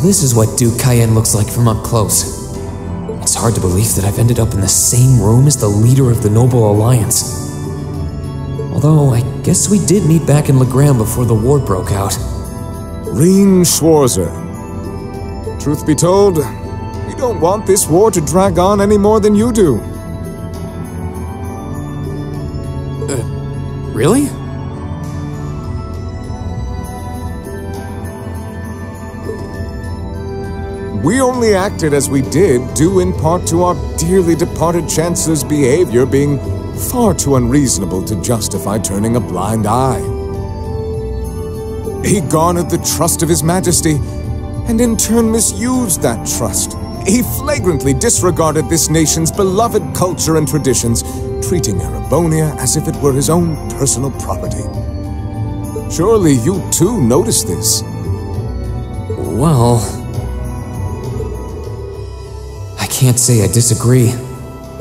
this is what Duke Cayenne looks like from up close. It's hard to believe that I've ended up in the same room as the leader of the Noble Alliance. Although, I guess we did meet back in Legram before the war broke out. Rean Schwarzer. Truth be told, we don't want this war to drag on any more than you do. Really? We only acted as we did, due in part to our dearly departed Chancellor's behavior being far too unreasonable to justify turning a blind eye. He garnered the trust of His Majesty, and in turn misused that trust. He flagrantly disregarded this nation's beloved culture and traditions, treating Erebonia as if it were his own personal property. Surely you too noticed this. Well, I can't say I disagree.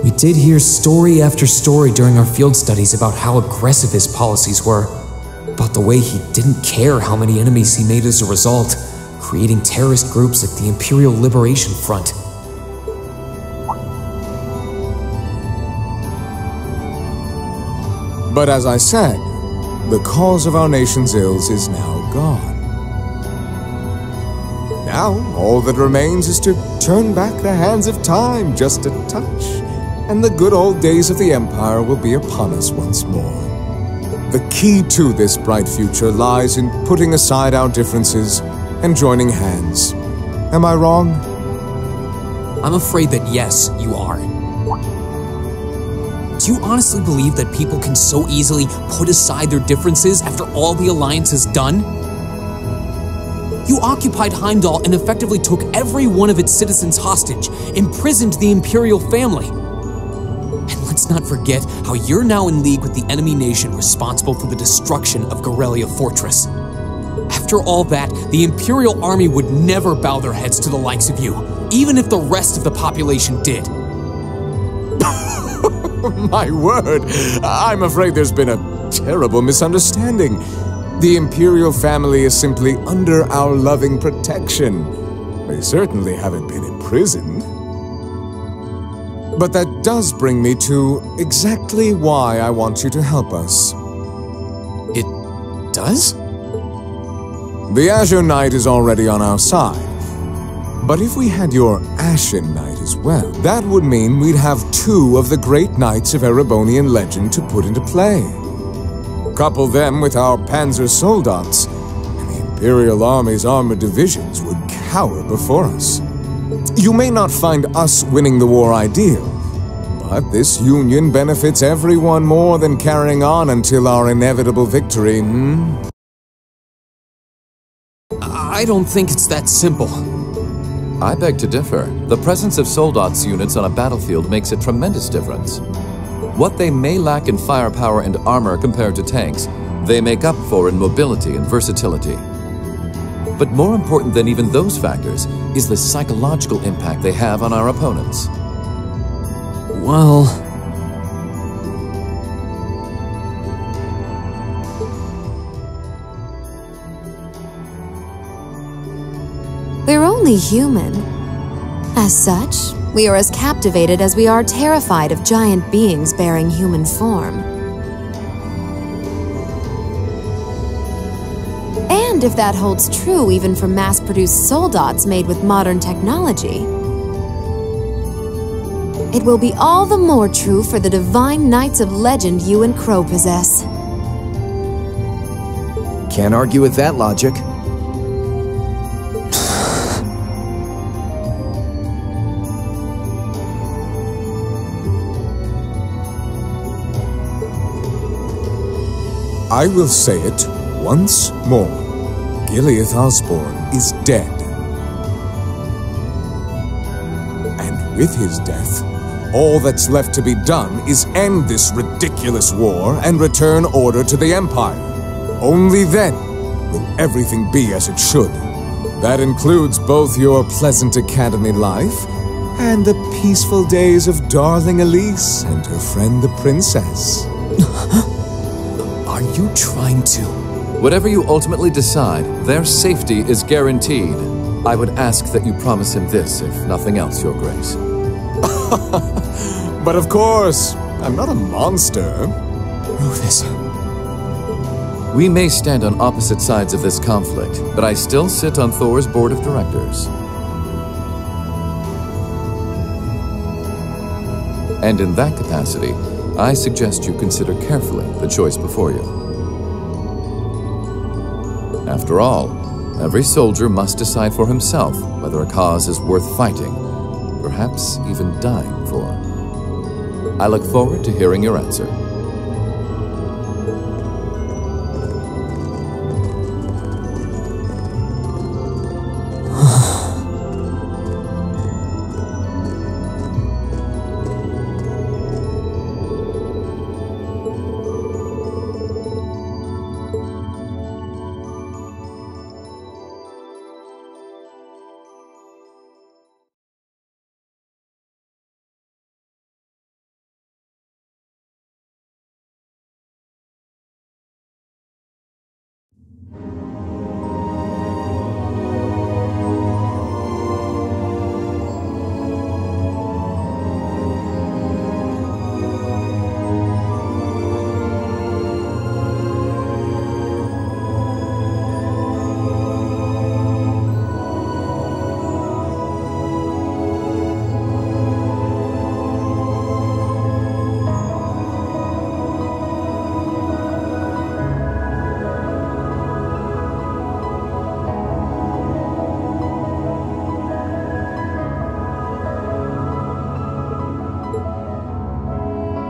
We did hear story after story during our field studies about how aggressive his policies were, about the way he didn't care how many enemies he made as a result, creating terrorist groups like the Imperial Liberation Front. But as I said, the cause of our nation's ills is now gone. Now, all that remains is to turn back the hands of time just a touch, and the good old days of the Empire will be upon us once more. The key to this bright future lies in putting aside our differences and joining hands. Am I wrong? I'm afraid that yes, you are. Do you honestly believe that people can so easily put aside their differences after all the Alliance has done? You occupied Heimdall and effectively took every one of its citizens hostage, imprisoned the Imperial family. And let's not forget how you're now in league with the enemy nation responsible for the destruction of Garrelia Fortress. After all that, the Imperial army would never bow their heads to the likes of you, even if the rest of the population did. My word, I'm afraid there's been a terrible misunderstanding. The Imperial family is simply under our loving protection. They certainly haven't been imprisoned. But that does bring me to exactly why I want you to help us. It does? The Azure Knight is already on our side. But if we had your Ashen Knight as well, that would mean we'd have two of the great knights of Erebonian legend to put into play. Couple them with our Panzer Soldats, and the Imperial Army's armored divisions would cower before us. You may not find us winning the war ideal, but this union benefits everyone more than carrying on until our inevitable victory, I don't think it's that simple. I beg to differ. The presence of Soldats units on a battlefield makes a tremendous difference. What they may lack in firepower and armor compared to tanks, they make up for in mobility and versatility. But more important than even those factors is the psychological impact they have on our opponents. Well... We're only human. As such, we are as captivated as we are terrified of giant beings bearing human form. And if that holds true even for mass-produced soldats made with modern technology, it will be all the more true for the divine knights of legend you and Crow possess. Can't argue with that logic. I will say it once more. Gileath Osborne is dead. And with his death, all that's left to be done is end this ridiculous war and return order to the Empire. Only then will everything be as it should. That includes both your pleasant academy life and the peaceful days of darling Elise and her friend the princess. Are you trying to... Whatever you ultimately decide, their safety is guaranteed. I would ask that you promise him this, if nothing else, Your Grace. But of course, I'm not a monster. Rufus. We may stand on opposite sides of this conflict, but I still sit on Thor's board of directors. And in that capacity, I suggest you consider carefully the choice before you. After all, every soldier must decide for himself whether a cause is worth fighting, perhaps even dying for. I look forward to hearing your answer.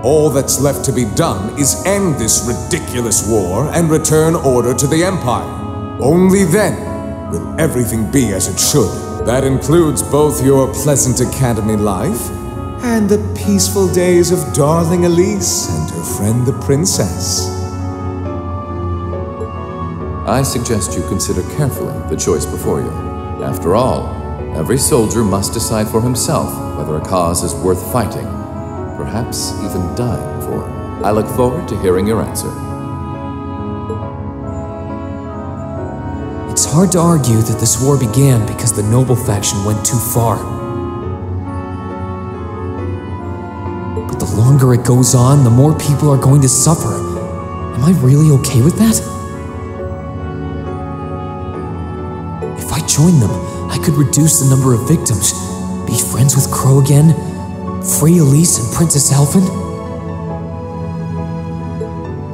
All that's left to be done is end this ridiculous war and return order to the Empire. Only then will everything be as it should. That includes both your pleasant academy life and the peaceful days of darling Elise and her friend the princess. I suggest you consider carefully the choice before you. After all, every soldier must decide for himself whether a cause is worth fighting, perhaps even dying for. I look forward to hearing your answer. It's hard to argue that this war began because the noble faction went too far. But the longer it goes on, the more people are going to suffer. Am I really okay with that? If I joined them, I could reduce the number of victims, be friends with Crow again, free Elise and Princess Elfin?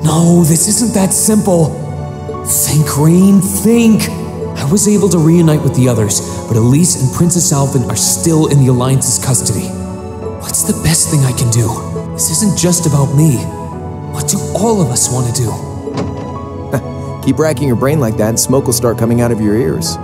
No, this isn't that simple. Think, Rain, think! I was able to reunite with the others, but Elise and Princess Elfin are still in the Alliance's custody. What's the best thing I can do? This isn't just about me. What do all of us want to do? Keep racking your brain like that and smoke will start coming out of your ears.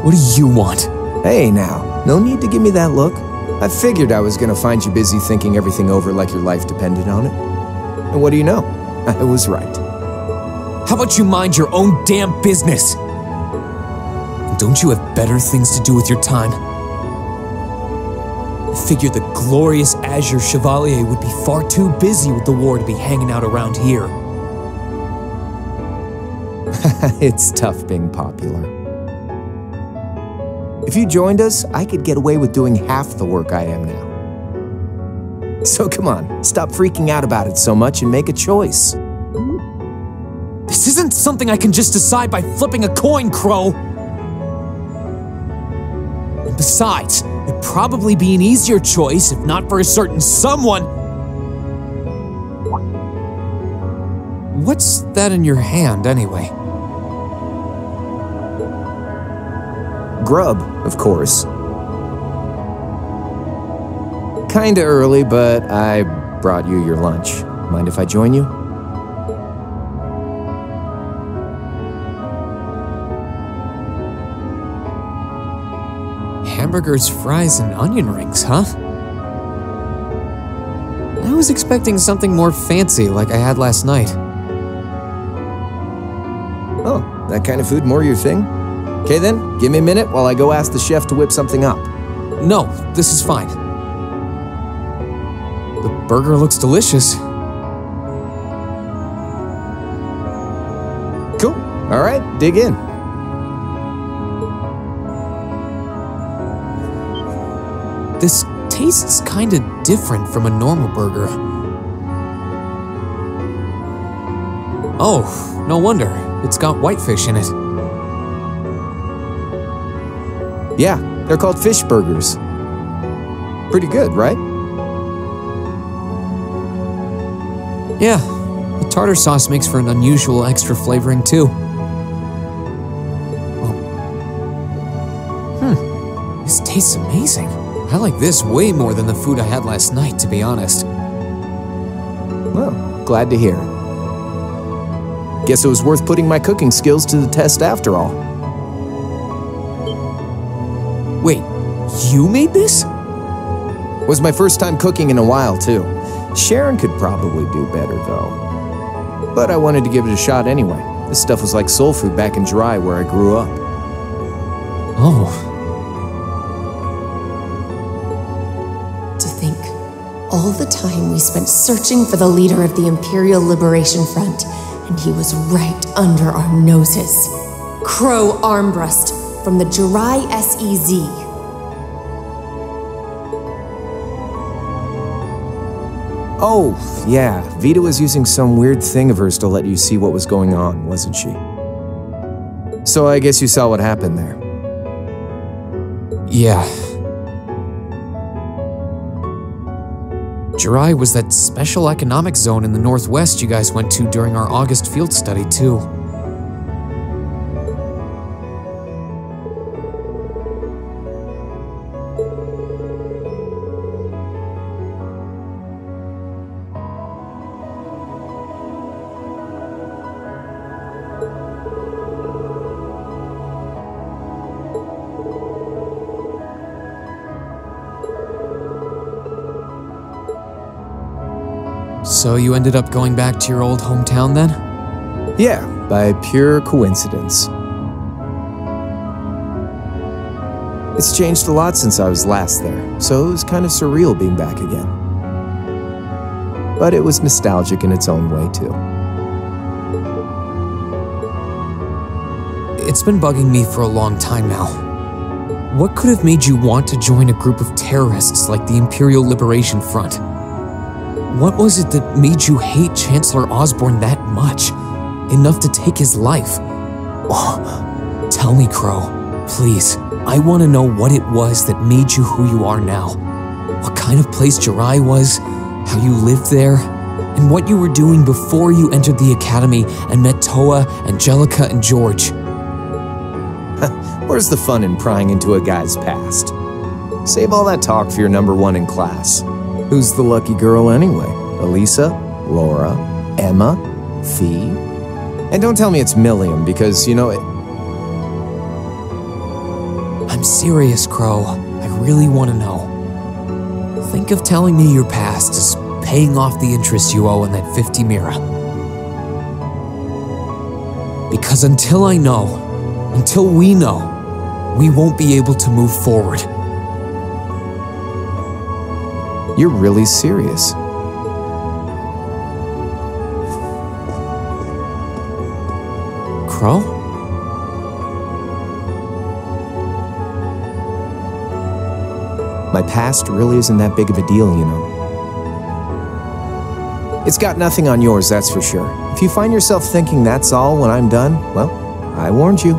What do you want? Hey now, no need to give me that look. I figured I was gonna find you busy thinking everything over like your life depended on it. And what do you know? I was right. How about you mind your own damn business? And don't you have better things to do with your time? I figured the glorious Azure Chevalier would be far too busy with the war to be hanging out around here. It's tough being popular. If you joined us, I could get away with doing half the work I am now. So come on, stop freaking out about it so much and make a choice. This isn't something I can just decide by flipping a coin, Crow! And besides, it'd probably be an easier choice if not for a certain someone. What's that in your hand, anyway? Grub, of course. Kinda early, but I brought you your lunch. Mind if I join you? Hamburgers, fries, and onion rings, huh? I was expecting something more fancy like I had last night. Oh, that kind of food more your thing? Okay then, give me a minute while I go ask the chef to whip something up. No, this is fine. The burger looks delicious. All right, dig in. This tastes kinda different from a normal burger. Oh, no wonder. It's got whitefish in it. Yeah, they're called fish burgers. Pretty good, right? Yeah, the tartar sauce makes for an unusual extra flavoring too. This tastes amazing. I like this way more than the food I had last night, to be honest. Well, glad to hear. Guess it was worth putting my cooking skills to the test after all. Wait, you made this? Was my first time cooking in a while, too. Sharon could probably do better, though. But I wanted to give it a shot anyway. This stuff was like soul food back in Jirai, where I grew up. Oh. To think, all the time we spent searching for the leader of the Imperial Liberation Front, and he was right under our noses. Crow Armbrust from the Jirai SEZ. Oh, yeah, Vita was using some weird thing of hers to let you see what was going on, wasn't she? So I guess you saw what happened there. Yeah. Jirai was that special economic zone in the northwest you guys went to during our August field study, too. So you ended up going back to your old hometown then? Yeah, by pure coincidence. It's changed a lot since I was last there, so it was kind of surreal being back again. But it was nostalgic in its own way, too. It's been bugging me for a long time now. What could have made you want to join a group of terrorists like the Imperial Liberation Front? What was it that made you hate Chancellor Osborn that much? Enough to take his life? Oh, tell me, Crow. Please. I want to know what it was that made you who you are now. What kind of place Jirai was, how you lived there, and what you were doing before you entered the academy and met Toa, Angelica, and George. Where's the fun in prying into a guy's past? Save all that talk for your number one in class. Who's the lucky girl anyway? Elisa? Laura? Emma? Fee? And don't tell me it's Milliam, because, you know, I'm serious, Crow. I really want to know. Think of telling me your past as paying off the interest you owe in that 50 Mira. Because until I know, until we know, we won't be able to move forward. You're really serious. Crow? My past really isn't that big of a deal, you know. It's got nothing on yours, that's for sure. If you find yourself thinking that's all when I'm done, well, I warned you.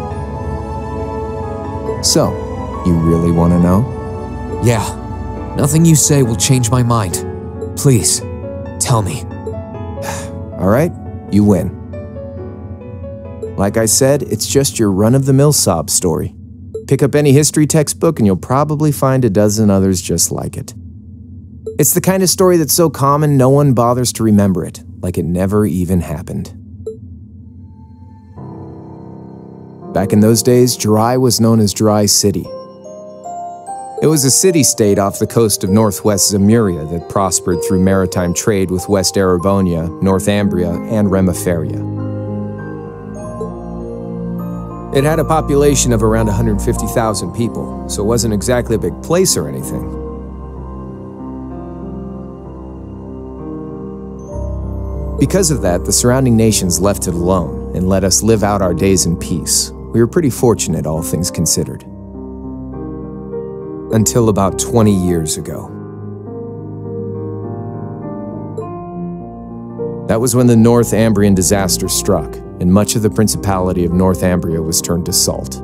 So, you really want to know? Yeah. Nothing you say will change my mind. Please, tell me. All right, you win. Like I said, it's just your run-of-the-mill sob story. Pick up any history textbook and you'll probably find a dozen others just like it. It's the kind of story that's so common no one bothers to remember it, like it never even happened. Back in those days, Jirai was known as Jirai City. It was a city-state off the coast of northwest Zemuria that prospered through maritime trade with West Erebonia, North Ambria, and Remiferia. It had a population of around 150,000 people, so it wasn't exactly a big place or anything. Because of that, the surrounding nations left it alone, and let us live out our days in peace. We were pretty fortunate, all things considered. Until about 20 years ago. That was when the Northambrian disaster struck, and much of the Principality of Northumbria was turned to salt.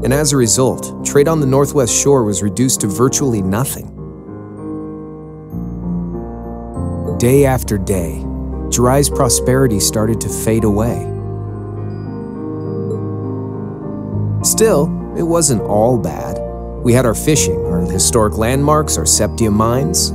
And as a result, trade on the northwest shore was reduced to virtually nothing. Day after day, Jiraiya's prosperity started to fade away. Still, it wasn't all bad. We had our fishing, our historic landmarks, our Septia mines.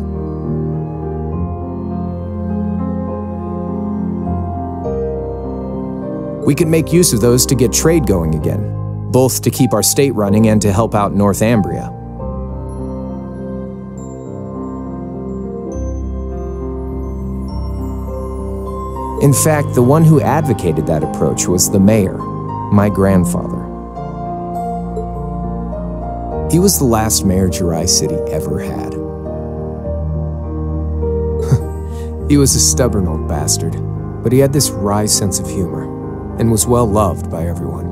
We could make use of those to get trade going again, both to keep our state running and to help out Northumbria. In fact, the one who advocated that approach was the mayor, my grandfather. He was the last mayor Jiraiya City ever had. He was a stubborn old bastard, but he had this wry sense of humor and was well loved by everyone.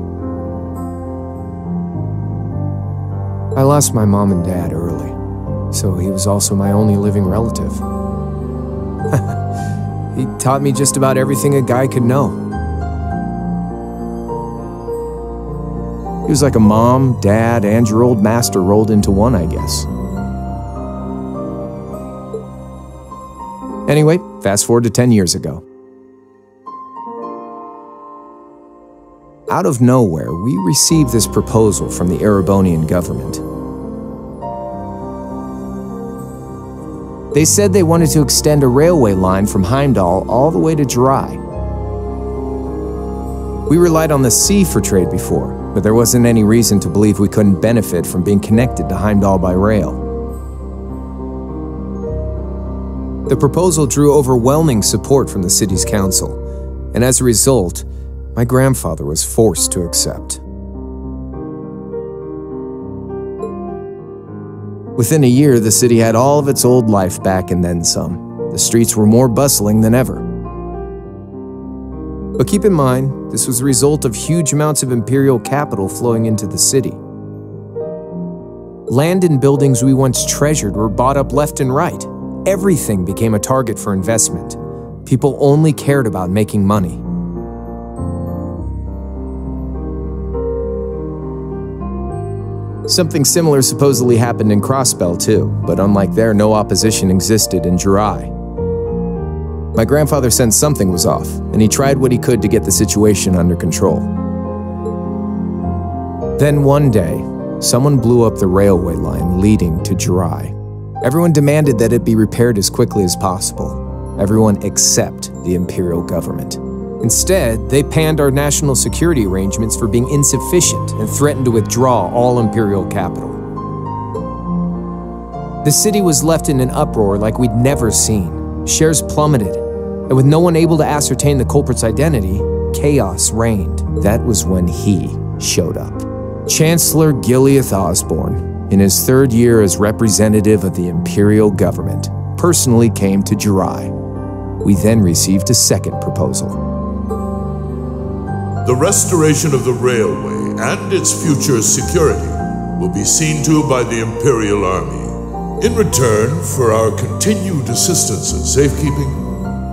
I lost my mom and dad early, so he was also my only living relative. He taught me just about everything a guy could know. He was like a mom, dad, and your old master rolled into one, I guess. Anyway, fast forward to 10 years ago. Out of nowhere, we received this proposal from the Erebonian government. They said they wanted to extend a railway line from Heimdall all the way to Jiraiya. We relied on the sea for trade before, but there wasn't any reason to believe we couldn't benefit from being connected to Heimdall by rail. The proposal drew overwhelming support from the city's council, and as a result, my grandfather was forced to accept. Within a year, the city had all of its old life back and then some. The streets were more bustling than ever. But keep in mind, this was the result of huge amounts of imperial capital flowing into the city. Land and buildings we once treasured were bought up left and right. Everything became a target for investment. People only cared about making money. Something similar supposedly happened in Crossbell too, but unlike there, no opposition existed in Jiraiya. My grandfather sensed something was off, and he tried what he could to get the situation under control. Then one day, someone blew up the railway line leading to Jiraiya. Everyone demanded that it be repaired as quickly as possible. Everyone except the imperial government. Instead, they panned our national security arrangements for being insufficient and threatened to withdraw all imperial capital. The city was left in an uproar like we'd never seen. Shares plummeted, and with no one able to ascertain the culprit's identity, chaos reigned. That was when he showed up. Chancellor Gileath Osborne, in his third year as representative of the imperial government, personally came to Jiraiya. We then received a second proposal. The restoration of the railway and its future security will be seen to by the Imperial Army. In return for our continued assistance in safekeeping,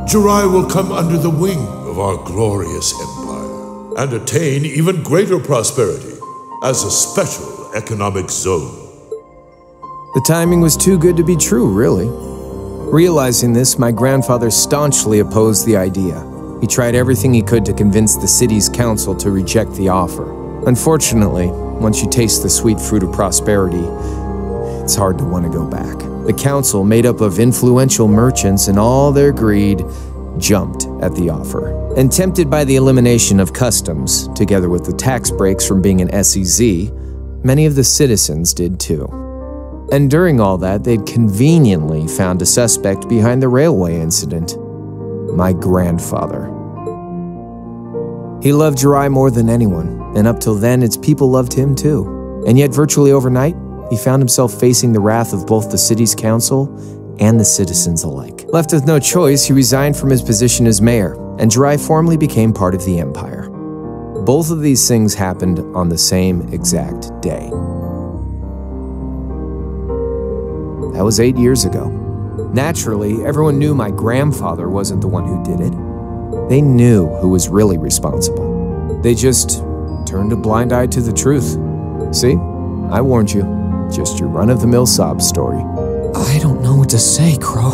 Jiraiya will come under the wing of our glorious empire and attain even greater prosperity as a special economic zone. The timing was too good to be true, really. Realizing this, my grandfather staunchly opposed the idea. He tried everything he could to convince the city's council to reject the offer. Unfortunately, once you taste the sweet fruit of prosperity, it's hard to want to go back. The council, made up of influential merchants and all their greed, jumped at the offer. And tempted by the elimination of customs, together with the tax breaks from being an SEZ, many of the citizens did too. And during all that, they'd conveniently found a suspect behind the railway incident. My grandfather. He loved Jiraiya more than anyone, and up till then, its people loved him too. And yet, virtually overnight, he found himself facing the wrath of both the city's council and the citizens alike. Left with no choice, he resigned from his position as mayor, and Jirai formally became part of the Empire. Both of these things happened on the same exact day. That was 8 years ago. Naturally, everyone knew my grandfather wasn't the one who did it. They knew who was really responsible. They just turned a blind eye to the truth. See? I warned you. Just your run-of-the-mill sob story. I don't know what to say, Crow.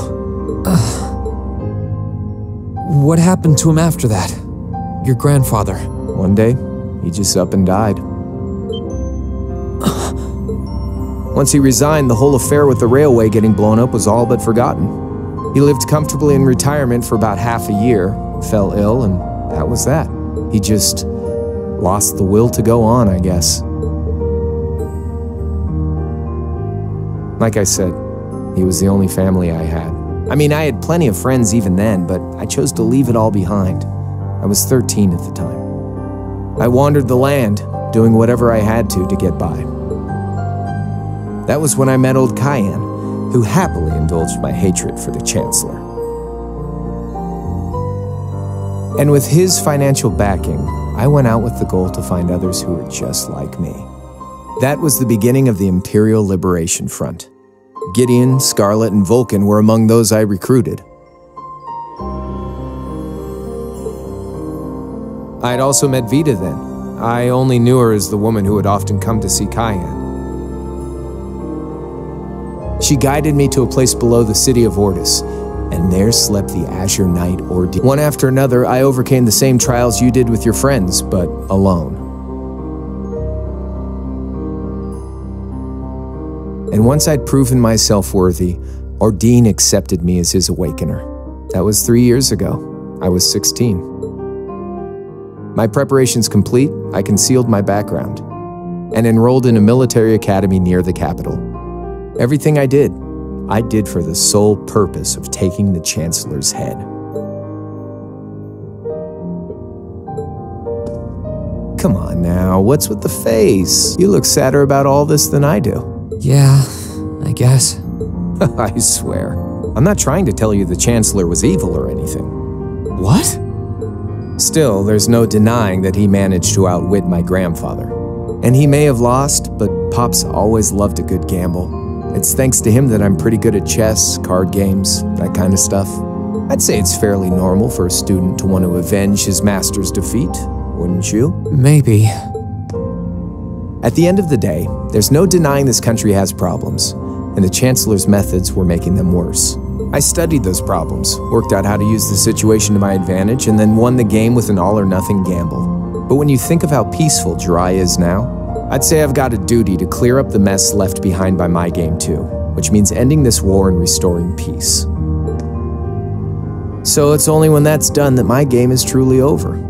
What happened to him after that? Your grandfather. One day, he just up and died. Once he resigned, the whole affair with the railway getting blown up was all but forgotten. He lived comfortably in retirement for about half a year, fell ill, and that was that. He just lost the will to go on, I guess. Like I said, he was the only family I had. I mean, I had plenty of friends even then, but I chose to leave it all behind. I was 13 at the time. I wandered the land, doing whatever I had to get by. That was when I met old Cayenne, who happily indulged my hatred for the Chancellor. And with his financial backing, I went out with the goal to find others who were just like me. That was the beginning of the Imperial Liberation Front. Gideon, Scarlet, and Vulcan were among those I recruited. I'd also met Vita then. I only knew her as the woman who would often come to see Cayenne. She guided me to a place below the city of Ordis, and there slept the Azure Knight Ordeal. One after another, I overcame the same trials you did with your friends, but alone. And once I'd proven myself worthy, Ordine accepted me as his awakener. That was 3 years ago. I was 16. My preparations complete, I concealed my background and enrolled in a military academy near the capital. Everything I did for the sole purpose of taking the Chancellor's head. Come on now, what's with the face? You look sadder about all this than I do. Yeah, I guess. I swear. I'm not trying to tell you the Chancellor was evil or anything. What? Still, there's no denying that he managed to outwit my grandfather. And he may have lost, but Pop's always loved a good gamble. It's thanks to him that I'm pretty good at chess, card games, that kind of stuff. I'd say it's fairly normal for a student to want to avenge his master's defeat, wouldn't you? Maybe. At the end of the day, there's no denying this country has problems, and the Chancellor's methods were making them worse. I studied those problems, worked out how to use the situation to my advantage, and then won the game with an all-or-nothing gamble. But when you think of how peaceful Jirai is now, I'd say I've got a duty to clear up the mess left behind by my game too, which means ending this war and restoring peace. So it's only when that's done that my game is truly over.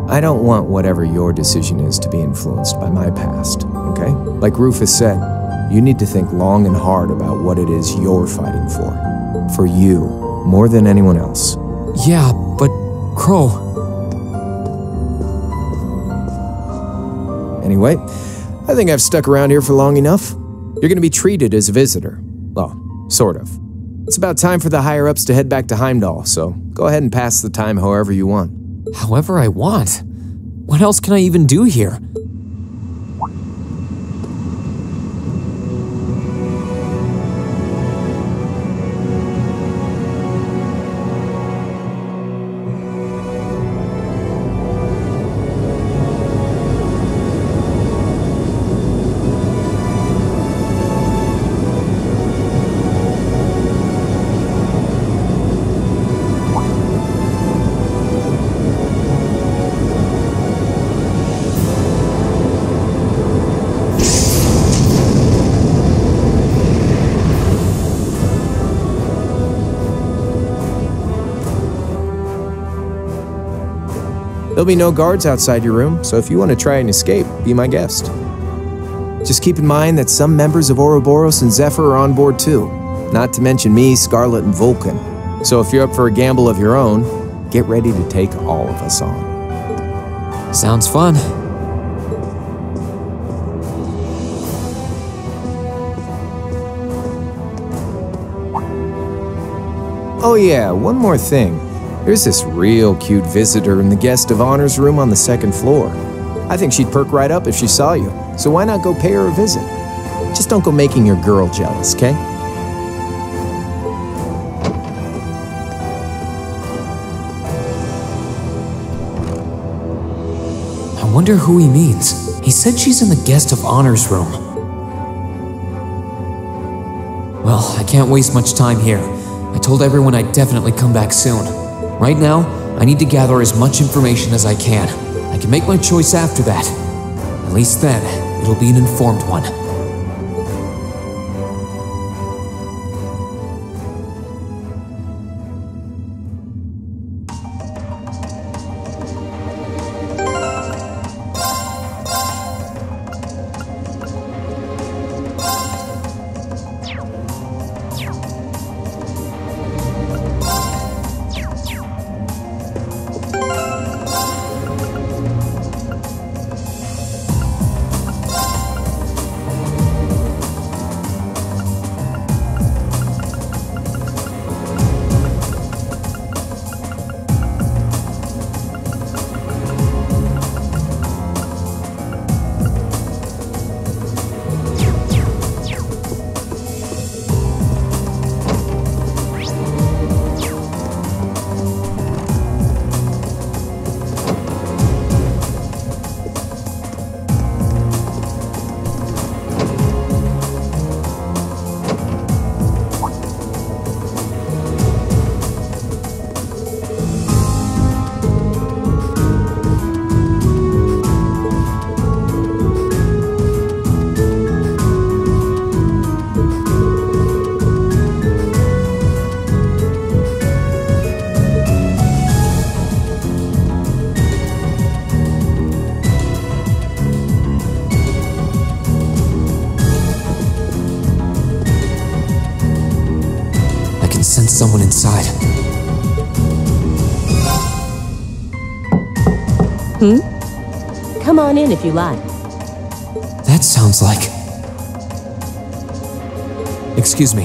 I don't want whatever your decision is to be influenced by my past, okay? Like Rufus said, you need to think long and hard about what it is you're fighting for. For you, more than anyone else. Yeah, but Crow... Anyway, I think I've stuck around here for long enough. You're gonna be treated as a visitor. Well, sort of. It's about time for the higher-ups to head back to Heimdall, so go ahead and pass the time however you want. However I want? What else can I even do here? There'll be no guards outside your room, so if you want to try and escape, be my guest. Just keep in mind that some members of Ouroboros and Zephyr are on board too, not to mention me, Scarlet, and Vulcan. So if you're up for a gamble of your own, get ready to take all of us on. Sounds fun. Oh yeah, one more thing. There's this real cute visitor in the guest of honors room on the second floor. I think she'd perk right up if she saw you, so why not go pay her a visit? Just don't go making your girl jealous, okay? I wonder who he means. He said she's in the guest of honors room. Well, I can't waste much time here. I told everyone I'd definitely come back soon. Right now, I need to gather as much information as I can. I can make my choice after that. At least then, it'll be an informed one. Sense someone inside. Come on in if you like. That sounds like... Excuse me.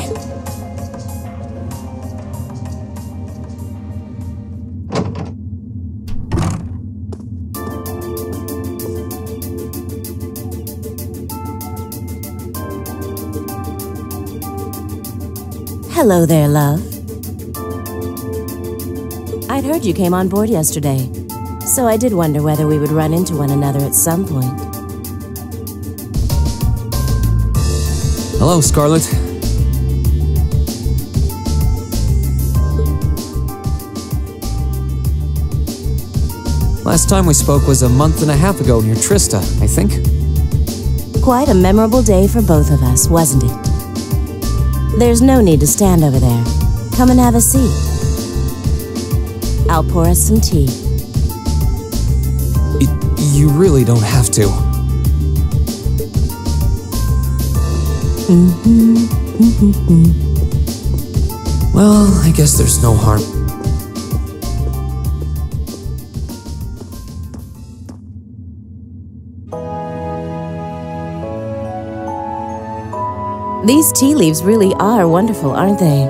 Hello there, love. I'd heard you came on board yesterday, so I did wonder whether we would run into one another at some point. Hello, Scarlet. Last time we spoke was a month and a half ago near Trista, I think. Quite a memorable day for both of us, wasn't it? There's no need to stand over there. Come and have a seat. I'll pour us some tea. You really don't have to. Well, I guess there's no harm. These tea leaves really are wonderful, aren't they?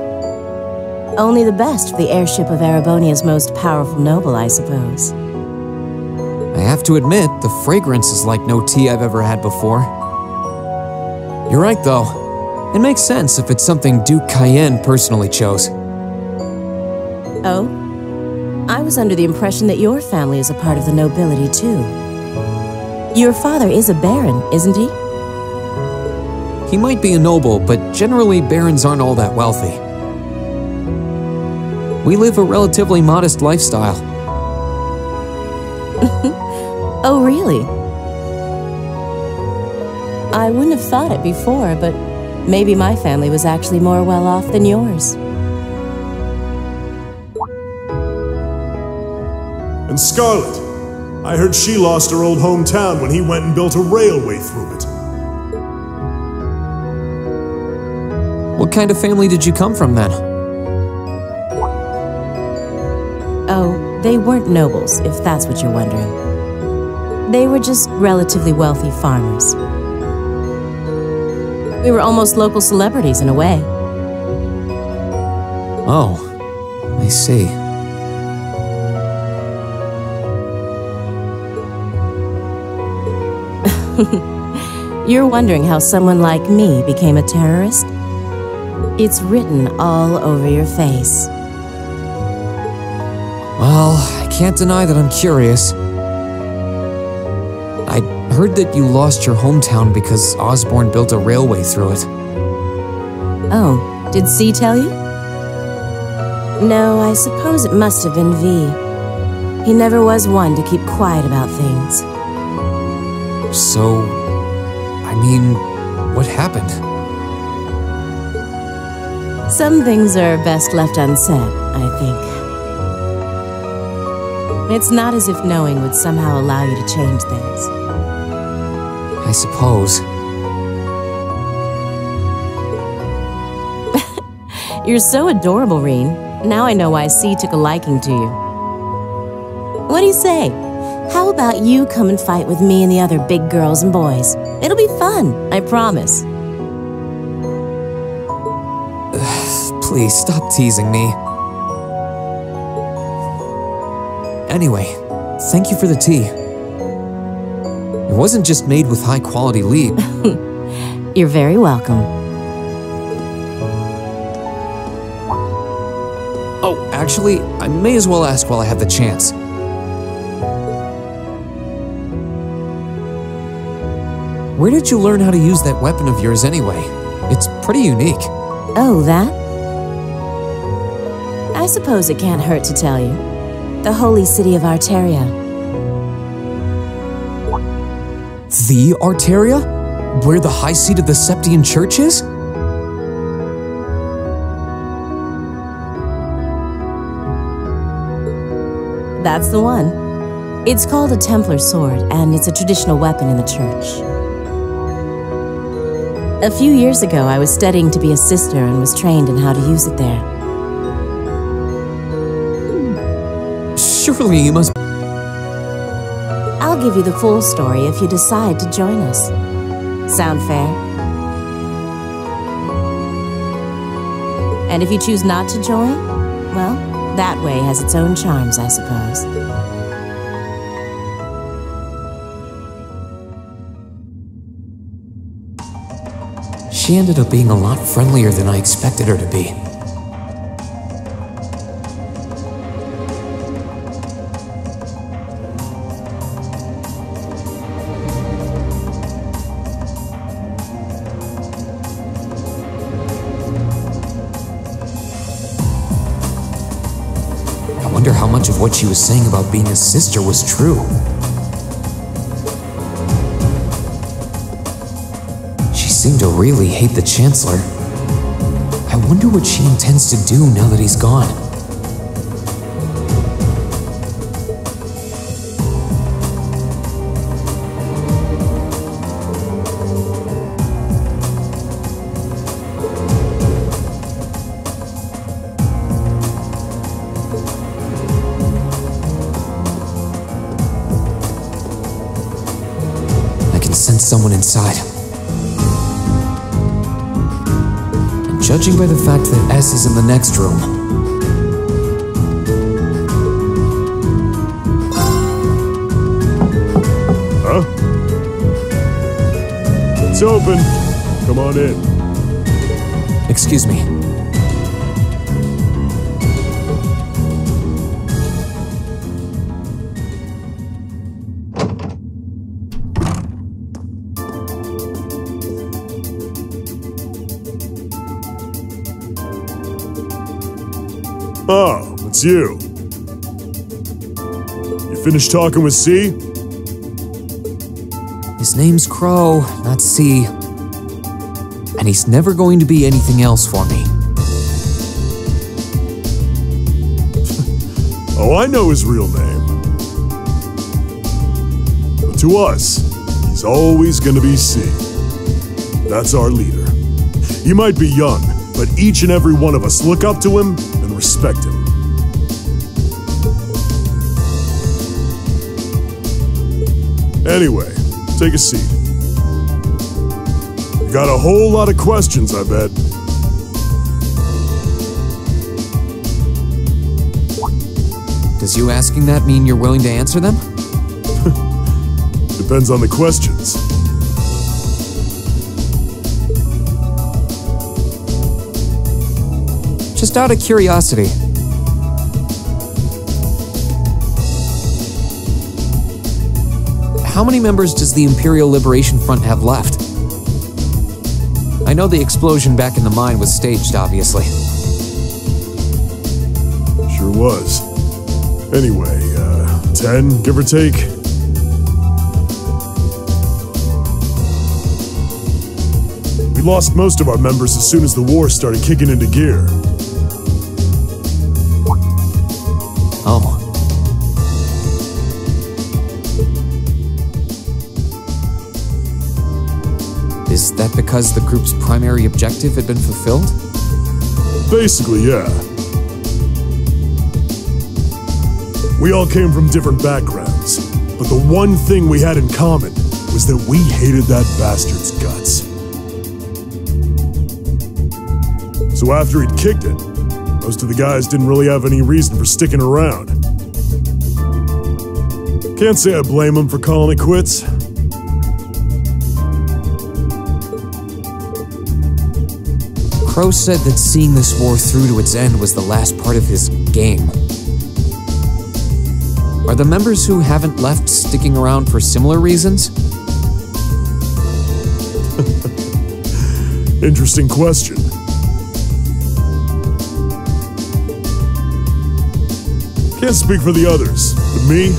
Only the best for the airship of Erebonia's most powerful noble, I suppose. I have to admit, the fragrance is like no tea I've ever had before. You're right, though. It makes sense if it's something Duke Cayenne personally chose. Oh? I was under the impression that your family is a part of the nobility, too. Your father is a baron, isn't he? He might be a noble, but generally barons aren't all that wealthy. We live a relatively modest lifestyle. Oh, really? I wouldn't have thought it before, but maybe my family was actually more well off than yours. And Scarlet, I heard she lost her old hometown when he went and built a railway through it. What kind of family did you come from then? Oh, they weren't nobles, if that's what you're wondering. They were just relatively wealthy farmers. We were almost local celebrities in a way. Oh, I see. You're wondering how someone like me became a terrorist? It's written all over your face. Well, I can't deny that I'm curious. I heard that you lost your hometown because Osborn built a railway through it. Oh, did C tell you? No, I suppose it must have been V. He never was one to keep quiet about things. So, I mean, what happened? Some things are best left unsaid, I think. It's not as if knowing would somehow allow you to change things. I suppose. You're so adorable, Reen. Now I know why C took a liking to you. What do you say? How about you come and fight with me and the other big girls and boys? It'll be fun, I promise. Please, stop teasing me. Anyway, thank you for the tea. It wasn't just made with high-quality leaf. You're very welcome. Oh, actually, I may as well ask while I have the chance. Where did you learn how to use that weapon of yours anyway? It's pretty unique. Oh, that? I suppose it can't hurt to tell you. The holy city of Arteria. The Arteria? Where the high seat of the Septian Church is? That's the one. It's called a Templar sword, and it's a traditional weapon in the church. A few years ago, I was studying to be a sister and was trained in how to use it there. Surely you must... I'll give you the full story if you decide to join us. Sound fair? And if you choose not to join, well, that way has its own charms, I suppose. She ended up being a lot friendlier than I expected her to be. I wonder how much of what she was saying about being a sister was true. She seemed to really hate the Chancellor. I wonder what she intends to do now that he's gone. I can sense someone inside. Judging by the fact that S is in the next room. Huh? It's open. Come on in. Excuse me. Oh, it's you. You finished talking with C? His name's Crow, not C. And he's never going to be anything else for me. Oh, I know his real name. But to us, he's always gonna be C. That's our leader. He might be young, but each and every one of us look up to him and respect him. Anyway, take a seat. You got a whole lot of questions, I bet. Does you asking that mean you're willing to answer them? Depends on the questions. Just out of curiosity. How many members does the Imperial Liberation Front have left? I know the explosion back in the mine was staged, obviously. Sure was. Anyway, 10, give or take? We lost most of our members as soon as the war started kicking into gear. Oh. Is that because the group's primary objective had been fulfilled? Basically, yeah. We all came from different backgrounds, but the one thing we had in common was that we hated that bastard's guts. So after he'd kicked it, most of the guys didn't really have any reason for sticking around. Can't say I blame them for calling it quits. Crow said that seeing this war through to its end was the last part of his game. Are the members who haven't left sticking around for similar reasons? Interesting question. Can't speak for the others, but me,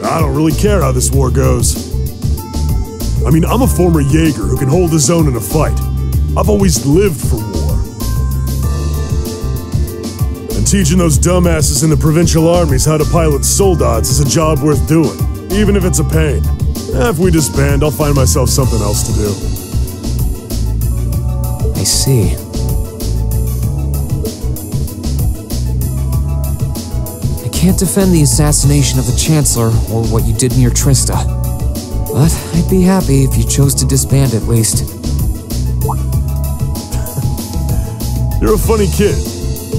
I don't really care how this war goes. I mean, I'm a former Jaeger who can hold his own in a fight. I've always lived for war. And teaching those dumbasses in the provincial armies how to pilot soldats is a job worth doing, even if it's a pain. If we disband, I'll find myself something else to do. I see. I can't defend the assassination of the Chancellor or what you did near Trista, but I'd be happy if you chose to disband at least. You're a funny kid,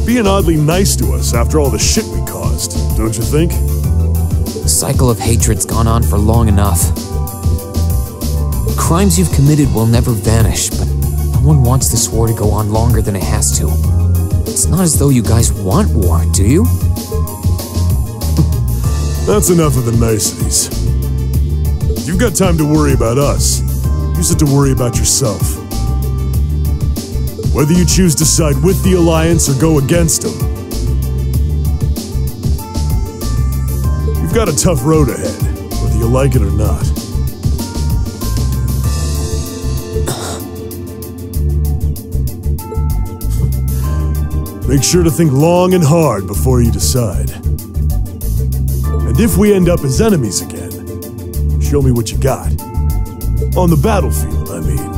being oddly nice to us after all the shit we caused, don't you think? The cycle of hatred's gone on for long enough. The crimes you've committed will never vanish, but no one wants this war to go on longer than it has to. It's not as though you guys want war, do you? That's enough of the niceties. You've got time to worry about us. Use it to worry about yourself. Whether you choose to side with the Alliance or go against them, you've got a tough road ahead, whether you like it or not. Make sure to think long and hard before you decide. And if we end up as enemies again, show me what you got. On the battlefield, I mean.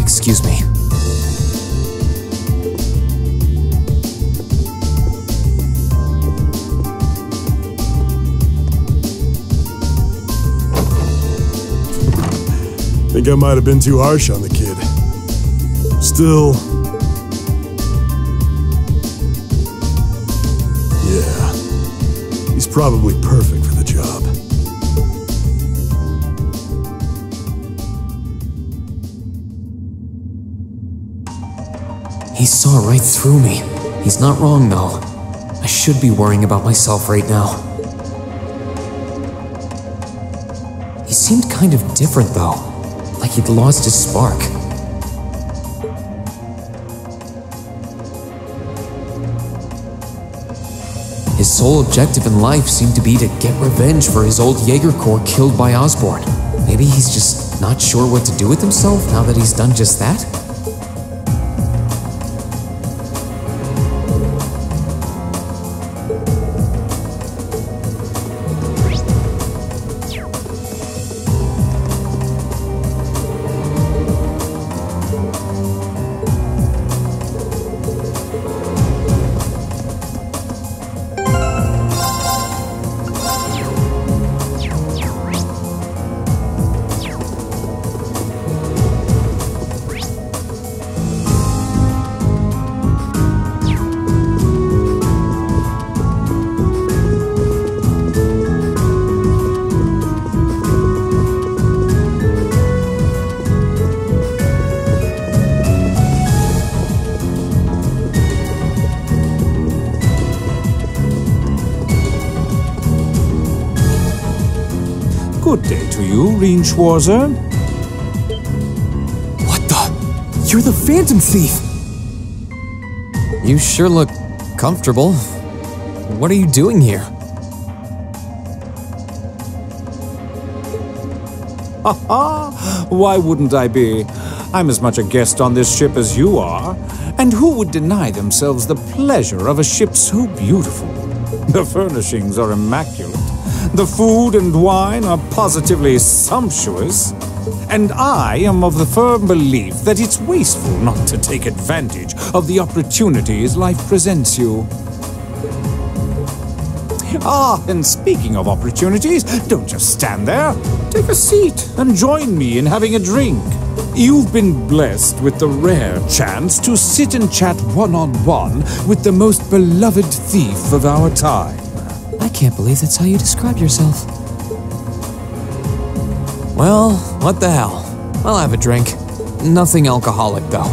Excuse me. Think I might have been too harsh on the kid. Still... yeah. He's probably perfect for the job. He saw right through me. He's not wrong, though. I should be worrying about myself right now. He seemed kind of different, though. Like he'd lost his spark. His sole objective in life seemed to be to get revenge for his old Jaeger Corps killed by Osborn. Maybe he's just not sure what to do with himself now that he's done just that? Good day to you, Reen Schwarzer. What the? You're the Phantom Thief! You sure look comfortable. What are you doing here? Why wouldn't I be? I'm as much a guest on this ship as you are. And who would deny themselves the pleasure of a ship so beautiful? The furnishings are immaculate. The food and wine are positively sumptuous. And I am of the firm belief that it's wasteful not to take advantage of the opportunities life presents you. And speaking of opportunities, don't just stand there. Take a seat and join me in having a drink. You've been blessed with the rare chance to sit and chat one-on-one with the most beloved thief of our time. I can't believe that's how you describe yourself. Well, what the hell? I'll have a drink. Nothing alcoholic, though.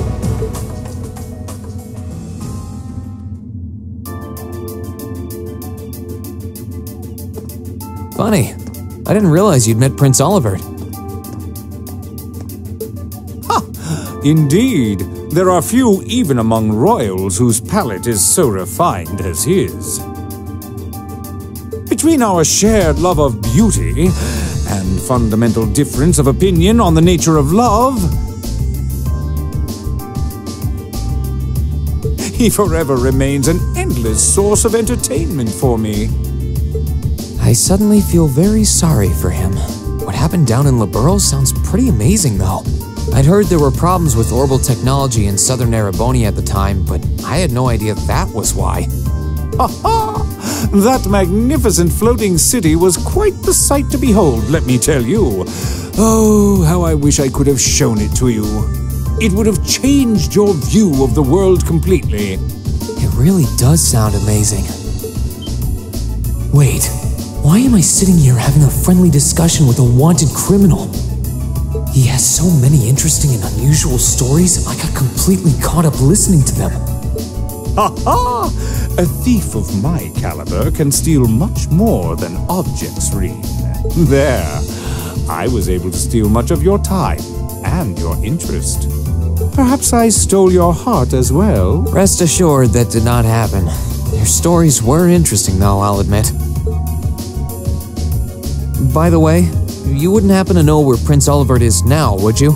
Funny. I didn't realize you'd met Prince Olivert. Indeed. There are few even among royals whose palate is so refined as his. Between our shared love of beauty and fundamental difference of opinion on the nature of love, he forever remains an endless source of entertainment for me. I suddenly feel very sorry for him. What happened down in Liberl sounds pretty amazing, though. I'd heard there were problems with orbital technology in southern Erebonia at the time, but I had no idea that was why. That magnificent floating city was quite the sight to behold, let me tell you. Oh, how I wish I could have shown it to you. It would have changed your view of the world completely. It really does sound amazing. Wait, why am I sitting here having a friendly discussion with a wanted criminal? He has so many interesting and unusual stories, I got completely caught up listening to them. A thief of my caliber can steal much more than objects, Reen. There, I was able to steal much of your time and your interest. Perhaps I stole your heart as well. Rest assured that did not happen. Your stories were interesting, though, I'll admit. By the way, you wouldn't happen to know where Prince Olivert is now, would you?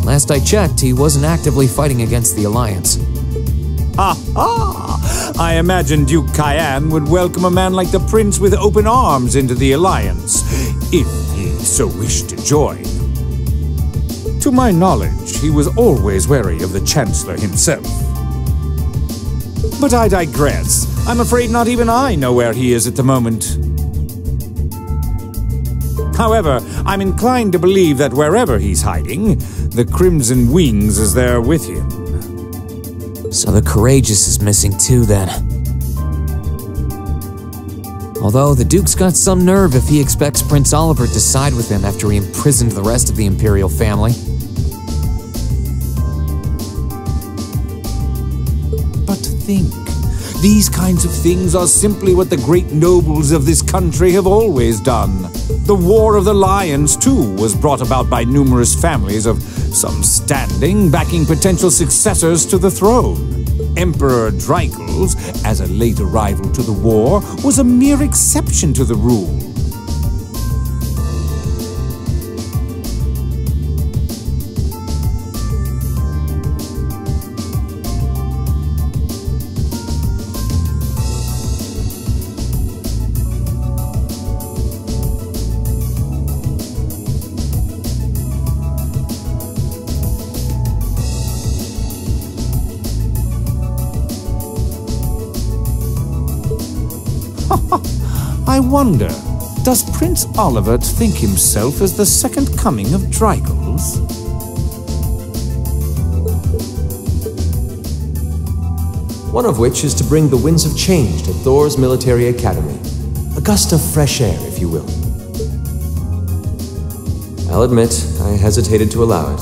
Last I checked, he wasn't actively fighting against the Alliance. I imagine Duke Kyan would welcome a man like the Prince with open arms into the Alliance, if he so wished to join. To my knowledge, he was always wary of the Chancellor himself. But I digress. I'm afraid not even I know where he is at the moment. However, I'm inclined to believe that wherever he's hiding, the Crimson Wings is there with him. So the Courageous is missing too, then. Although the Duke's got some nerve if he expects Prince Olivert to side with him after he imprisoned the rest of the Imperial family. But think, these kinds of things are simply what the great nobles of this country have always done. The War of the Lions, too, was brought about by numerous families of some standing backing potential successors to the throne. Emperor Dreichels, as a late arrival to the war, was a mere exception to the rule. I wonder, does Prince Olivert think himself as the second coming of Dreichels? One of which is to bring the winds of change to Thor's military academy. A gust of fresh air, if you will. I'll admit, I hesitated to allow it,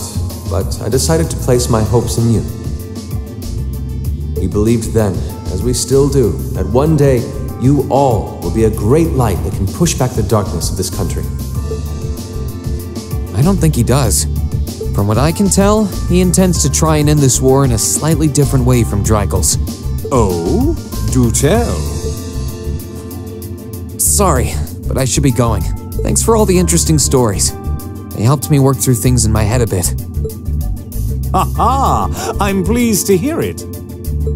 but I decided to place my hopes in you. We believed then, as we still do, that one day you all will be a great light that can push back the darkness of this country. I don't think he does. From what I can tell, he intends to try and end this war in a slightly different way from Drygel's. Oh? Do tell. Sorry, but I should be going. Thanks for all the interesting stories. They helped me work through things in my head a bit. Ha! I'm pleased to hear it.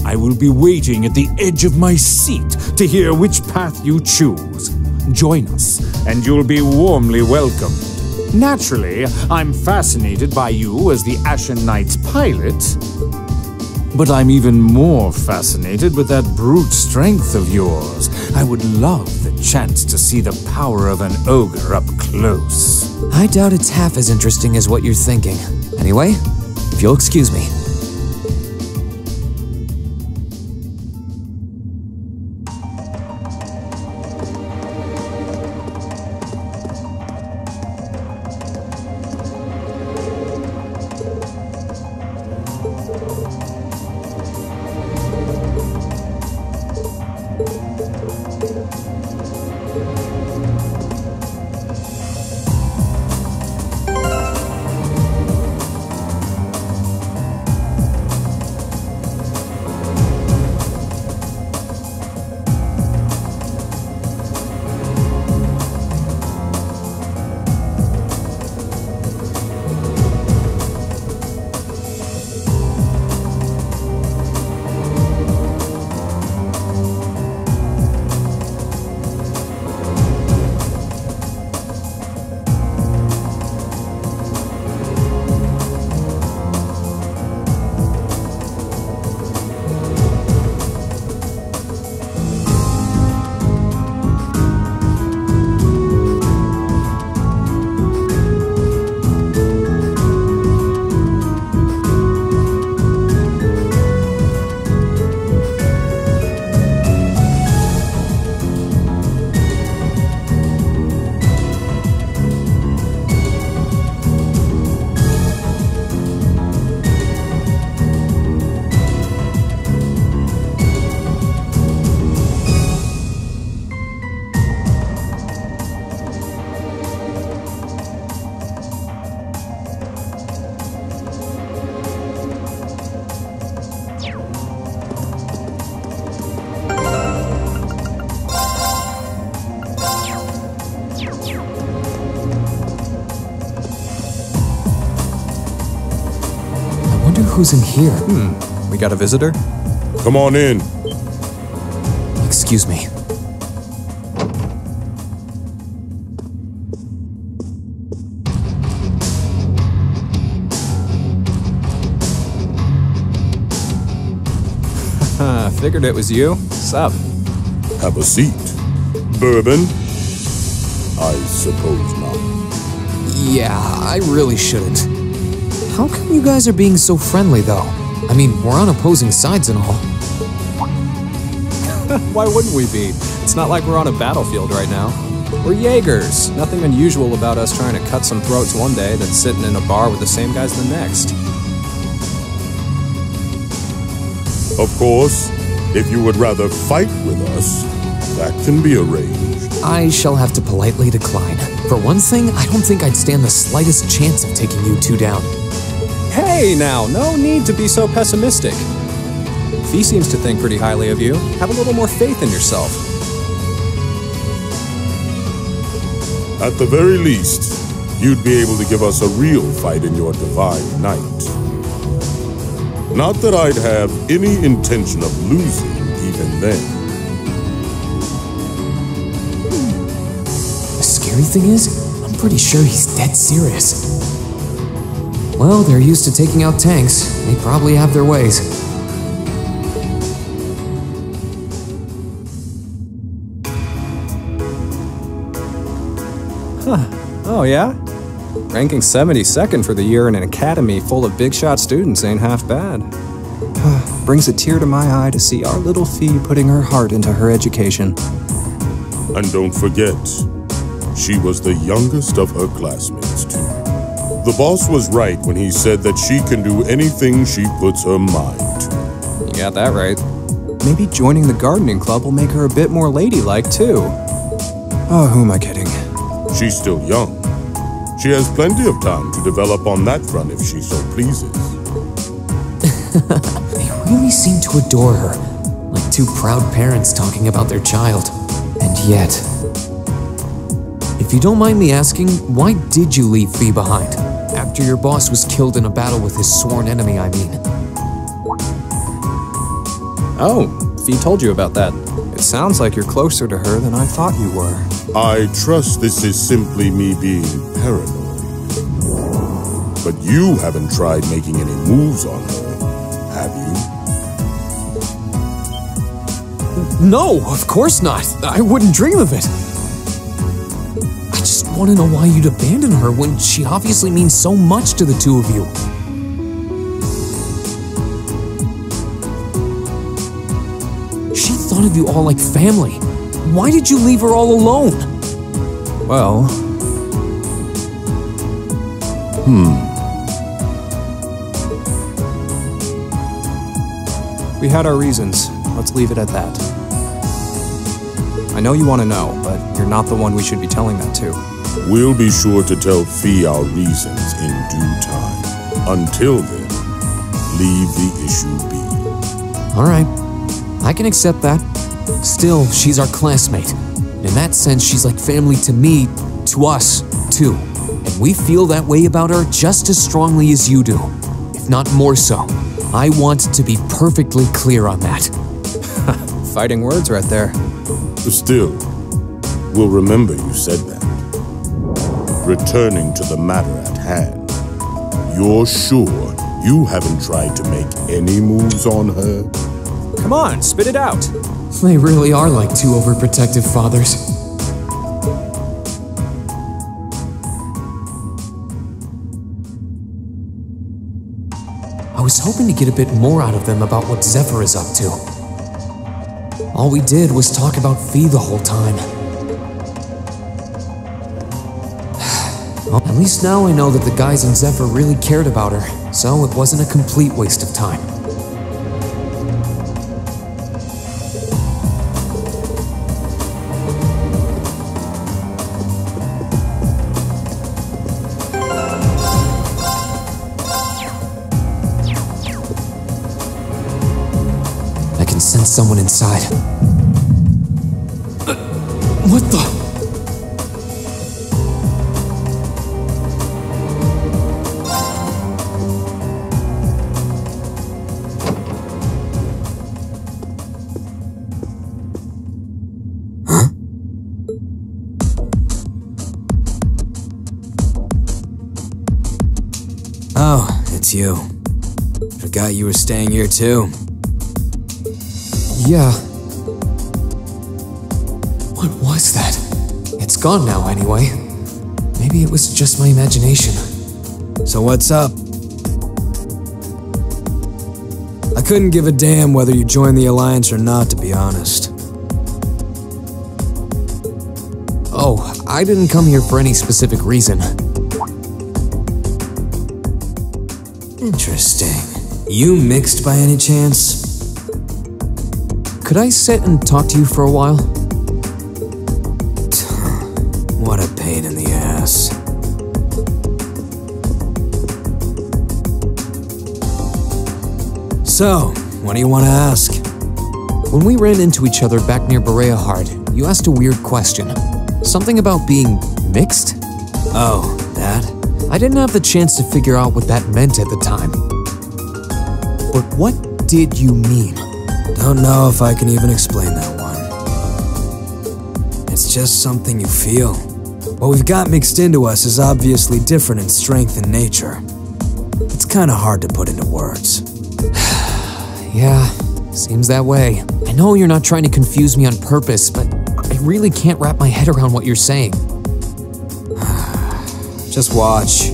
I will be waiting at the edge of my seat to hear which path you choose. Join us, and you'll be warmly welcomed. Naturally, I'm fascinated by you as the Ashen Knight's pilot, but I'm even more fascinated with that brute strength of yours. I would love the chance to see the power of an ogre up close. I doubt it's half as interesting as what you're thinking. Anyway, if you'll excuse me. Who's in here? We got a visitor? Come on in. Excuse me. Figured it was you. Sup? Have a seat. Bourbon? I suppose not. Yeah, I really shouldn't. How come you guys are being so friendly, though? I mean, we're on opposing sides and all. Why wouldn't we be? It's not like we're on a battlefield right now. We're Jaegers. Nothing unusual about us trying to cut some throats one day than sitting in a bar with the same guys the next. Of course, if you would rather fight with us, that can be arranged. I shall have to politely decline. For one thing, I don't think I'd stand the slightest chance of taking you two down. Hey now, no need to be so pessimistic. Fee seems to think pretty highly of you. Have a little more faith in yourself. At the very least, you'd be able to give us a real fight in your divine night. Not that I'd have any intention of losing even then. The scary thing is, I'm pretty sure he's dead serious. Well, they're used to taking out tanks. They probably have their ways. Huh. Oh, yeah? Ranking 72nd for the year in an academy full of big shot students ain't half bad. Brings a tear to my eye to see our little Fee putting her heart into her education. And don't forget, she was the youngest of her classmates, too. The boss was right when he said that she can do anything she puts her mind to. You got that right. Maybe joining the gardening club will make her a bit more ladylike, too. Oh, who am I kidding? She's still young. She has plenty of time to develop on that front if she so pleases. They really seem to adore her, like two proud parents talking about their child. And yet... If you don't mind me asking, why did you leave Fee behind? After your boss was killed in a battle with his sworn enemy, I mean. Oh, Fee told you about that. It sounds like you're closer to her than I thought you were. I trust this is simply me being paranoid. But you haven't tried making any moves on her, have you? No, of course not. I wouldn't dream of it. I just want to know why you'd abandon her when she obviously means so much to the two of you. She thought of you all like family. Why did you leave her all alone? Well... We had our reasons. Let's leave it at that. I know you want to know, but you're not the one we should be telling that to. We'll be sure to tell Fee our reasons in due time. Until then, leave the issue be. All right. I can accept that. Still, she's our classmate. In that sense, she's like family to me, to us, too. And we feel that way about her just as strongly as you do, if not more so. I want to be perfectly clear on that. Fighting words right there. Still, we'll remember you said that. Returning to the matter at hand, you're sure you haven't tried to make any moves on her? Come on, spit it out. They really are like two overprotective fathers. I was hoping to get a bit more out of them about what Zephyr is up to. All we did was talk about Fee the whole time. Well, at least now I know that the guys in Zephyr really cared about her, so it wasn't a complete waste of time. Send someone inside. What the? Huh? Oh, it's you. Forgot you were staying here too. Yeah. What was that? It's gone now, anyway. Maybe it was just my imagination. So what's up? I couldn't give a damn whether you joined the Alliance or not, to be honest. Oh, I didn't come here for any specific reason. Interesting. You mixed by any chance? Could I sit and talk to you for a while? What a pain in the ass. So, what do you want to ask? When we ran into each other back near Bereahard, you asked a weird question. Something about being mixed? Oh, that? I didn't have the chance to figure out what that meant at the time. But what did you mean? Don't know if I can even explain that one. It's just something you feel. What we've got mixed into us is obviously different in strength and nature. It's kinda hard to put into words. Yeah, seems that way. I know you're not trying to confuse me on purpose, but I really can't wrap my head around what you're saying. Just watch.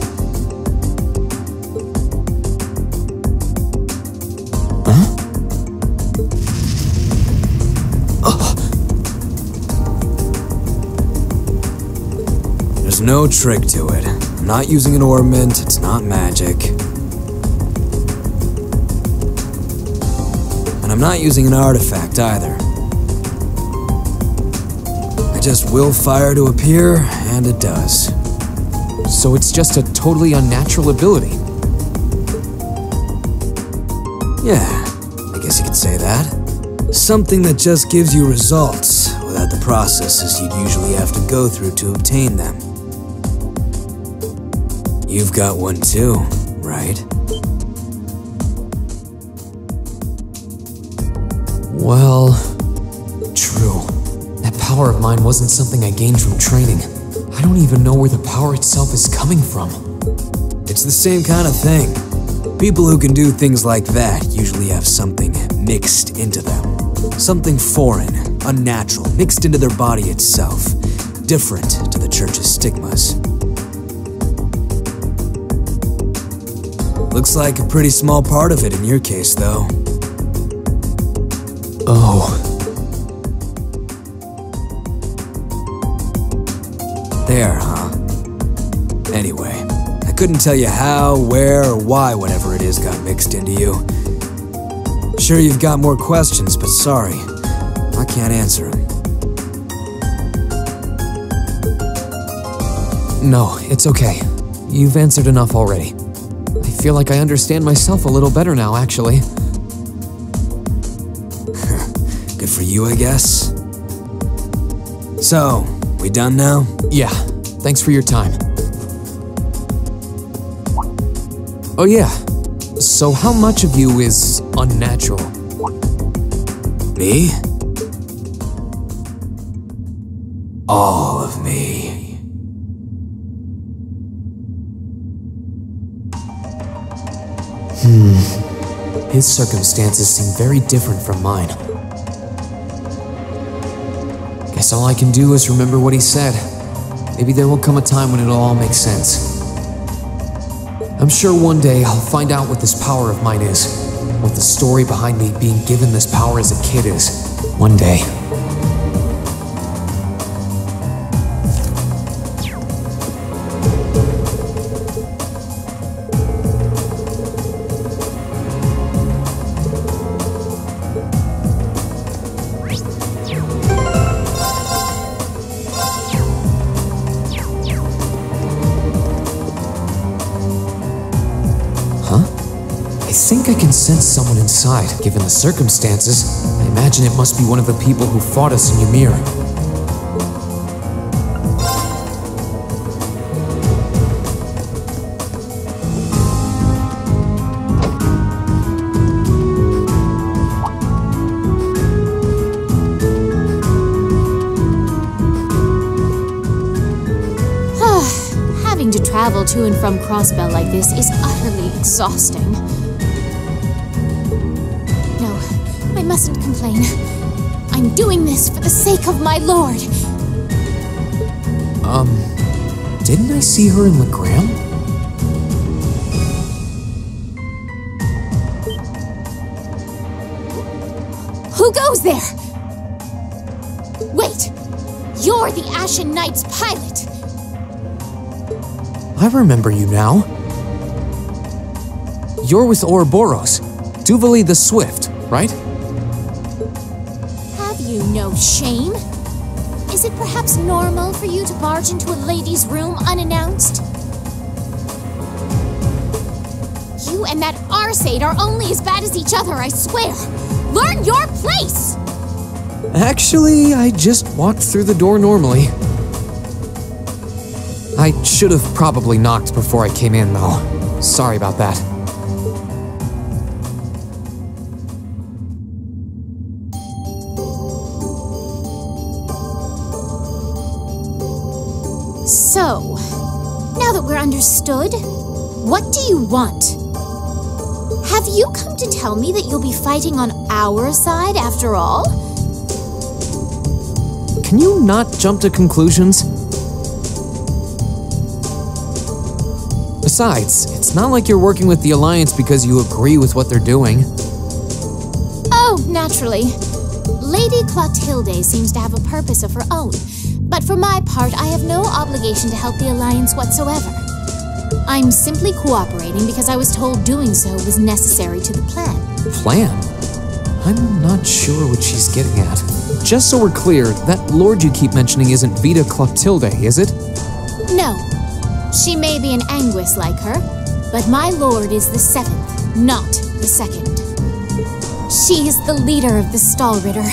There's no trick to it. I'm not using an ornament, it's not magic. And I'm not using an artifact either. I just will fire to appear, and it does. So it's just a totally unnatural ability. Yeah, I guess you could say that. Something that just gives you results without the processes you'd usually have to go through to obtain them. You've got one too, right? Well, true. That power of mine wasn't something I gained from training. I don't even know where the power itself is coming from. It's the same kind of thing. People who can do things like that usually have something mixed into them. Something foreign, unnatural, mixed into their body itself. Different to the Church's stigmas. Looks like a pretty small part of it in your case, though. Oh. There, huh? Anyway, I couldn't tell you how, where, or why whatever it is got mixed into you. Sure you've got more questions, but sorry, I can't answer them. No, it's okay. You've answered enough already. I feel like I understand myself a little better now, actually. Good for you, I guess. So, we done now? Yeah, thanks for your time. Oh yeah, so how much of you is unnatural? Me? All of me. His circumstances seem very different from mine. Guess all I can do is remember what he said. Maybe there will come a time when it'll all make sense. I'm sure one day I'll find out what this power of mine is. What the story behind me being given this power as a kid is. One day. I think I can sense someone inside. Given the circumstances, I imagine it must be one of the people who fought us in Ymir. Having to travel to and from Crossbell like this is utterly exhausting. I mustn't complain. I'm doing this for the sake of my lord. Didn't I see her in Legram? Who goes there? Wait! You're the Ashen Knight's pilot! I remember you now. You're with Ouroboros, Duvali the Swift, right? You no shame? Is it perhaps normal for you to barge into a lady's room unannounced? You and that Arseid are only as bad as each other, I swear! Learn your place! Actually, I just walked through the door normally. I should have probably knocked before I came in, though. Sorry about that. So, now that we're understood, what do you want? Have you come to tell me that you'll be fighting on our side after all? Can you not jump to conclusions? Besides, it's not like you're working with the Alliance because you agree with what they're doing. Oh, naturally. Lady Clotilde seems to have a purpose of her own. But for my part, I have no obligation to help the Alliance whatsoever. I'm simply cooperating because I was told doing so was necessary to the plan. Plan? I'm not sure what she's getting at. Just so we're clear, that lord you keep mentioning isn't Vita Clotilde, is it? No. She may be an Anguis like her, but my lord is the 7th, not the 2nd. She is the leader of the Stahlritter,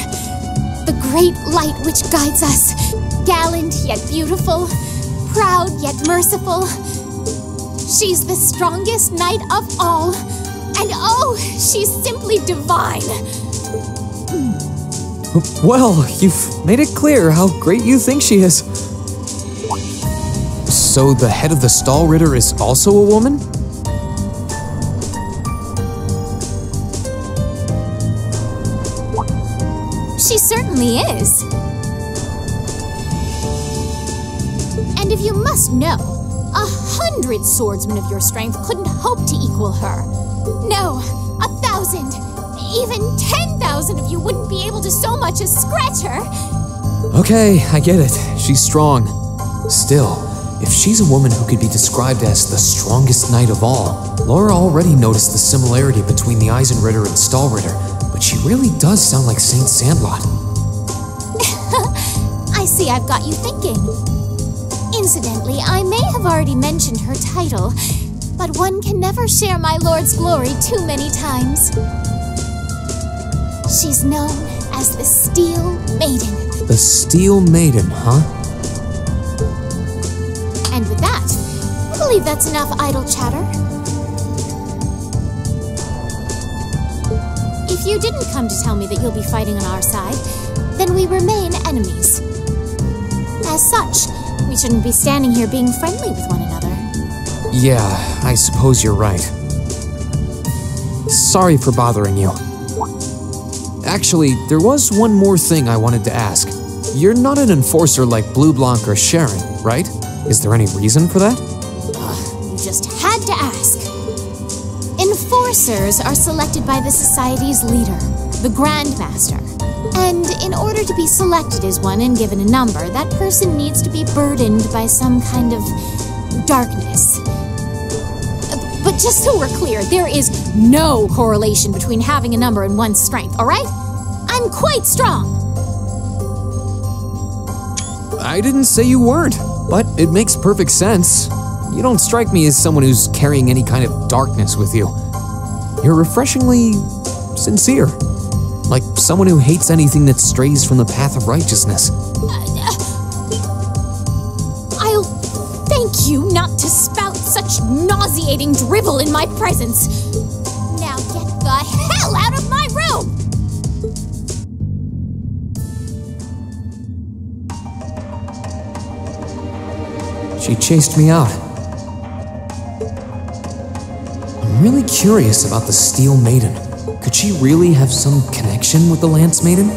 the great light which guides us, gallant yet beautiful, proud yet merciful. She's the strongest knight of all, and oh, she's simply divine. Well, you've made it clear how great you think she is. So the head of the Stahlritter is also a woman? She certainly is. And if you must know, 100 swordsmen of your strength couldn't hope to equal her. No, 1,000, even 10,000 of you wouldn't be able to so much as scratch her. Okay, I get it. She's strong. Still, if she's a woman who could be described as the strongest knight of all, Laura already noticed the similarity between the Eisenritter and Stahlritter, but she really does sound like Saint Sandlot. I see I've got you thinking. Incidentally, I may have already mentioned her title, but one can never share my lord's glory too many times. She's known as the Steel Maiden. The Steel Maiden, huh? And with that, I believe that's enough idle chatter. If you didn't come to tell me that you'll be fighting on our side, then we remain enemies. As such, we shouldn't be standing here being friendly with one another. Yeah, I suppose you're right. Sorry for bothering you. Actually, there was one more thing I wanted to ask. You're not an enforcer like Blue Blanc or Sharon, right? Is there any reason for that? You just had to ask. Enforcers are selected by the Society's leader, the Grandmaster. And in order to be selected as one and given a number, that person needs to be burdened by some kind of darkness. But just so we're clear, there is no correlation between having a number and one's strength, all right? I'm quite strong. I didn't say you weren't, but it makes perfect sense. You don't strike me as someone who's carrying any kind of darkness with you. You're refreshingly sincere. Like someone who hates anything that strays from the path of righteousness. I'll thank you not to spout such nauseating drivel in my presence. Now get the hell out of my room! She chased me out. I'm really curious about the Steel Maiden. Could she really have some connection with the Lance Maiden?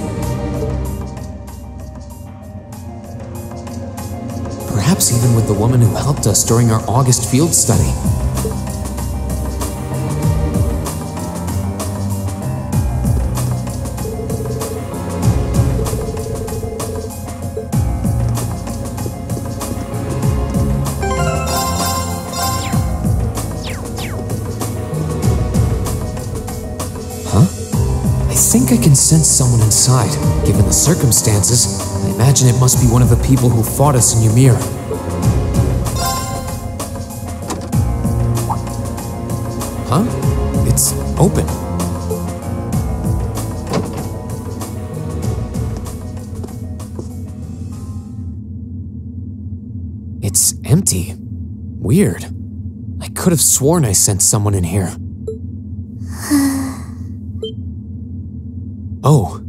Perhaps even with the woman who helped us during our August field study. I think I can sense someone inside. Given the circumstances, I imagine it must be one of the people who fought us in Ymir. Huh? It's open. It's empty. Weird. I could have sworn I sensed someone in here. Oh.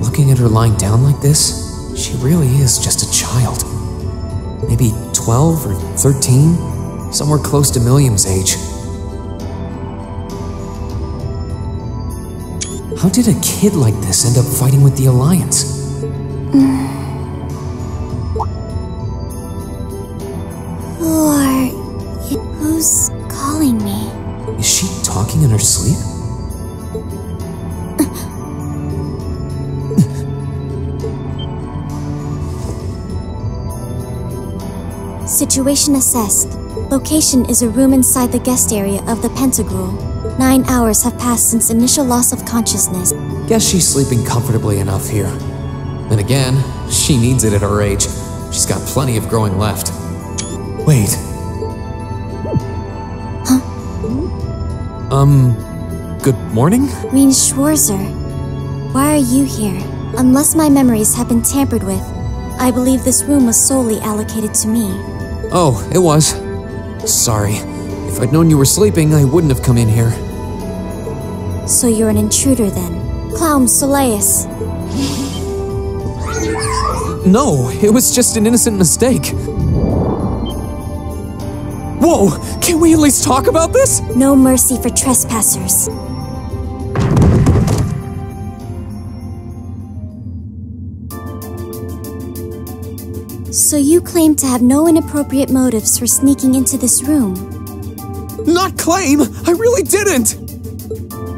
Looking at her lying down like this, she really is just a child. Maybe 12 or 13, somewhere close to Milliam's age. How did a kid like this end up fighting with the Alliance? Lord, who's calling me? Is she talking in her sleep? Situation assessed. Location is a room inside the guest area of the Pentagrule. 9 hours have passed since initial loss of consciousness. Guess she's sleeping comfortably enough here. Then again, she needs it at her age. She's got plenty of growing left. Wait. Huh? Good morning? Rean Schwarzer. Why are you here? Unless my memories have been tampered with, I believe this room was solely allocated to me. Oh, it was. Sorry. If I'd known you were sleeping, I wouldn't have come in here. So you're an intruder then? Clown Soleus. No, it was just an innocent mistake. Whoa! Can we at least talk about this? No mercy for trespassers. So you claim to have no inappropriate motives for sneaking into this room? Not claim! I really didn't!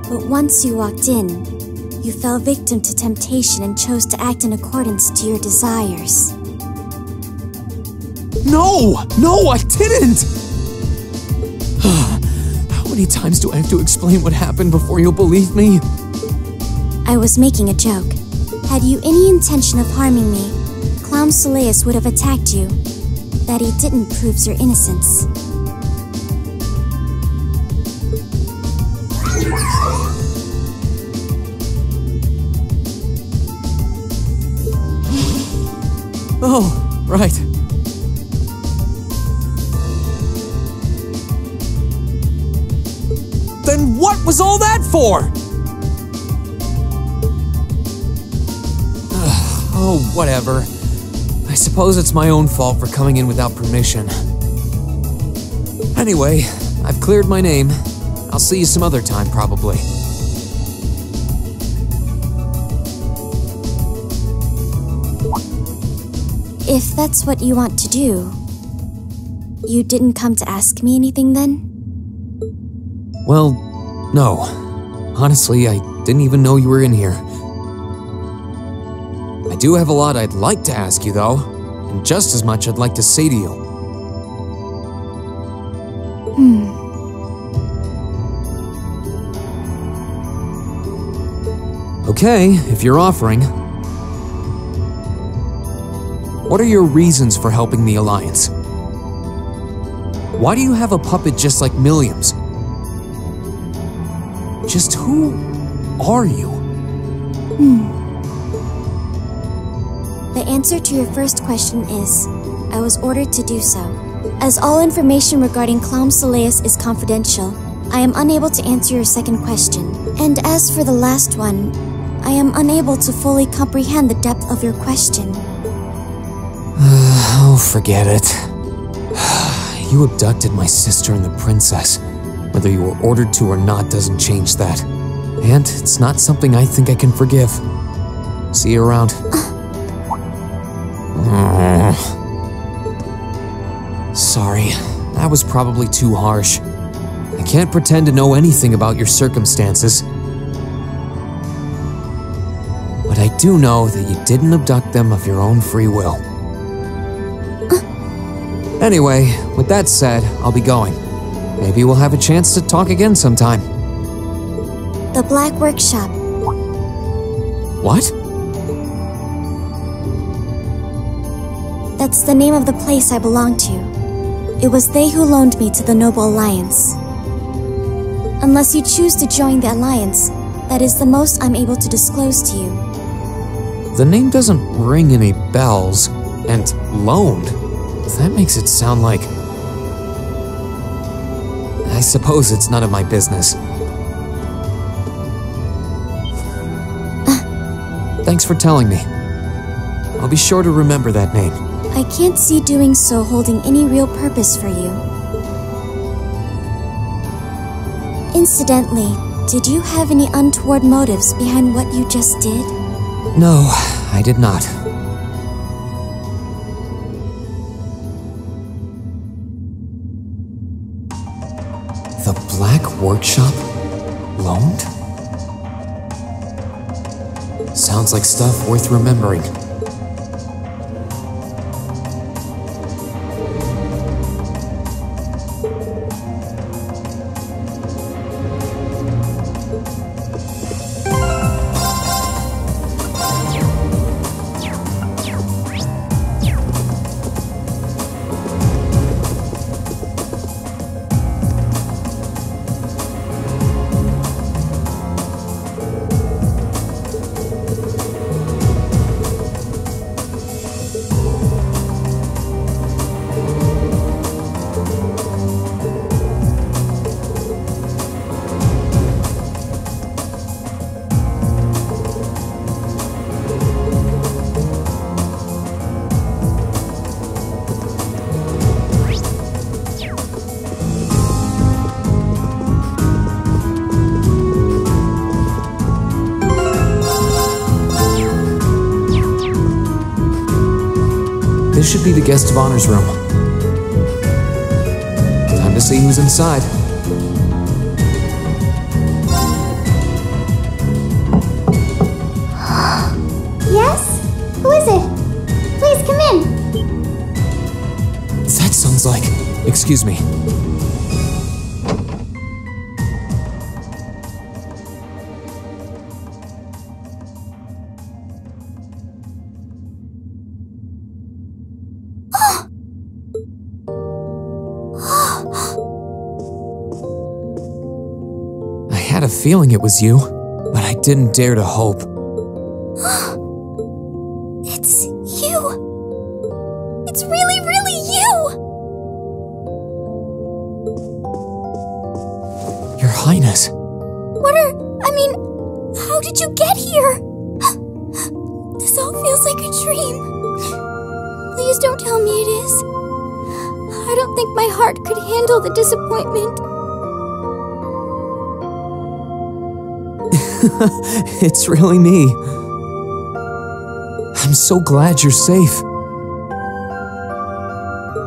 But once you walked in, you fell victim to temptation and chose to act in accordance to your desires. No! No, I didn't! How many times do I have to explain what happened before you'll believe me? I was making a joke. Had you any intention of harming me, Clown Soleus would have attacked you. That he didn't proves your innocence. Oh, right. Then what was all that for? Oh, whatever. I suppose it's my own fault for coming in without permission. Anyway, I've cleared my name. I'll see you some other time, probably. If that's what you want to do, you didn't come to ask me anything then? Well, no. Honestly, I didn't even know you were in here. I do have a lot I'd like to ask you, though, and just as much I'd like to say to you. Okay, if you're offering. What are your reasons for helping the Alliance? Why do you have a puppet just like Milliam's? Just who are you? The answer to your first question is, I was ordered to do so. As all information regarding Clown Soleus is confidential, I am unable to answer your second question. And as for the last one, I am unable to fully comprehend the depth of your question. Oh, forget it. You abducted my sister and the princess. Whether you were ordered to or not doesn't change that. And it's not something I think I can forgive. See you around. Sorry, that was probably too harsh. I can't pretend to know anything about your circumstances. But I do know that you didn't abduct them of your own free will. Anyway, with that said, I'll be going. Maybe we'll have a chance to talk again sometime. The Black Workshop. What? That's the name of the place I belong to. It was they who loaned me to the Noble Alliance. Unless you choose to join the Alliance, that is the most I'm able to disclose to you. The name doesn't ring any bells, and loaned. That makes it sound like... I suppose it's none of my business. Thanks for telling me. I'll be sure to remember that name. I can't see doing so holding any real purpose for you. Incidentally, did you have any untoward motives behind what you just did? No, I did not. The Black Workshop? Loaned? Sounds like stuff worth remembering. This should be the guest of honor's room. Time to see who's inside. Yes? Who is it? Please come in. That sounds like... Excuse me. I had a feeling it was you, but I didn't dare to hope. It's you. It's really, really you. Your Highness. How did you get here? This all feels like a dream. Please don't tell me it is. I don't think my heart could handle the disappointment. It's really me. I'm so glad you're safe.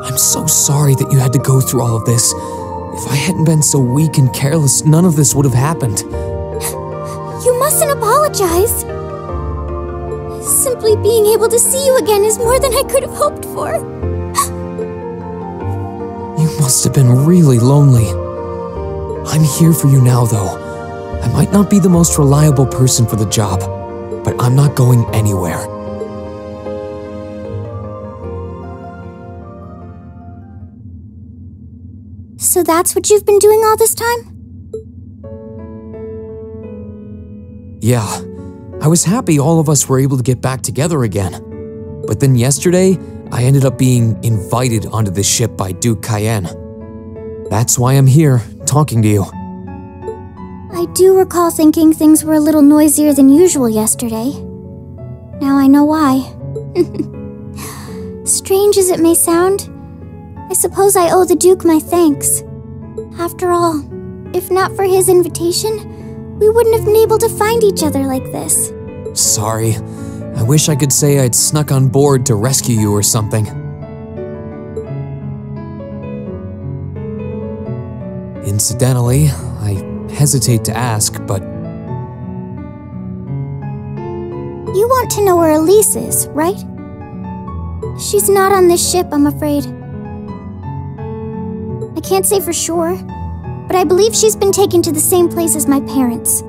I'm so sorry that you had to go through all of this. If I hadn't been so weak and careless, none of this would have happened. You mustn't apologize. Simply being able to see you again is more than I could have hoped for. You must have been really lonely. I'm here for you now, though. I might not be the most reliable person for the job, but I'm not going anywhere. So that's what you've been doing all this time? Yeah, I was happy all of us were able to get back together again. But then yesterday, I ended up being invited onto this ship by Duke Cayenne. That's why I'm here, talking to you. I do recall thinking things were a little noisier than usual yesterday. Now I know why. Strange as it may sound, I suppose I owe the Duke my thanks. After all, if not for his invitation, we wouldn't have been able to find each other like this. Sorry. I wish I could say I'd snuck on board to rescue you or something. Incidentally, I hesitate to ask, but... You want to know where Elise is, right? She's not on this ship, I'm afraid. I can't say for sure, but I believe she's been taken to the same place as my parents.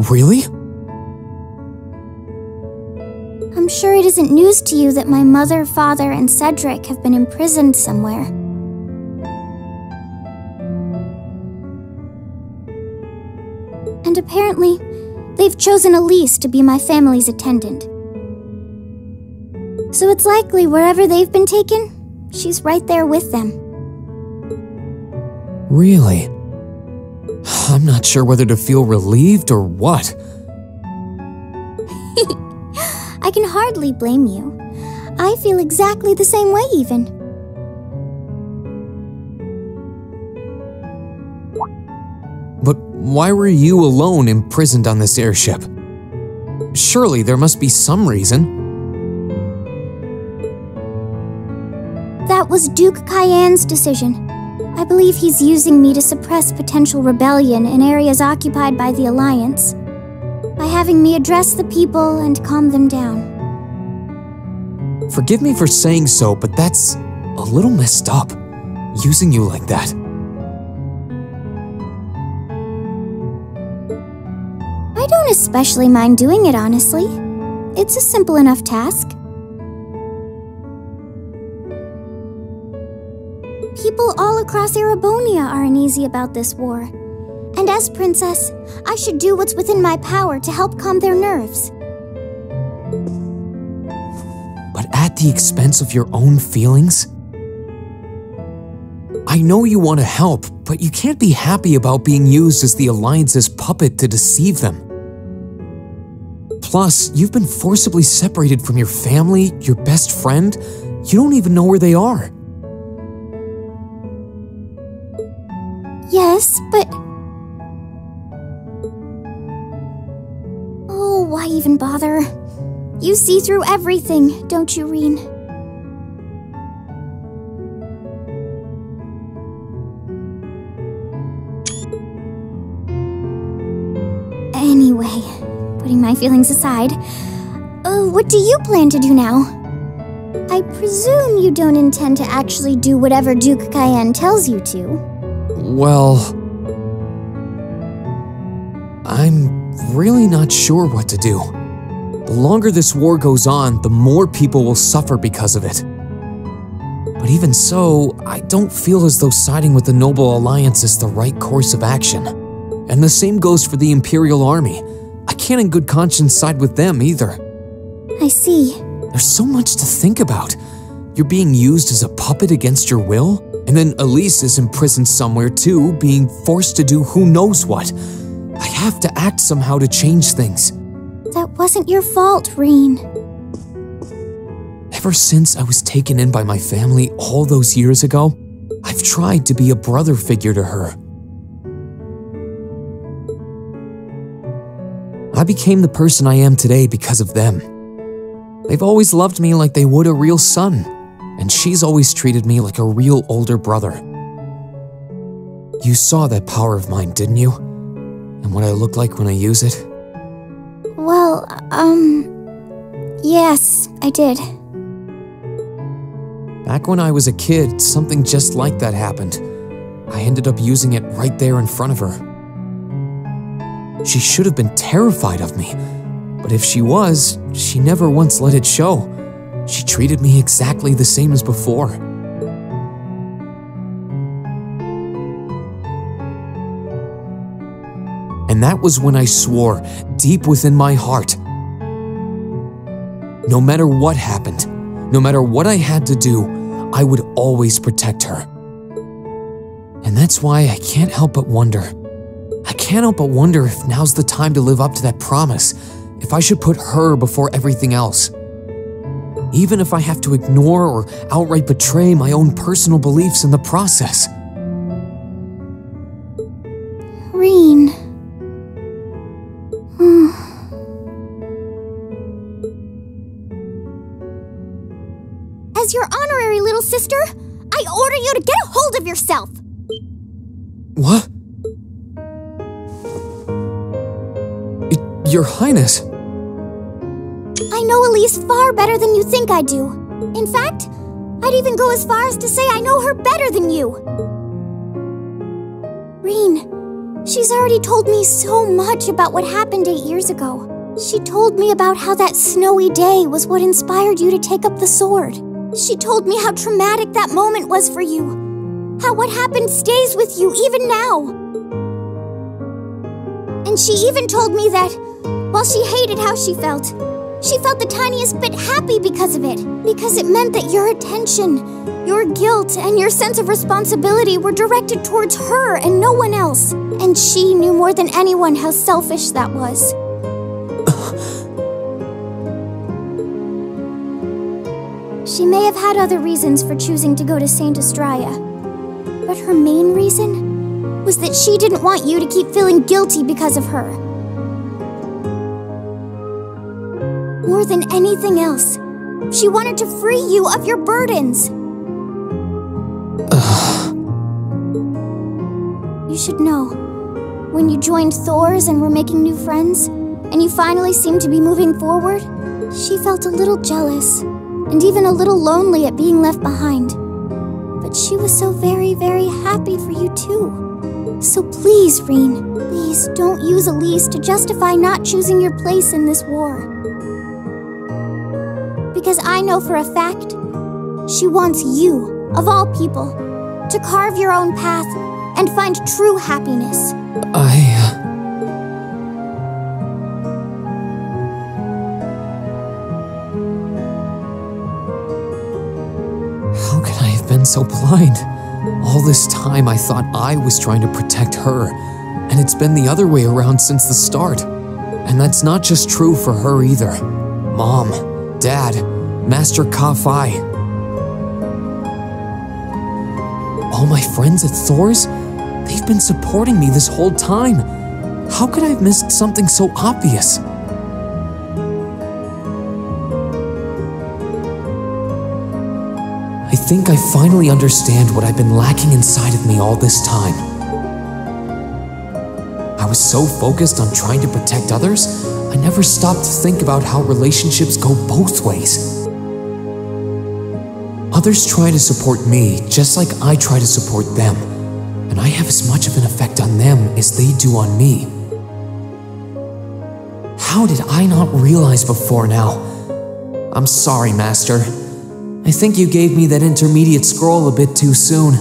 Really? I'm sure it isn't news to you that my mother, father, and Cedric have been imprisoned somewhere. And apparently, they've chosen Elise to be my family's attendant. So it's likely wherever they've been taken, she's right there with them. Really? I'm not sure whether to feel relieved or what. I can hardly blame you. I feel exactly the same way, even. But why were you alone imprisoned on this airship? Surely there must be some reason. That was Duke Cayenne's decision. I believe he's using me to suppress potential rebellion in areas occupied by the Alliance, by having me address the people and calm them down. Forgive me for saying so, but that's a little messed up, using you like that. I don't especially mind doing it, honestly. It's a simple enough task. People all across Erebonia are uneasy about this war. And as princess, I should do what's within my power to help calm their nerves. But at the expense of your own feelings? I know you want to help, but you can't be happy about being used as the Alliance's puppet to deceive them. Plus, you've been forcibly separated from your family, your best friend. You don't even know where they are. Yes, but... even bother? You see through everything, don't you, Rean? Anyway, putting my feelings aside, what do you plan to do now? I presume you don't intend to actually do whatever Duke Cayenne tells you to. Well, I'm really not sure what to do. The longer this war goes on, the more people will suffer because of it. But even so, I don't feel as though siding with the Noble Alliance is the right course of action. And the same goes for the Imperial Army. I can't in good conscience side with them either. I see. There's so much to think about. You're being used as a puppet against your will, and then Elise is imprisoned somewhere too, being forced to do who knows what. I have to act somehow to change things. That wasn't your fault, Rean. Ever since I was taken in by my family all those years ago, I've tried to be a brother figure to her. I became the person I am today because of them. They've always loved me like they would a real son, and she's always treated me like a real older brother. You saw that power of mine, didn't you? And what I look like when I use it? Well, yes, I did. Back when I was a kid, something just like that happened. I ended up using it right there in front of her. She should have been terrified of me, but if she was, she never once let it show. She treated me exactly the same as before. And that was when I swore, deep within my heart, no matter what happened, no matter what I had to do, I would always protect her. And that's why I can't help but wonder. I can't help but wonder if now's the time to live up to that promise, if I should put her before everything else. Even if I have to ignore or outright betray my own personal beliefs in the process. Rean. As your honorary little sister, I order you to get a hold of yourself! What? Your Highness. I know Elise far better than you think I do. In fact, I'd even go as far as to say I know her better than you. Rean, she's already told me so much about what happened 8 years ago. She told me about how that snowy day was what inspired you to take up the sword. She told me how traumatic that moment was for you. How what happened stays with you even now. And she even told me that, while she hated how she felt the tiniest bit happy because of it. Because it meant that your attention, your guilt, and your sense of responsibility were directed towards her and no one else. And she knew more than anyone how selfish that was. She may have had other reasons for choosing to go to Saint Estrella, but her main reason was that she didn't want you to keep feeling guilty because of her. More than anything else, she wanted to free you of your burdens. You should know, when you joined Thor's and were making new friends, and you finally seemed to be moving forward, she felt a little jealous, and even a little lonely at being left behind. But she was so very, very happy for you too. So please, Rean, please don't use Elise to justify not choosing your place in this war. Because I know for a fact, she wants you, of all people, to carve your own path and find true happiness. How could I have been so blind? All this time I thought I was trying to protect her, and it's been the other way around since the start. And that's not just true for her either. Mom, Dad, Master Ka-Fai. All my friends at Thor's? They've been supporting me this whole time. How could I have missed something so obvious? I think I finally understand what I've been lacking inside of me all this time. I was so focused on trying to protect others, I never stopped to think about how relationships go both ways. Others try to support me just like I try to support them, and I have as much of an effect on them as they do on me. How did I not realize before now? I'm sorry, Master. I think you gave me that intermediate scroll a bit too soon.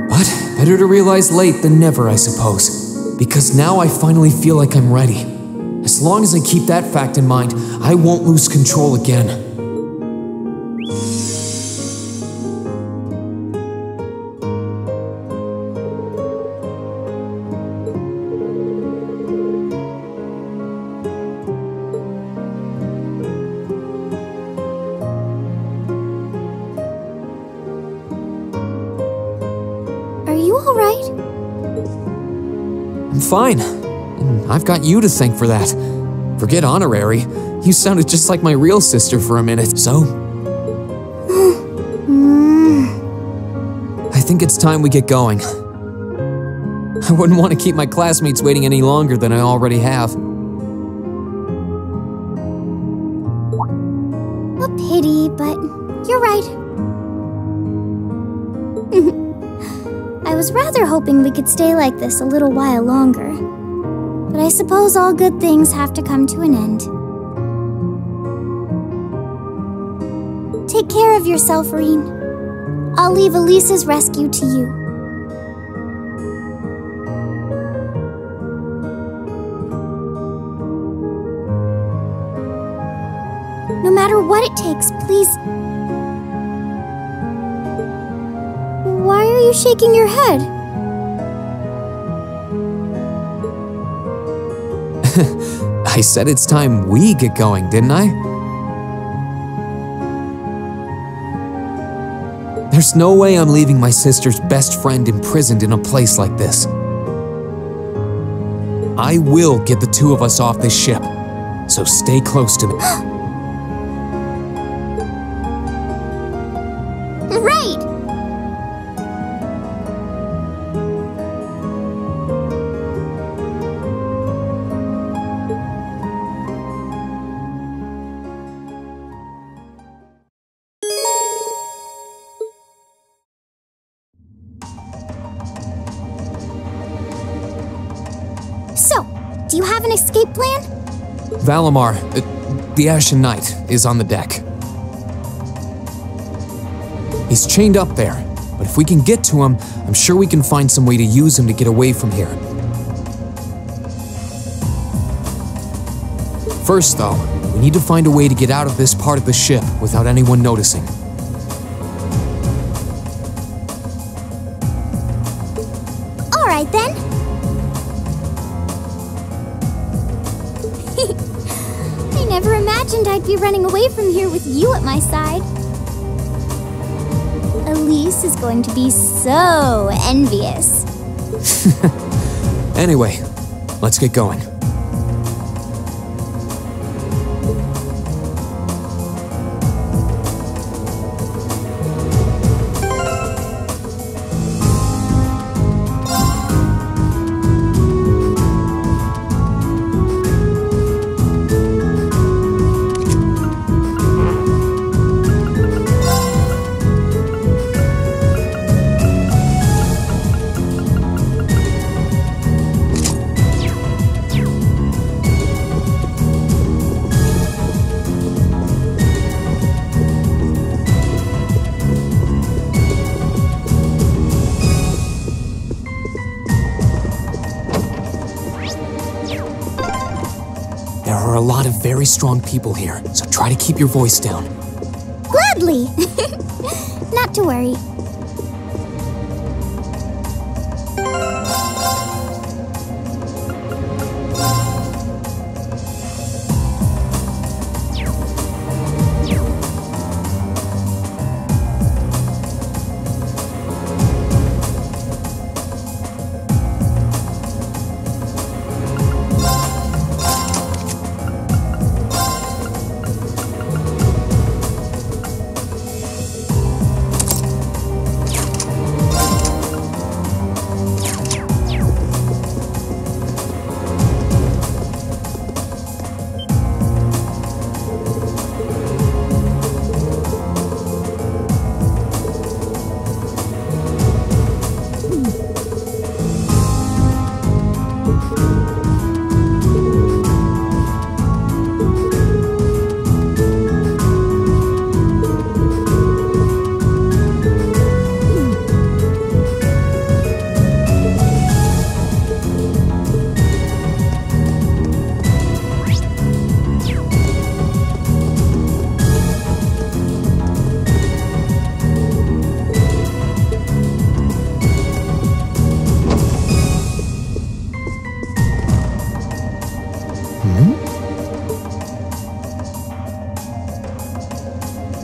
But better to realize late than never, I suppose. Because now I finally feel like I'm ready. As long as I keep that fact in mind, I won't lose control again. I'm fine. And I've got you to thank for that. Forget honorary. You sounded just like my real sister for a minute, so... I think it's time we get going. I wouldn't want to keep my classmates waiting any longer than I already have. A pity, but you're right. I was rather hoping we could stay like this a little while longer. But I suppose all good things have to come to an end. Take care of yourself, Rean. I'll leave Elisa's rescue to you. No matter what it takes, please... Why are you shaking your head? I said it's time we get going, didn't I? There's no way I'm leaving my sister's best friend imprisoned in a place like this. I will get the two of us off this ship, so stay close to me. Right! So, do you have an escape plan? Valimar, the Ashen Knight, is on the deck. He's chained up there, but if we can get to him, I'm sure we can find some way to use him to get away from here. First, though, we need to find a way to get out of this part of the ship without anyone noticing. All right, then. I never imagined I'd be running away from here with you at my side. Elise is going to be so envious. Anyway, let's get going. There are a lot of very strong people here, so try to keep your voice down. Gladly! Not to worry.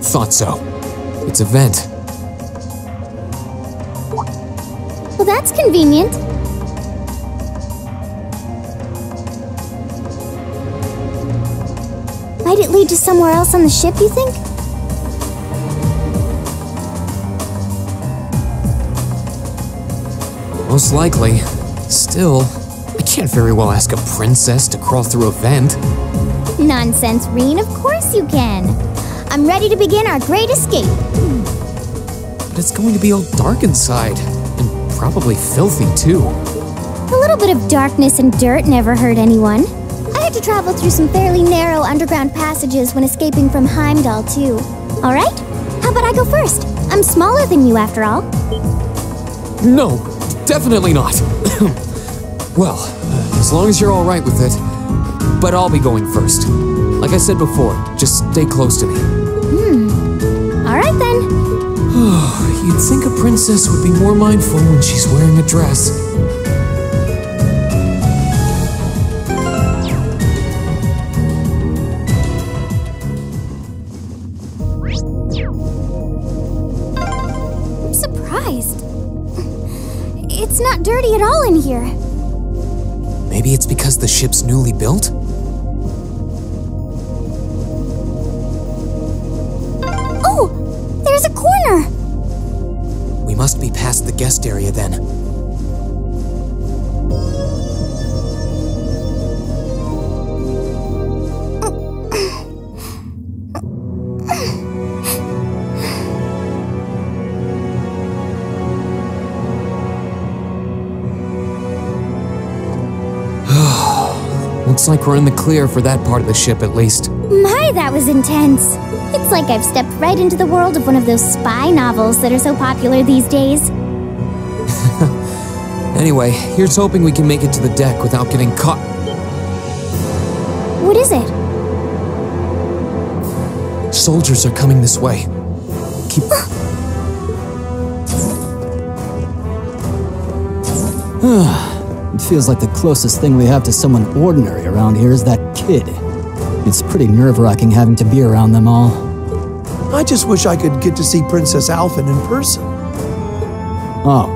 Thought so. It's a vent. Well, that's convenient. Might it lead to somewhere else on the ship, you think? Most likely. Still, I can't very well ask a princess to crawl through a vent. Nonsense, Reen. Of course you can. I'm ready to begin our great escape. But it's going to be all dark inside. And probably filthy, too. A little bit of darkness and dirt never hurt anyone. I had to travel through some fairly narrow underground passages when escaping from Heimdall, too. All right? How about I go first? I'm smaller than you, after all. No, definitely not. Well, as long as you're all right with it. But I'll be going first. Like I said before, just stay close to me. All right, then. You'd think a princess would be more mindful when she's wearing a dress. I'm surprised. It's not dirty at all in here. Maybe it's because the ship's newly built? Oh! There's a corner! We must be past the guest area then. Looks like we're in the clear for that part of the ship at least. My, that was intense. It's like I've stepped right into the world of one of those spy novels that are so popular these days. Anyway, here's hoping we can make it to the deck without getting caught. What is it? Soldiers are coming this way. Keep... It feels like the closest thing we have to someone ordinary around here is that kid. It's pretty nerve-wracking having to be around them all. I just wish I could get to see Princess Alphen in person. Oh.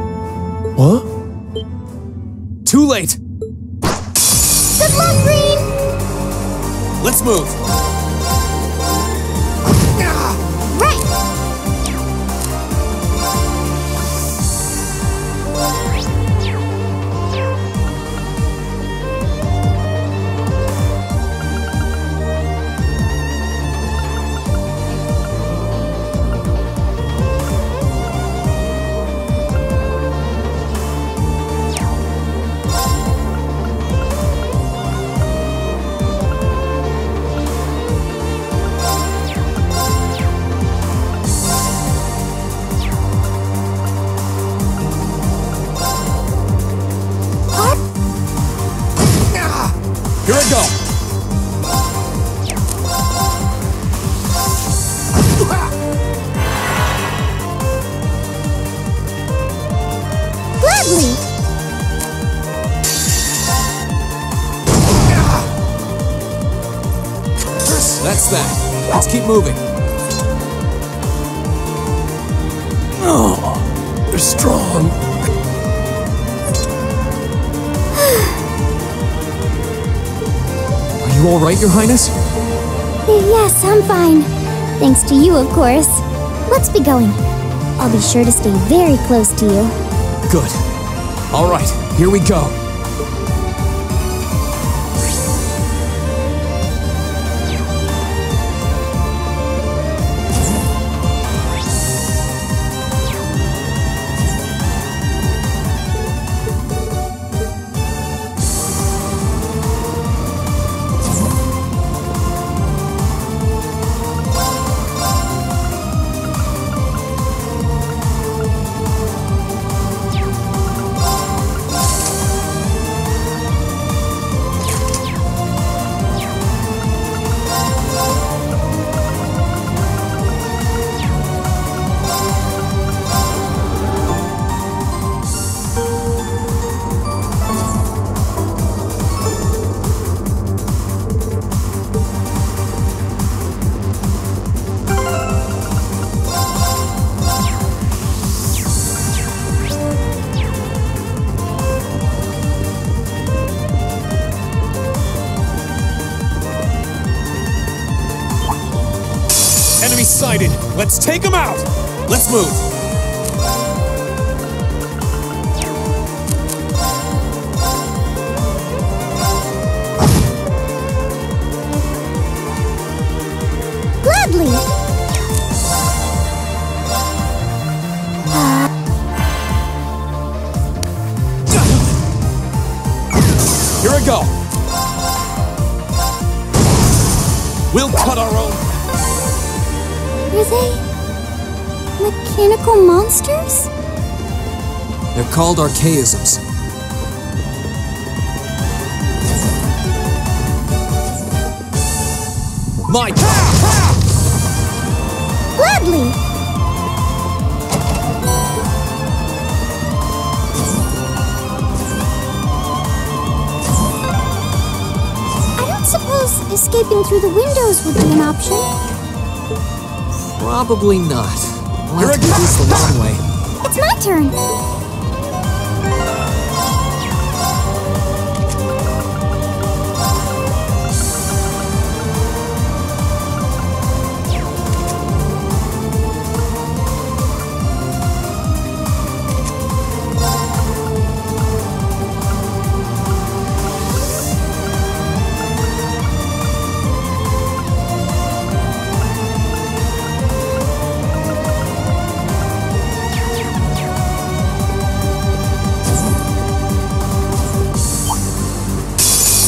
What? Too late! Good luck, Green! Let's move! Right! Here I go! Gladly! That's that. Let's keep moving. Oh, they're strong. Are you all right, Your Highness? Yes, I'm fine. Thanks to you, of course. Let's be going. I'll be sure to stay very close to you. Good. All right, here we go. excited. Let's take them out. Let's move. Gladly. Here we go. We'll cut our own. Are they mechanical monsters? They're called archaisms. My Gladly. Suppose escaping through the windows would be an option. Probably not. We'll have to do this the long way. It's my turn.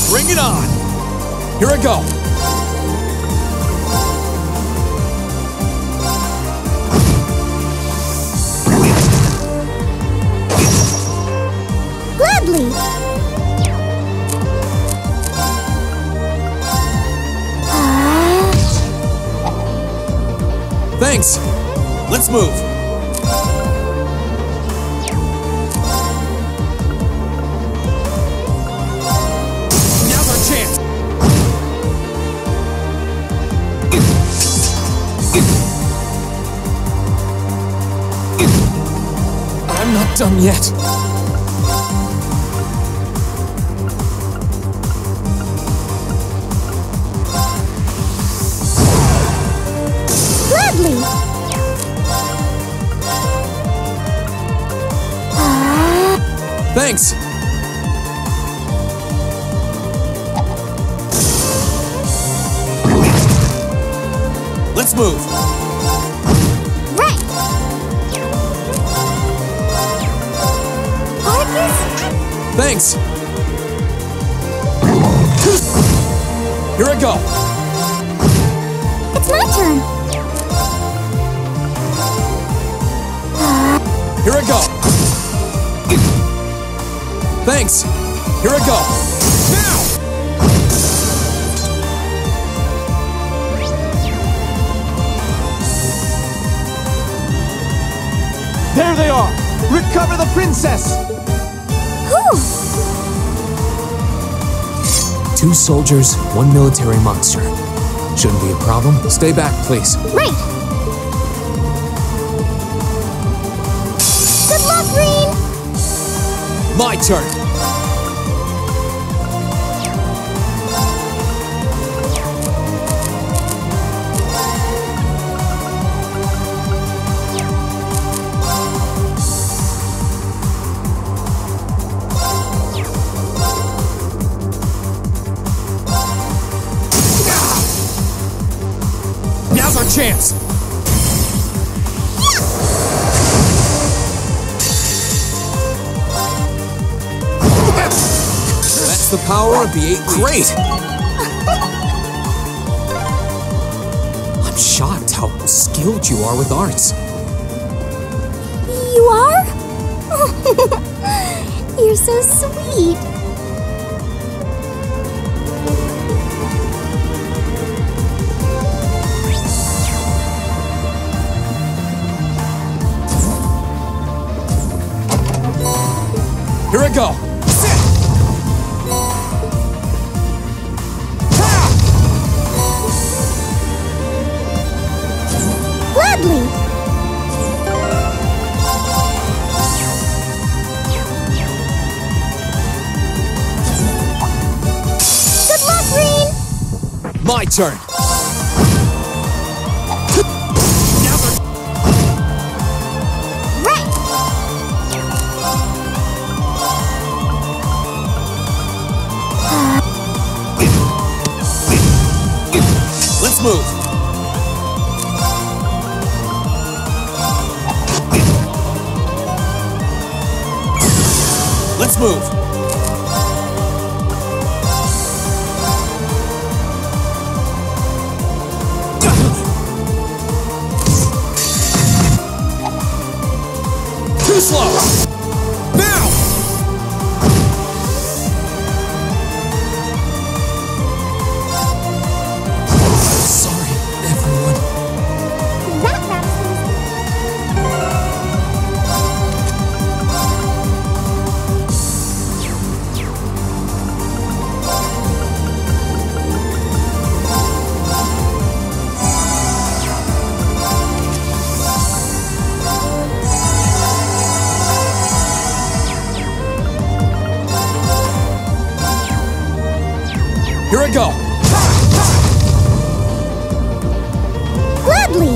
Bring it on! Here I go! Gladly! Thanks! Let's move! I'm not done yet. Gladly. Thanks. Let's move. Thanks! Here I go! It's my turn! Here I go! Thanks! Here I go! Now! There they are! Recover the princess! Who? 2 soldiers, 1 military monster. Shouldn't be a problem. Stay back, please. Right! Good luck, Green! My turn! Now's our chance! That's the power of the 8 Great! I'm shocked how skilled you are with arts. You are? You're so sweet. Here I go! Sit! Gladly! My turn! move! Let's move! Too slow! Now! Sorry, everyone. Here I go! Gladly!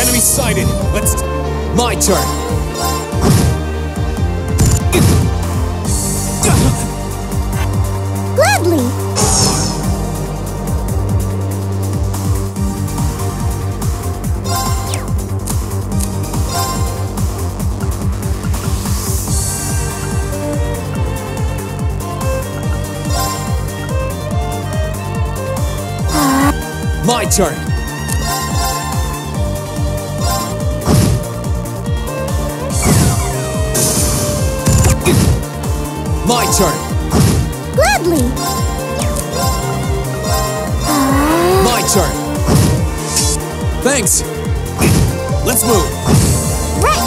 Enemy sighted! Let's... My turn! Gladly! My turn! My turn! Gladly! My turn! Thanks! Let's move! Right!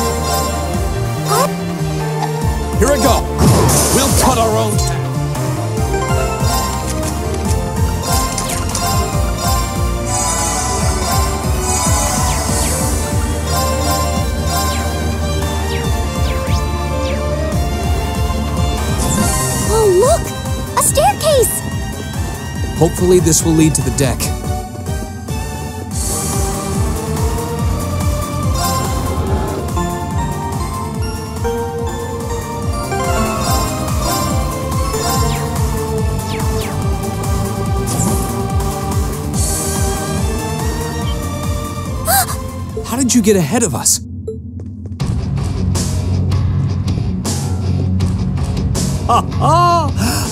Here I go! We'll cut our own... A staircase! Hopefully this will lead to the deck. How did you get ahead of us?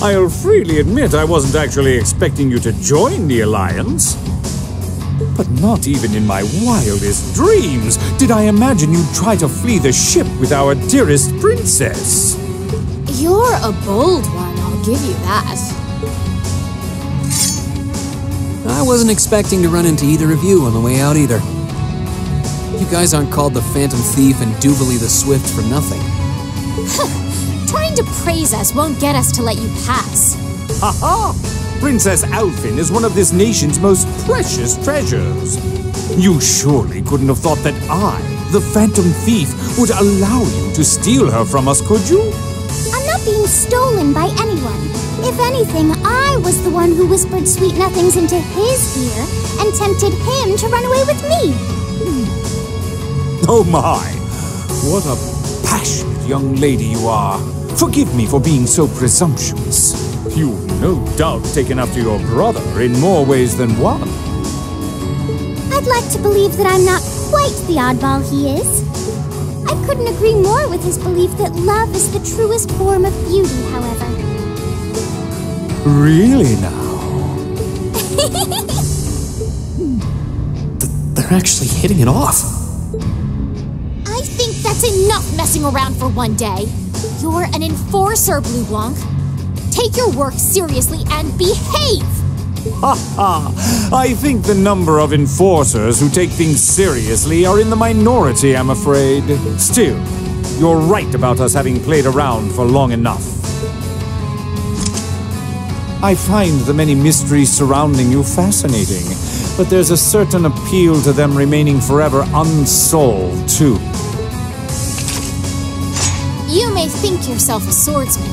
I'll freely admit I wasn't actually expecting you to join the Alliance. But not even in my wildest dreams did I imagine you'd try to flee the ship with our dearest princess. You're a bold one, I'll give you that. I wasn't expecting to run into either of you on the way out either. You guys aren't called the Phantom Thief and Duvalie the Swift for nothing. Trying to praise us won't get us to let you pass. Ha-ha! Princess Alfyn is one of this nation's most precious treasures. You surely couldn't have thought that I, the Phantom Thief, would allow you to steal her from us, could you? I'm not being stolen by anyone. If anything, I was the one who whispered sweet nothings into his ear and tempted him to run away with me. Oh my! What a passionate young lady you are. Forgive me for being so presumptuous. You've no doubt taken after your brother in more ways than one. I'd like to believe that I'm not quite the oddball he is. I couldn't agree more with his belief that love is the truest form of beauty, however. Really now? They're actually hitting it off. I think that's enough messing around for one day. You're an enforcer, Blue Blanc. Take your work seriously and behave! Ha ha! I think the number of enforcers who take things seriously are in the minority, I'm afraid. Still, you're right about us having played around for long enough. I find the many mysteries surrounding you fascinating, but there's a certain appeal to them remaining forever unsolved, too. You may think yourself a swordsman,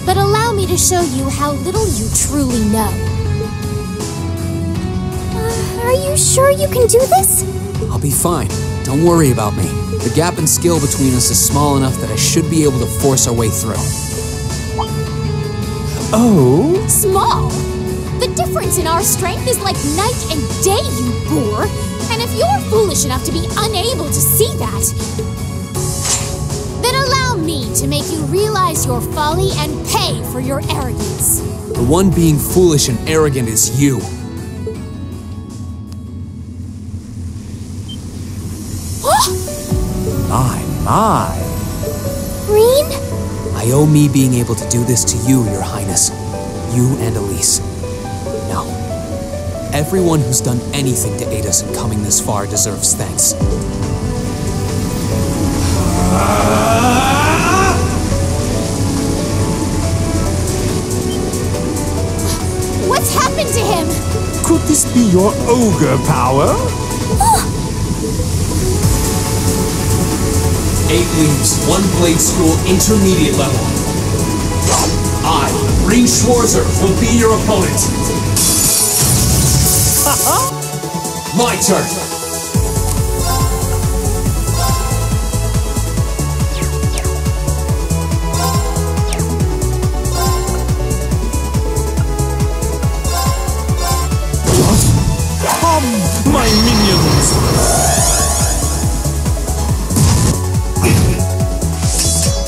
but allow me to show you how little you truly know. Are you sure you can do this? I'll be fine. Don't worry about me. The gap in skill between us is small enough that I should be able to force our way through. Oh? Small? The difference in our strength is like night and day, you boor! And if you're foolish enough to be unable to see that, then allow me to make you realize your folly and pay for your arrogance. The one being foolish and arrogant is you. My. Rean? I owe me being able to do this to you, Your Highness. You and Elise. Now, everyone who's done anything to aid us in coming this far deserves thanks. What's happened to him? Could this be your ogre power? 8 leaves, 1 blade school, intermediate level. I, Rean Schwarzer, will be your opponent. My turn. Come, my minions!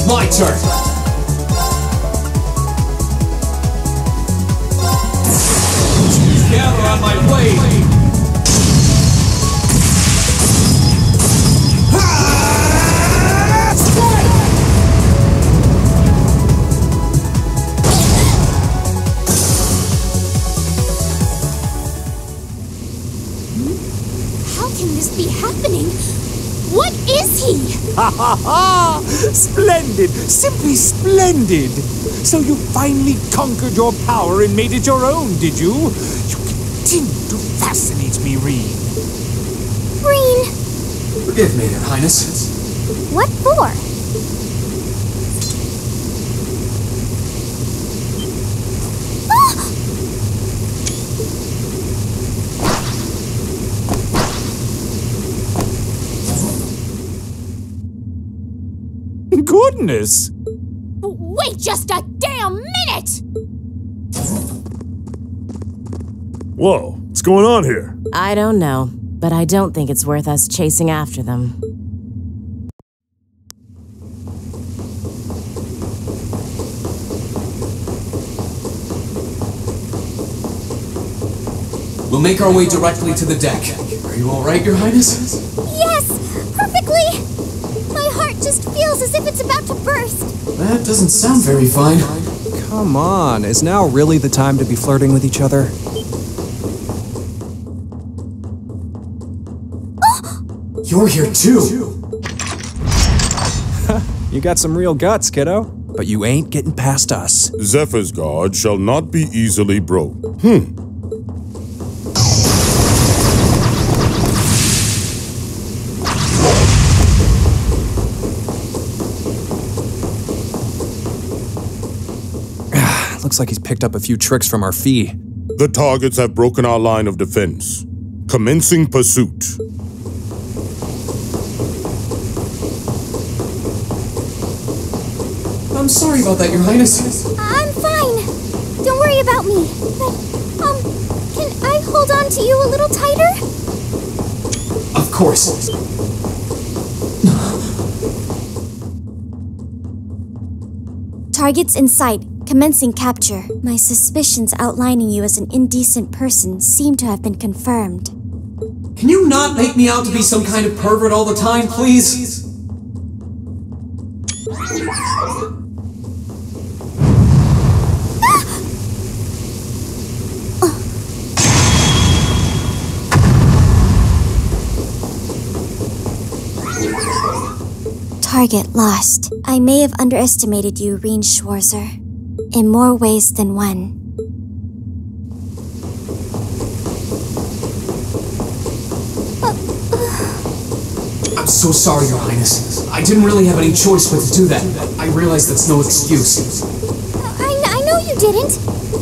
My turn! Gather on my blade! How can this be happening? What is he? Ha ha ha! Splendid! Simply splendid! So you finally conquered your power and made it your own, did you? You continue to fascinate me, Rean. Rean! Forgive me, Your Highness. What for? Goodness! Wait just a damn minute! Whoa, what's going on here? I don't know, but I don't think it's worth us chasing after them. We'll make our way directly to the deck. Are you all right, Your Highness? Yes! Perfectly! My heart just feels as if it's about to burst. That doesn't sound very fine. Come on, is now really the time to be flirting with each other? You're here too! You got some real guts, kiddo. But you ain't getting past us. Zephyr's guard shall not be easily broke. Looks like he's picked up a few tricks from our fee. The targets have broken our line of defense. Commencing pursuit. I'm sorry about that, Your Highness. I'm fine. Don't worry about me. But, can I hold on to you a little tighter? Of course. Targets in sight. Commencing capture. My suspicions outlining you as an indecent person seem to have been confirmed. Can you not make me out to be some kind of pervert all the time, please? Target lost. I may have underestimated you, Rean Schwarzer. In more ways than one. I'm so sorry, Your Highness. I didn't really have any choice but to do that. I realize that's no excuse. I know you didn't,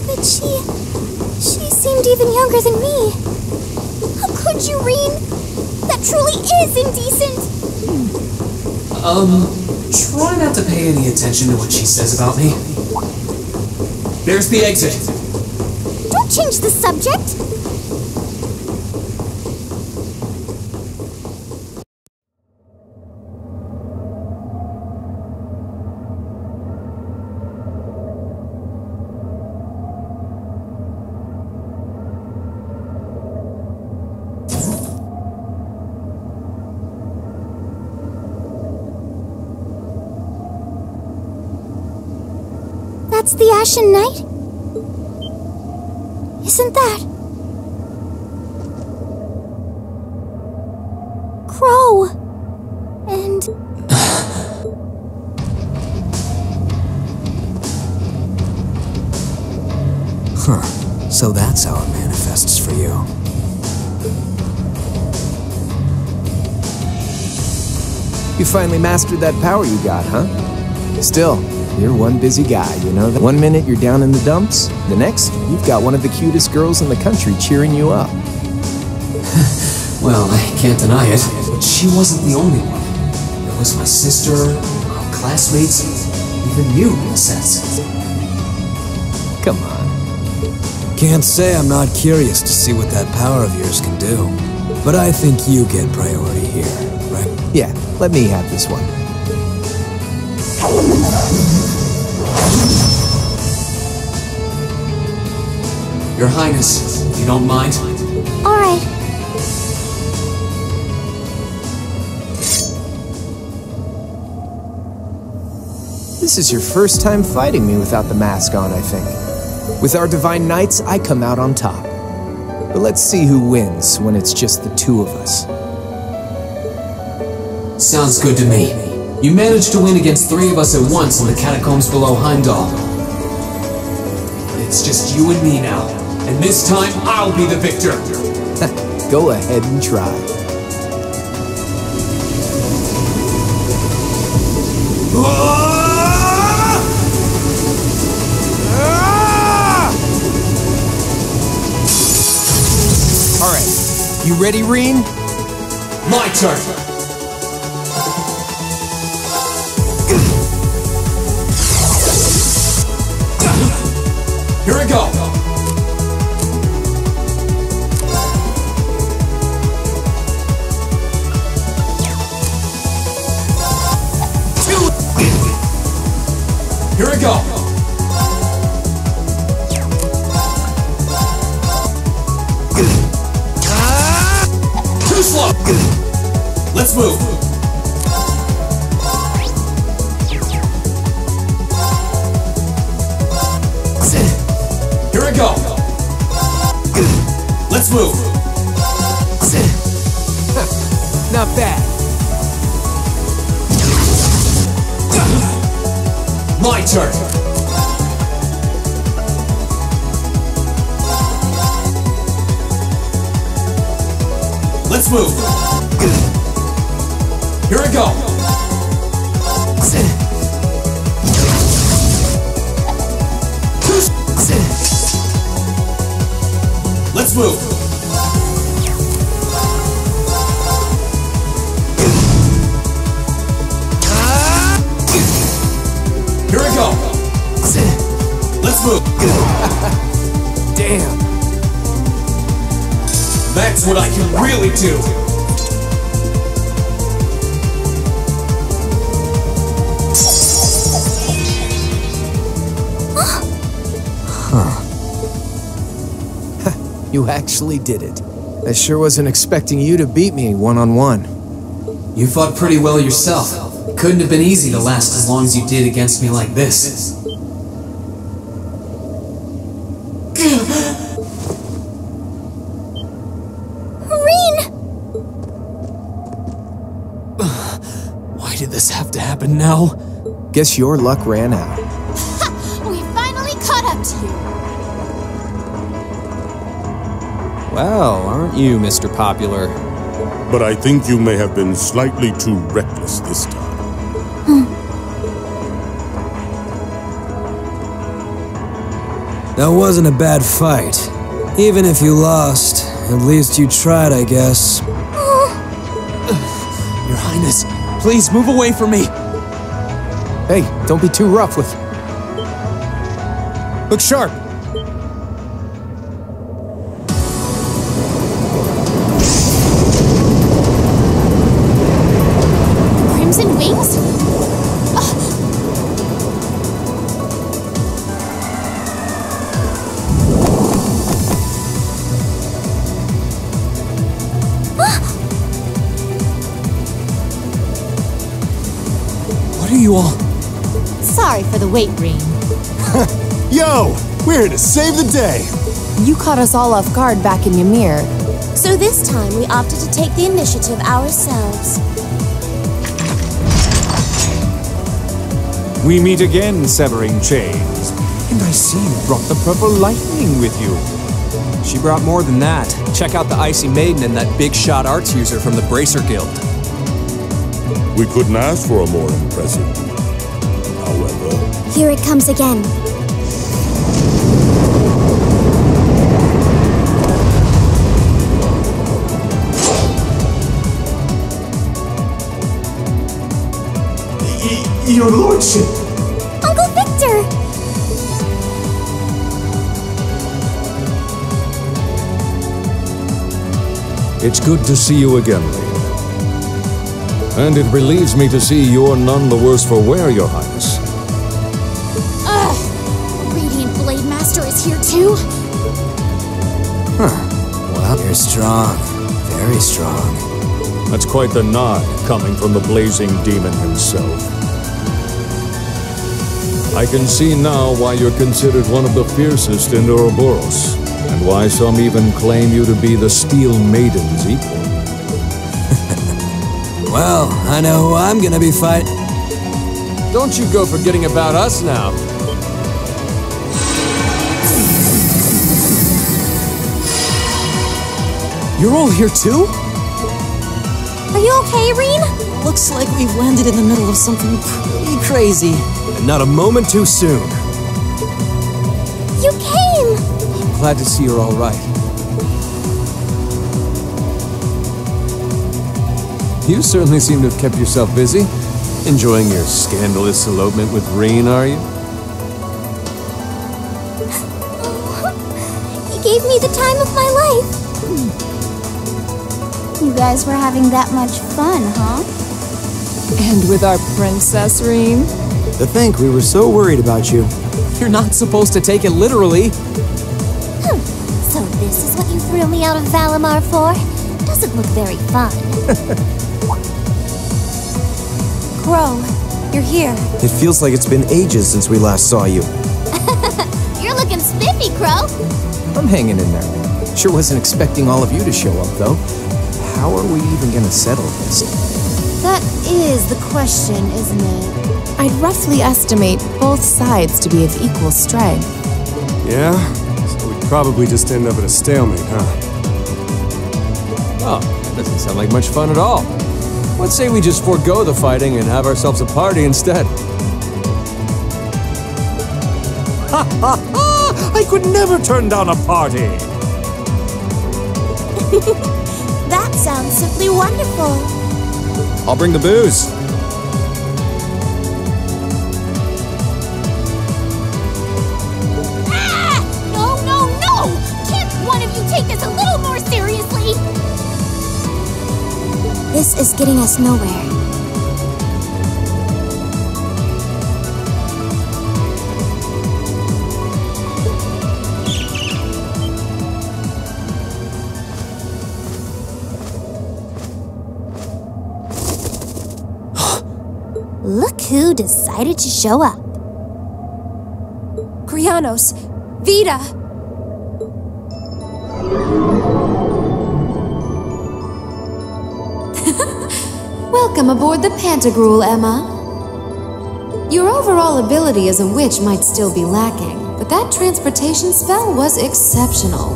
but she seemed even younger than me. How could you, Rean? That truly is indecent. Try not to pay any attention to what she says about me. There's the exit. Don't change the subject! That's the Ashen Knight? Isn't that... Crow? And... Huh. So that's how it manifests for you. You finally mastered that power you got, huh? Still, you're one busy guy, you know that? 1 minute you're down in the dumps, the next, you've got one of the cutest girls in the country cheering you up. Well, I can't deny it, but she wasn't the only one. There was my sister, our classmates, even you, in a sense. Come on. Can't say I'm not curious to see what that power of yours can do. But I think you get priority here, right? Yeah, let me have this one. Your Highness, if you don't mind. Alright. This is your first time fighting me without the mask on, I think. With our Divine Knights, I come out on top. But let's see who wins when it's just the two of us. Sounds good to me. You managed to win against 3 of us at once in the catacombs below Heimdall. It's just you and me now. And this time, I'll be the victor. Go ahead and try. Alright, you ready, Reen? My turn. Here we go. Here we go. Too slow. Let's move. Here we go. Let's move. Not bad. My turn. Let's move. Here we go. Let's move. Here we go. Let's move. Damn. That's what I can really do. Huh. You actually did it. I sure wasn't expecting you to beat me one-on-one. You fought pretty well yourself. Couldn't have been easy to last as long as you did against me like this. Reen! Why did this have to happen now? Guess your luck ran out. We finally caught up to you. Well, aren't you, Mr. Popular? But I think you may have been slightly too reckless this time. That wasn't a bad fight. Even if you lost, at least you tried, I guess. Your Highness, please move away from me. Hey, don't be too rough with... Look sharp! Crimson wings? What are you all? Sorry for the wait, Rean. Yo! We're here to save the day! You caught us all off guard back in Ymir. So this time we opted to take the initiative ourselves. We meet again, Severing Chains. And I see you brought the Purple Lightning with you. She brought more than that. Check out the Icy Maiden and that big shot arts user from the Bracer Guild. We couldn't ask for a more impressive. However... Here it comes again. Your lordship! Uncle Victor! It's good to see you again, Lady. And it relieves me to see you're none the worse for wear, Your Highness. Ugh! Radiant Blade Master is here too? Well, you're strong. Very strong. That's quite the nod, coming from the blazing demon himself. I can see now why you're considered one of the fiercest in Ouroboros, and why some even claim you to be the Steel Maiden's equal. Well, I know who I'm gonna be fighting. Don't you go forgetting about us now. You're all here too? Are you okay, Rean? Looks like we've landed in the middle of something pretty crazy. And not a moment too soon. You came! I'm glad to see you're all right. You certainly seem to have kept yourself busy. Enjoying your scandalous elopement with Rean, are you? You gave me the time of my life. You guys were having that much fun, huh? And with our princess, Rean? To think we were so worried about you. You're not supposed to take it literally. So this is what you threw me out of Valimar for? Doesn't look very fun. Crow, you're here. It feels like it's been ages since we last saw you. You're looking spiffy, Crow. I'm hanging in there. Sure wasn't expecting all of you to show up, though. How are we even gonna settle this? That is the question, isn't it? I'd roughly estimate both sides to be of equal strength. Yeah? So we'd probably just end up at a stalemate, huh? Oh, doesn't sound like much fun at all. Let's say we just forego the fighting and have ourselves a party instead. Ha ha ha! I could never turn down a party! That sounds simply wonderful. I'll bring the booze. Ah! No, no, no! Can't one of you take this a little more seriously? This is getting us nowhere. Look who decided to show up. Krianos! Vita! Welcome aboard the Pantagruel, Emma. Your overall ability as a witch might still be lacking, but that transportation spell was exceptional.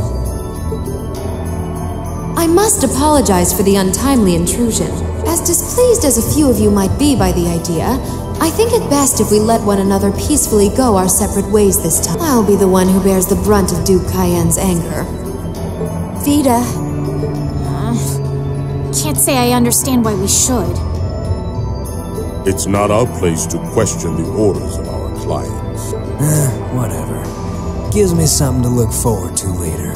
I must apologize for the untimely intrusion. As displeased as a few of you might be by the idea, I think it best if we let one another peacefully go our separate ways this time. I'll be the one who bears the brunt of Duke Cayenne's anger. Vita. Can't say I understand why we should. It's not our place to question the orders of our clients. Whatever. Gives me something to look forward to later.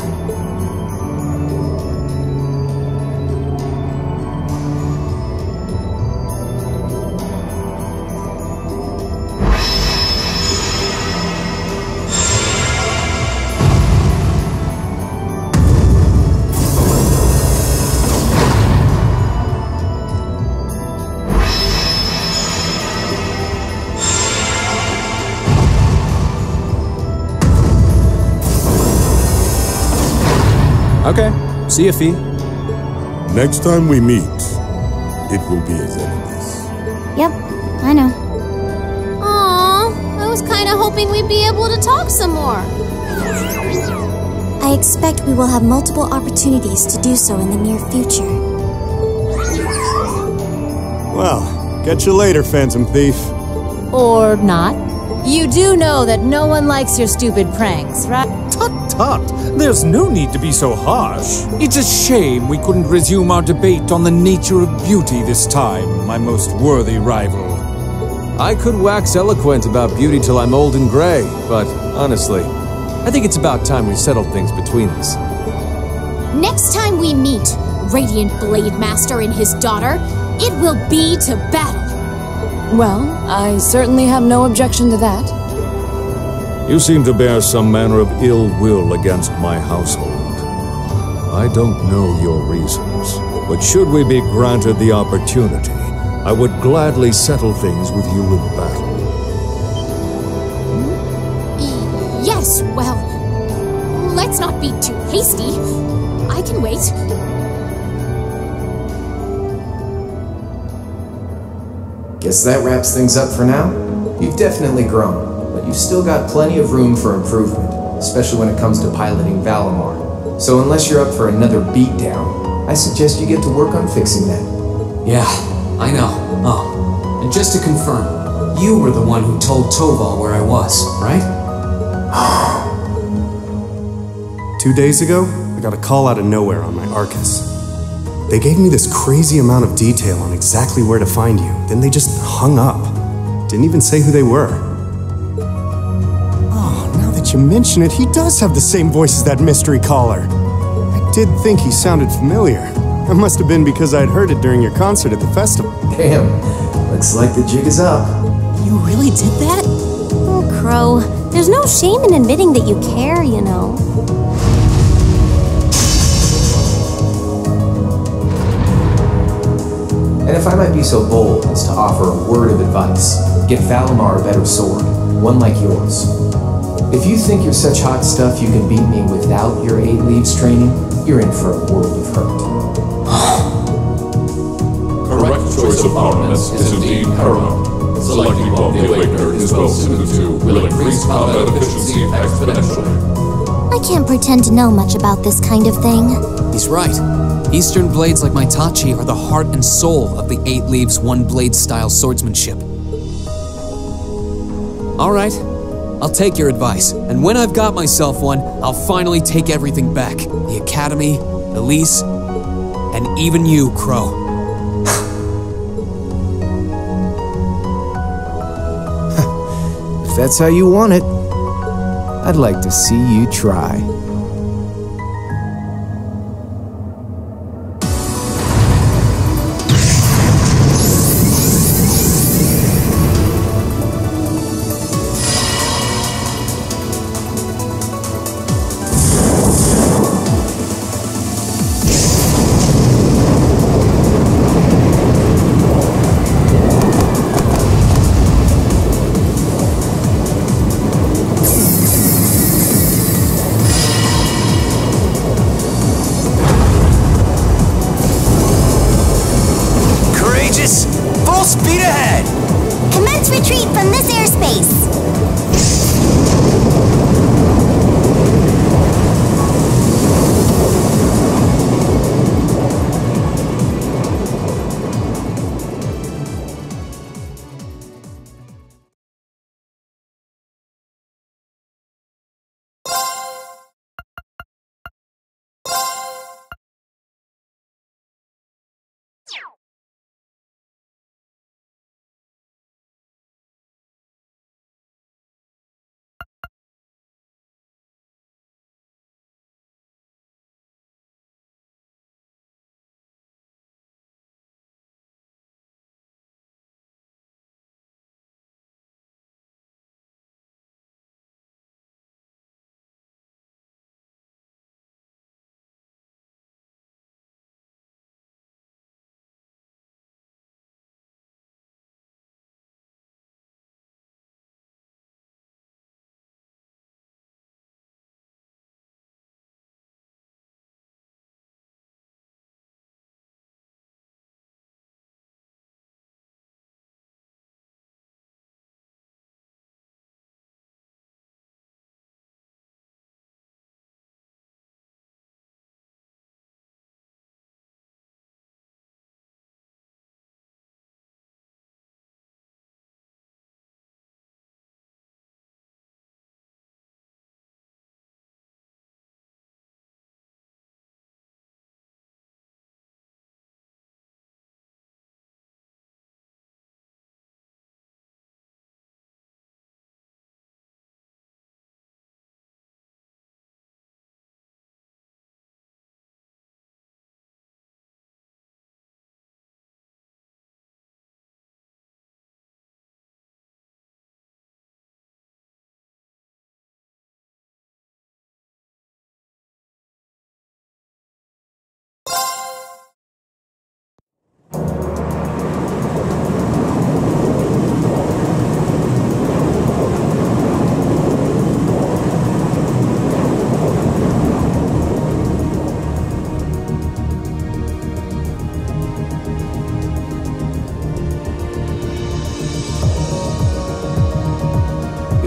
Okay, see ya, Fee. Next time we meet, it will be as enemies. Yep, I know. Aw, I was kind of hoping we'd be able to talk some more. I expect we will have multiple opportunities to do so in the near future. Well, catch you later, Phantom Thief. Or not. You do know that no one likes your stupid pranks, right? Tut! There's no need to be so harsh. It's a shame we couldn't resume our debate on the nature of beauty this time, my most worthy rival. I could wax eloquent about beauty till I'm old and gray, but honestly, I think it's about time we settled things between us. Next time we meet Radiant Blade Master and his daughter, it will be to battle. Well, I certainly have no objection to that. You seem to bear some manner of ill will against my household. I don't know your reasons, but should we be granted the opportunity, I would gladly settle things with you in battle. Yes, well, let's not be too hasty. I can wait. Guess that wraps things up for now. You've definitely grown, but you've still got plenty of room for improvement, especially when it comes to piloting Valimar. So unless you're up for another beatdown, I suggest you get to work on fixing that. Yeah, I know. Oh, and just to confirm, you were the one who told Toval where I was, right? 2 days ago, I got a call out of nowhere on my Arcus. They gave me this crazy amount of detail on exactly where to find you, then they just hung up. Didn't even say who they were. Oh, now that you mention it, he does have the same voice as that mystery caller. I did think he sounded familiar. That must have been because I'd heard it during your concert at the festival. Damn, looks like the jig is up. You really did that? Oh, Crow, there's no shame in admitting that you care, you know. And if I might be so bold as to offer a word of advice, get Valimar a better sword, one like yours. If you think you're such hot stuff you can beat me without your 8 leaves training, you're in for a world of hurt. Correct choice of armaments is indeed paramount. Selecting one the Awakener is well suited to will increase combat efficiency exponentially. I can't pretend to know much about this kind of thing. He's right. Eastern blades like my Tachi are the heart and soul of the 8 leaves, 1 blade style swordsmanship. Alright, I'll take your advice, and when I've got myself one, I'll finally take everything back. The Academy, Elise, and even you, Crow. If that's how you want it, I'd like to see you try.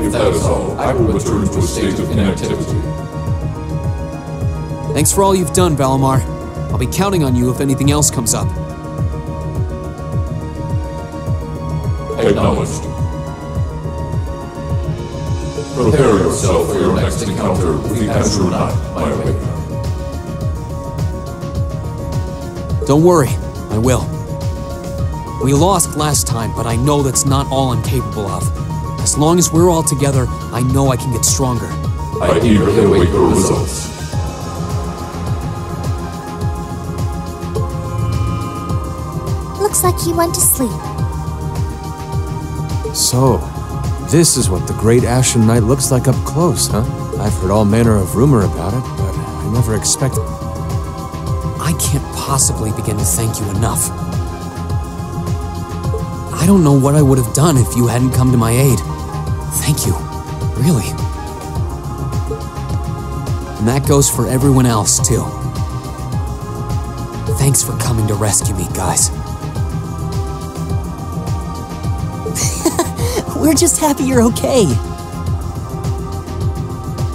If that is all, I will return to a state of inactivity. Thanks for all you've done, Valimar. I'll be counting on you if anything else comes up. Acknowledged. Prepare yourself for your next encounter with the Azure Knight, my awakener. Don't worry, I will. We lost last time, but I know that's not all I'm capable of. As long as we're all together, I know I can get stronger. I eagerly await your results. Looks like he went to sleep. So, this is what the Great Ashen Knight looks like up close, huh? I've heard all manner of rumor about it, but I never expected... I can't possibly begin to thank you enough. I don't know what I would have done if you hadn't come to my aid. Thank you. Really. And that goes for everyone else, too. Thanks for coming to rescue me, guys. We're just happy you're okay.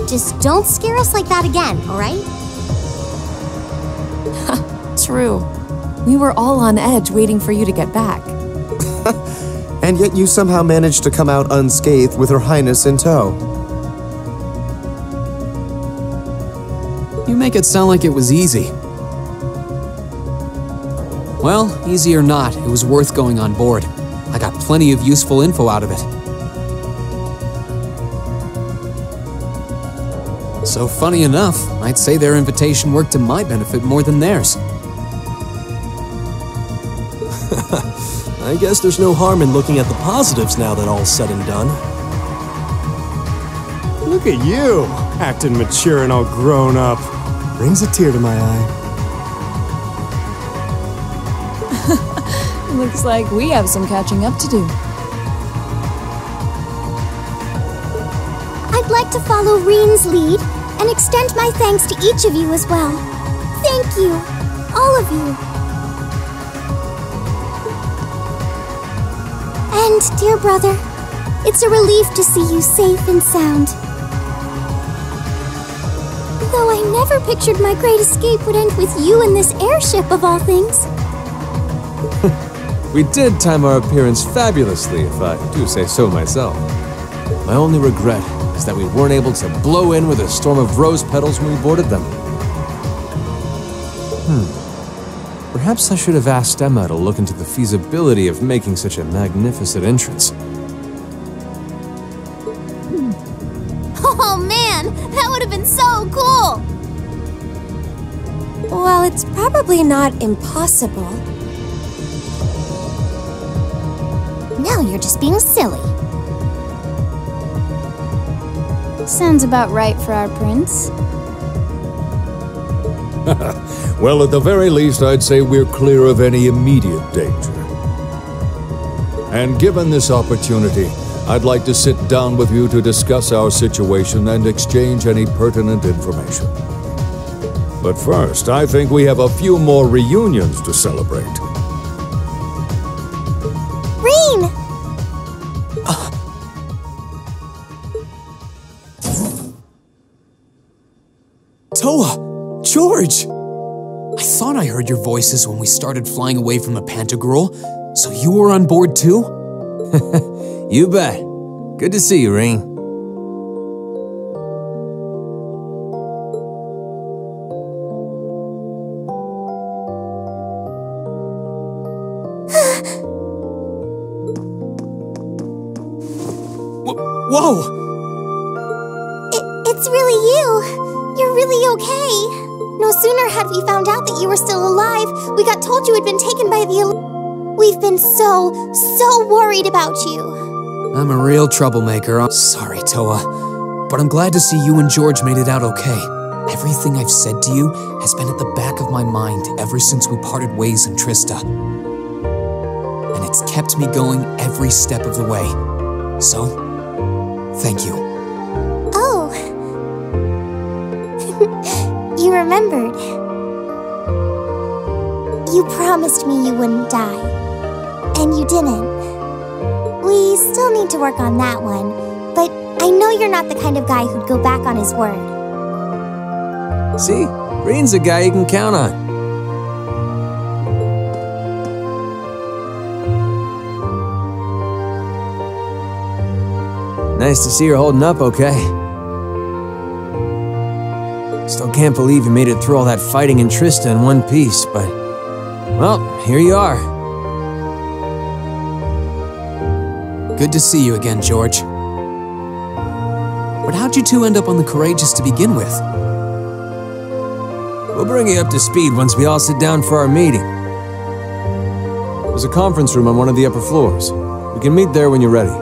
Just don't scare us like that again, alright? True. We were all on edge waiting for you to get back. And yet you somehow managed to come out unscathed with Her Highness in tow. You make it sound like it was easy. Well, easy or not, it was worth going on board. I got plenty of useful info out of it. So funny enough, I'd say their invitation worked to my benefit more than theirs. I guess there's no harm in looking at the positives now that all's said and done. Look at you, acting mature and all grown up. Brings a tear to my eye. Looks like we have some catching up to do. I'd like to follow Reen's lead and extend my thanks to each of you as well. Thank you, all of you. And, dear brother, it's a relief to see you safe and sound. Though I never pictured my great escape would end with you in this airship of all things. We did time our appearance fabulously, if I do say so myself. My only regret is that we weren't able to blow in with a storm of rose petals when we boarded them. Perhaps I should have asked Emma to look into the feasibility of making such a magnificent entrance. Oh man, that would have been so cool! Well, it's probably not impossible. Now you're just being silly. Sounds about right for our prince. Well, at the very least, I'd say we're clear of any immediate danger. And given this opportunity, I'd like to sit down with you to discuss our situation and exchange any pertinent information. But first, I think we have a few more reunions to celebrate. Reen! Toa! George! I thought I heard your voices when we started flying away from the Pantagruel, so you were on board too? You bet. Good to see you, Reen. Whoa! It's really you. You're really okay. No sooner had we found out that you were still alive, we got told you had been taken by the... We've been so worried about you. I'm a real troublemaker. I'm sorry, Toa. But I'm glad to see you and George made it out okay. Everything I've said to you has been at the back of my mind ever since we parted ways in Trista. And it's kept me going every step of the way. So, thank you. Oh. You remembered. You promised me you wouldn't die. And you didn't. We still need to work on that one. But I know you're not the kind of guy who'd go back on his word. See? Reen's a guy you can count on. Nice to see you're holding up okay. Still can't believe you made it through all that fighting in Trista in one piece, but... well, here you are. Good to see you again, George. But how'd you two end up on the Courageous to begin with? We'll bring you up to speed once we all sit down for our meeting. There's a conference room on one of the upper floors. We can meet there when you're ready.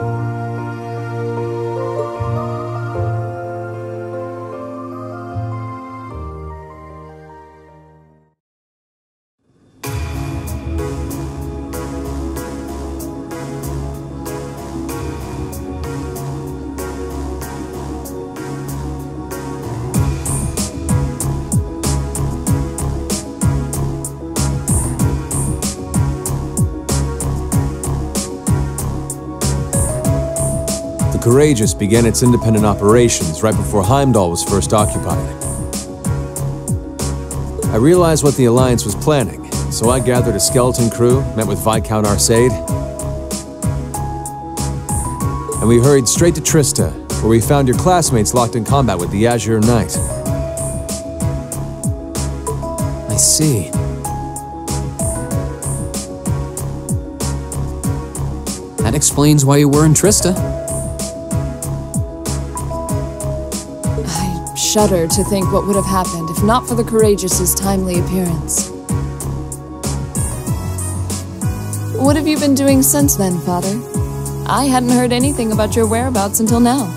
The Courageous began its independent operations right before Heimdall was first occupied. I realized what the Alliance was planning, so I gathered a skeleton crew, met with Viscount Arcade, and we hurried straight to Trista, where we found your classmates locked in combat with the Azure Knight. I see. That explains why you were in Trista. Shudder to think what would have happened if not for the Courageous's timely appearance. What have you been doing since then, Father? I hadn't heard anything about your whereabouts until now.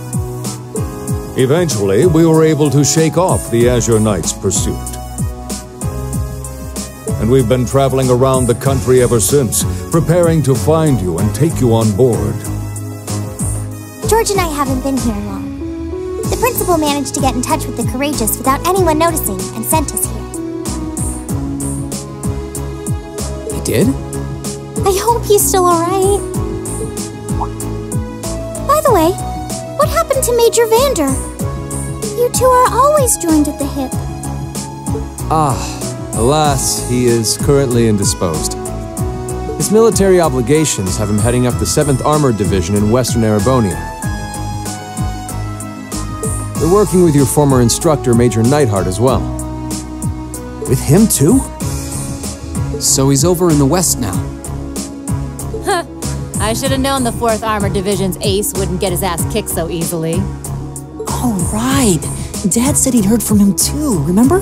Eventually, we were able to shake off the Azure Knight's pursuit. And we've been traveling around the country ever since, preparing to find you and take you on board. George and I haven't been here long. The principal managed to get in touch with the Courageous without anyone noticing and sent us here. He did? I hope he's still alright. By the way, what happened to Major Vander? You two are always joined at the hip. Alas, he is currently indisposed. His military obligations have him heading up the 7th Armored Division in Western Erebonia. We're working with your former instructor, Major Neidhart, as well. With him too? So he's over in the west now. I should have known the 4th Armored Division's ace wouldn't get his ass kicked so easily. Oh, right. Dad said he'd heard from him too, remember?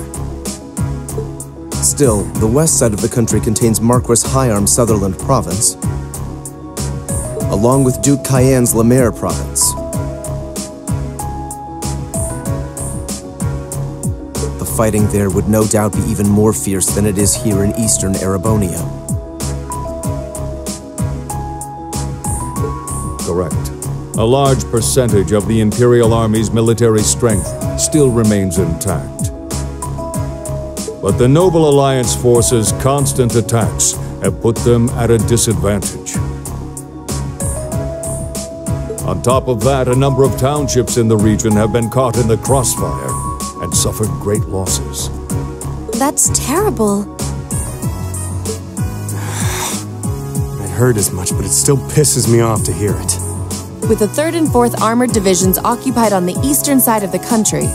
Still, the west side of the country contains Marquis Hyarm's Sutherland province, along with Duke Cayenne's Lemaire province. The fighting there would no doubt be even more fierce than it is here in eastern Erebonia. Correct. A large percentage of the Imperial Army's military strength still remains intact. But the Noble Alliance forces' constant attacks have put them at a disadvantage. On top of that, a number of townships in the region have been caught in the crossfire and suffered great losses. That's terrible. I'd heard as much, but it still pisses me off to hear it. With the 3rd and 4th Armored Divisions occupied on the eastern side of the country,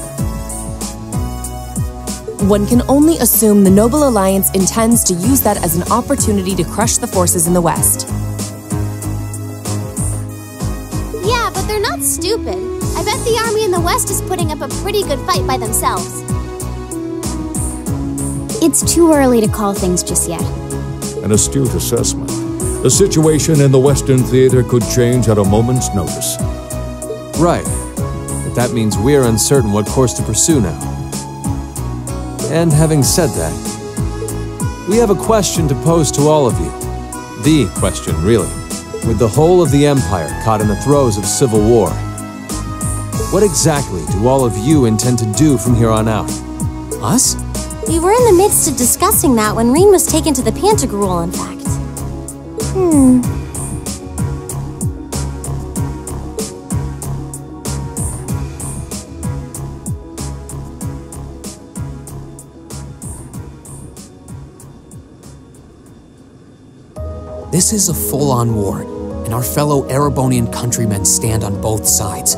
one can only assume the Noble Alliance intends to use that as an opportunity to crush the forces in the west. Yeah, but they're not stupid. I bet the army in the west is putting up a pretty good fight by themselves. It's too early to call things just yet. An astute assessment. The situation in the Western Theater could change at a moment's notice. Right. But that means we're uncertain what course to pursue now. And having said that, we have a question to pose to all of you. The question, really. With the whole of the Empire caught in the throes of civil war, what exactly do all of you intend to do from here on out? Us? We were in the midst of discussing that when Reen was taken to the Pantagruel, in fact. This is a full-on war, and our fellow Erebonian countrymen stand on both sides.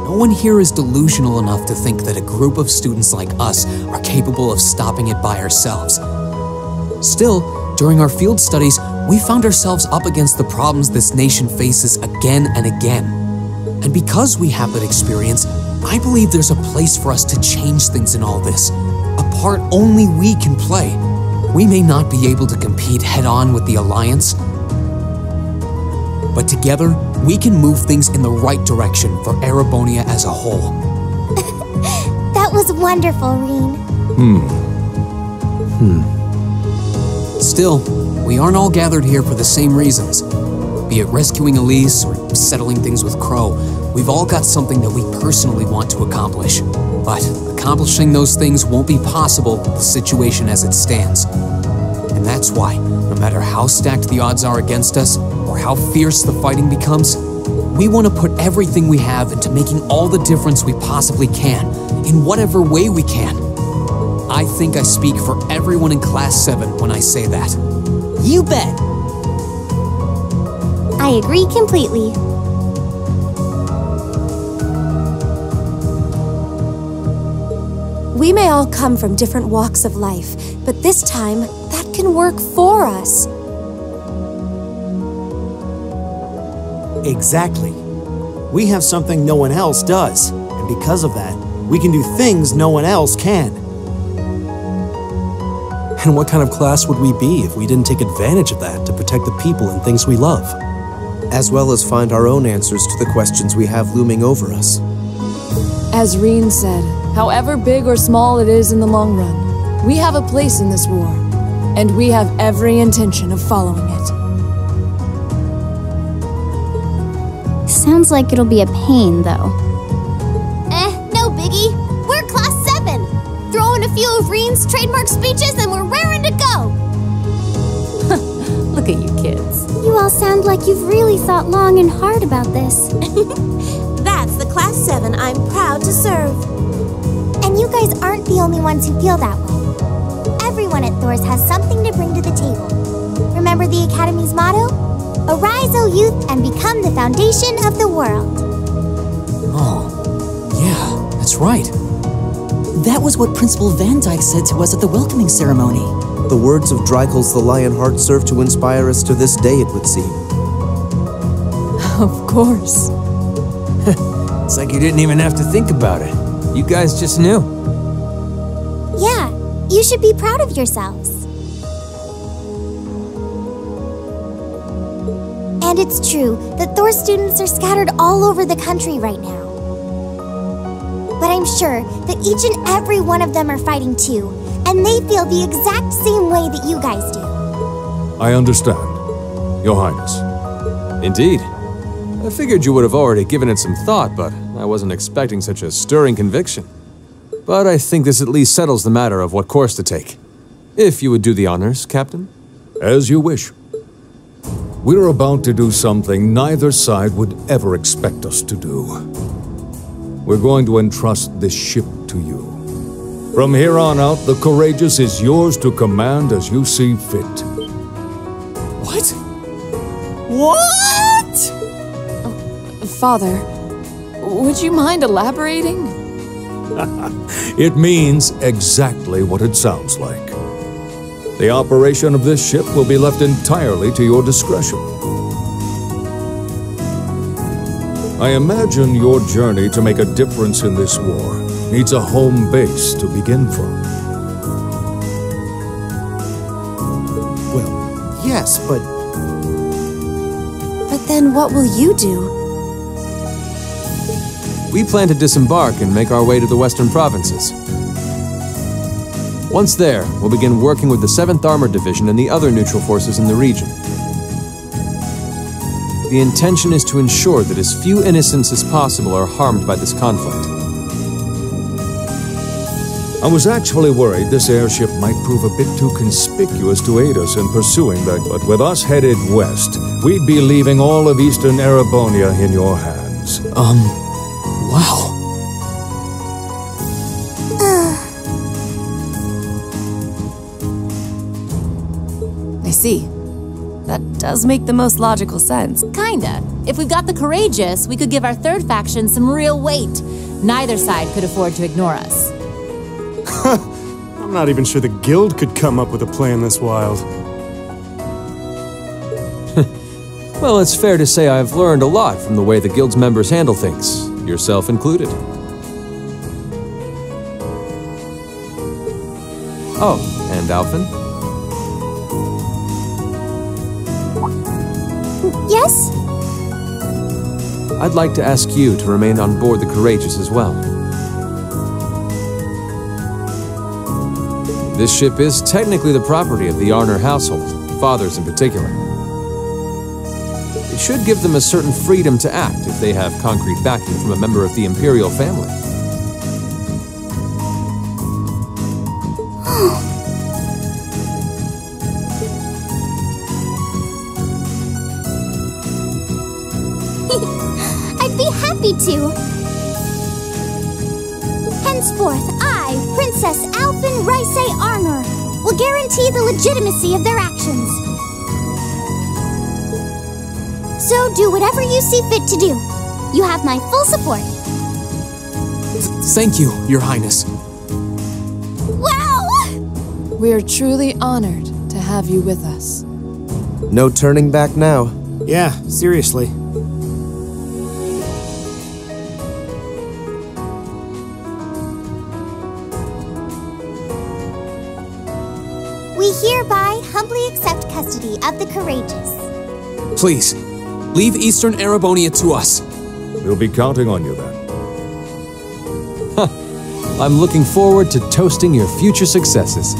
No one here is delusional enough to think that a group of students like us are capable of stopping it by ourselves. Still, during our field studies, we found ourselves up against the problems this nation faces again and again. And because we have that experience, I believe there's a place for us to change things in all this, a part only we can play. We may not be able to compete head-on with the Alliance, but together, we can move things in the right direction for Erebonia as a whole. That was wonderful, Rean. Still, we aren't all gathered here for the same reasons. Be it rescuing Elise or settling things with Crow, we've all got something that we personally want to accomplish. But accomplishing those things won't be possible with the situation as it stands. And that's why, no matter how stacked the odds are against us, or how fierce the fighting becomes, we want to put everything we have into making all the difference we possibly can, in whatever way we can. I think I speak for everyone in Class 7 when I say that. You bet! I agree completely. We may all come from different walks of life, but this time, that can work for us. Exactly. We have something no one else does, and because of that, we can do things no one else can. And what kind of class would we be if we didn't take advantage of that to protect the people and things we love? As well as find our own answers to the questions we have looming over us. As Rean said, however big or small it is in the long run, we have a place in this war, and we have every intention of following it. Sounds like it'll be a pain, though. No biggie. We're Class 7. Throw in a few of Rean's trademark speeches and we're raring to go. Look at you kids. You all sound like you've really thought long and hard about this. That's the Class 7 I'm proud to serve. And you guys aren't the only ones who feel that way. Everyone at Thors has something to bring to the table. Remember the Academy's motto? Arise, O youth, and become the foundation of the world. Oh, yeah, that's right. That was what Principal Van Dyke said to us at the welcoming ceremony. The words of Drycles the Lionheart serve to inspire us to this day, it would seem. Of course. It's like you didn't even have to think about it. You guys just knew. Yeah, you should be proud of yourselves. And it's true that Thors students are scattered all over the country right now. But I'm sure that each and every one of them are fighting too, and they feel the exact same way that you guys do. I understand, Your Highness. Indeed. I figured you would have already given it some thought, but I wasn't expecting such a stirring conviction. But I think this at least settles the matter of what course to take. If you would do the honors, Captain. As you wish. We're about to do something neither side would ever expect us to do. We're going to entrust this ship to you. From here on out, the Courageous is yours to command as you see fit. What? What? Father, would you mind elaborating? It means exactly what it sounds like. The operation of this ship will be left entirely to your discretion. I imagine your journey to make a difference in this war needs a home base to begin from. Well, yes, but... But then what will you do? We plan to disembark and make our way to the western provinces. Once there, we'll begin working with the 7th Armored Division and the other neutral forces in the region. The intention is to ensure that as few innocents as possible are harmed by this conflict. I was actually worried this airship might prove a bit too conspicuous to aid us in pursuing that, but with us headed west, we'd be leaving all of eastern Erebonia in your hands. Wow. see. That does make the most logical sense. Kinda. If we've got the courageous, we could give our third faction some real weight. Neither side could afford to ignore us. I'm not even sure the guild could come up with a plan this wild. Well, it's fair to say I've learned a lot from the way the guild's members handle things, yourself included. Oh, and Alphen? Yes? I'd like to ask you to remain on board the Courageous as well. This ship is technically the property of the Arner household, fathers in particular. It should give them a certain freedom to act if they have concrete backing from a member of the Imperial family. I'd be happy to. Henceforth, I, Princess Alphen Raisay Arner, will guarantee the legitimacy of their actions. So do whatever you see fit to do. You have my full support. Thank you, Your Highness. Wow! We're truly honored to have you with us. No turning back now. Yeah, seriously. We hereby humbly accept custody of the Courageous. Please, leave Eastern Erebonia to us. We'll be counting on you then. I'm looking forward to toasting your future successes.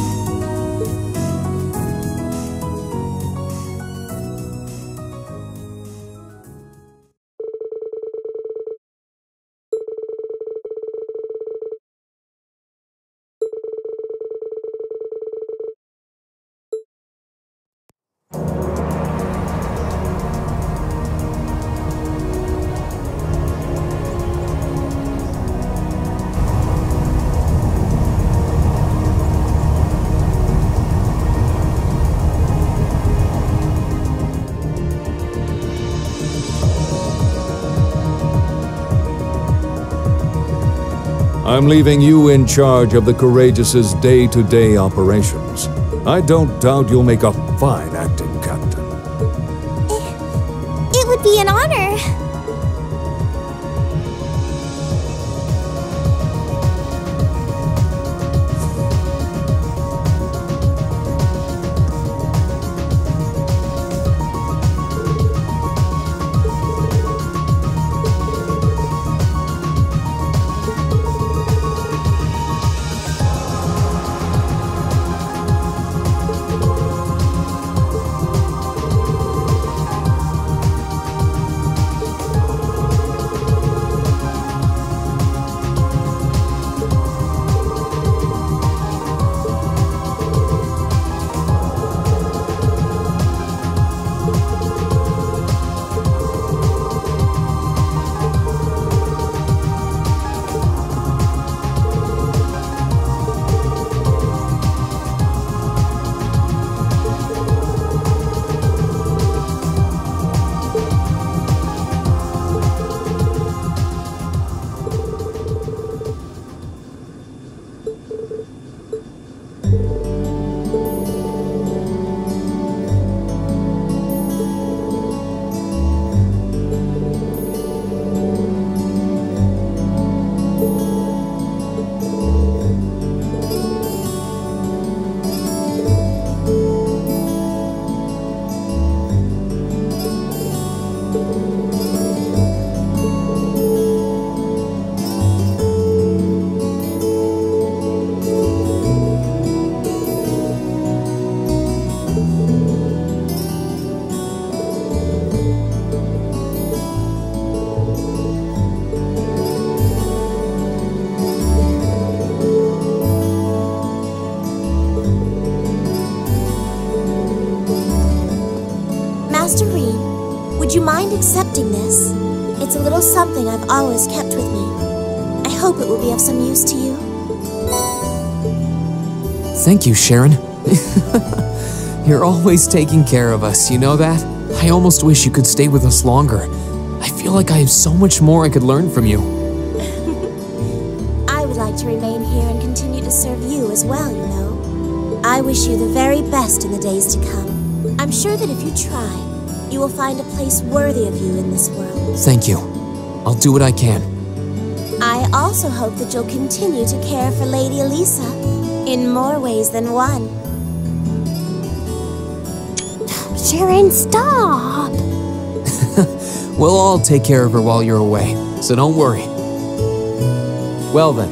I'm leaving you in charge of the Courageous's day-to-day operations. I don't doubt you'll make a fine acting captain. It would be an honor. Master Rean, would you mind accepting this? It's a little something I've always kept with me. I hope it will be of some use to you. Thank you, Sharon. You're always taking care of us, you know that? I almost wish you could stay with us longer. I feel like I have so much more I could learn from you. I would like to remain here and continue to serve you as well, you know. I wish you the very best in the days to come. I'm sure that if you try, you will find a place worthy of you in this world. Thank you. I'll do what I can. I also hope that you'll continue to care for Lady Elisa in more ways than one. Sharon, stop! We'll all take care of her while you're away, so don't worry. Well then,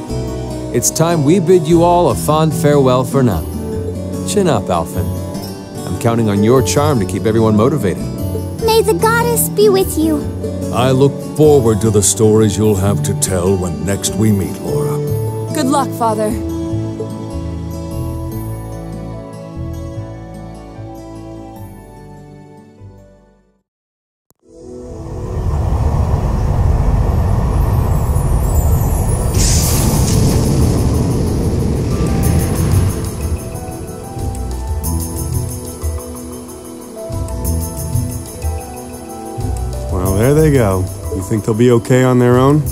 it's time we bid you all a fond farewell for now. Chin up, Alphen. I'm counting on your charm to keep everyone motivated. May the goddess be with you. I look forward to the stories you'll have to tell when next we meet, Laura. Good luck, Father. Well, there they go. You think they'll be okay on their own?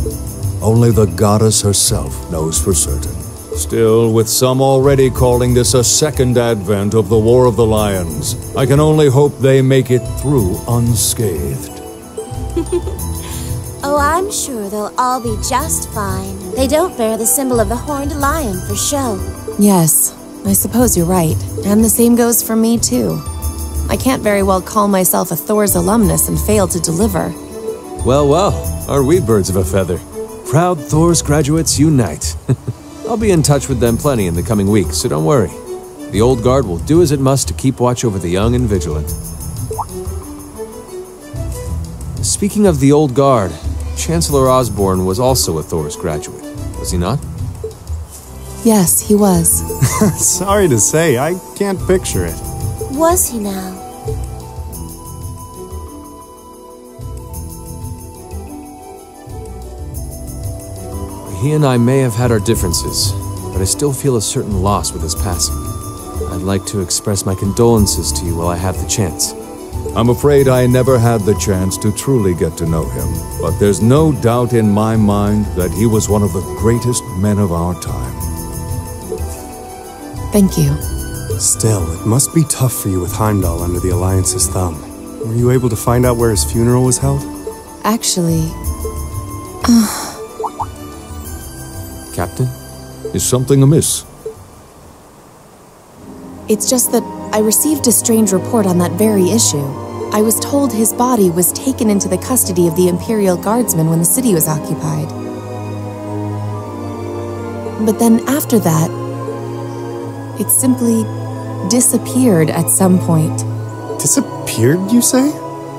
Only the goddess herself knows for certain. Still, with some already calling this a second advent of the War of the Lions, I can only hope they make it through unscathed. Oh, I'm sure they'll all be just fine. They don't bear the symbol of the horned lion for show. Yes, I suppose you're right. And the same goes for me, too. I can't very well call myself a Thor's alumnus and fail to deliver. Well, well, aren't we birds of a feather? Proud Thor's graduates unite. I'll be in touch with them plenty in the coming weeks, so don't worry. The Old Guard will do as it must to keep watch over the young and vigilant. Speaking of the Old Guard, Chancellor Osborne was also a Thor's graduate, was he not? Yes, he was. Sorry to say, I can't picture it. Was he now? He and I may have had our differences, but I still feel a certain loss with his passing. I'd like to express my condolences to you while I have the chance. I'm afraid I never had the chance to truly get to know him, but there's no doubt in my mind that he was one of the greatest men of our time. Thank you. Still, it must be tough for you with Heimdall under the Alliance's thumb. Were you able to find out where his funeral was held? Actually... Captain? Is something amiss? It's just that I received a strange report on that very issue. I was told his body was taken into the custody of the Imperial Guardsmen when the city was occupied. But then after that, it simply disappeared at some point. Disappeared, you say?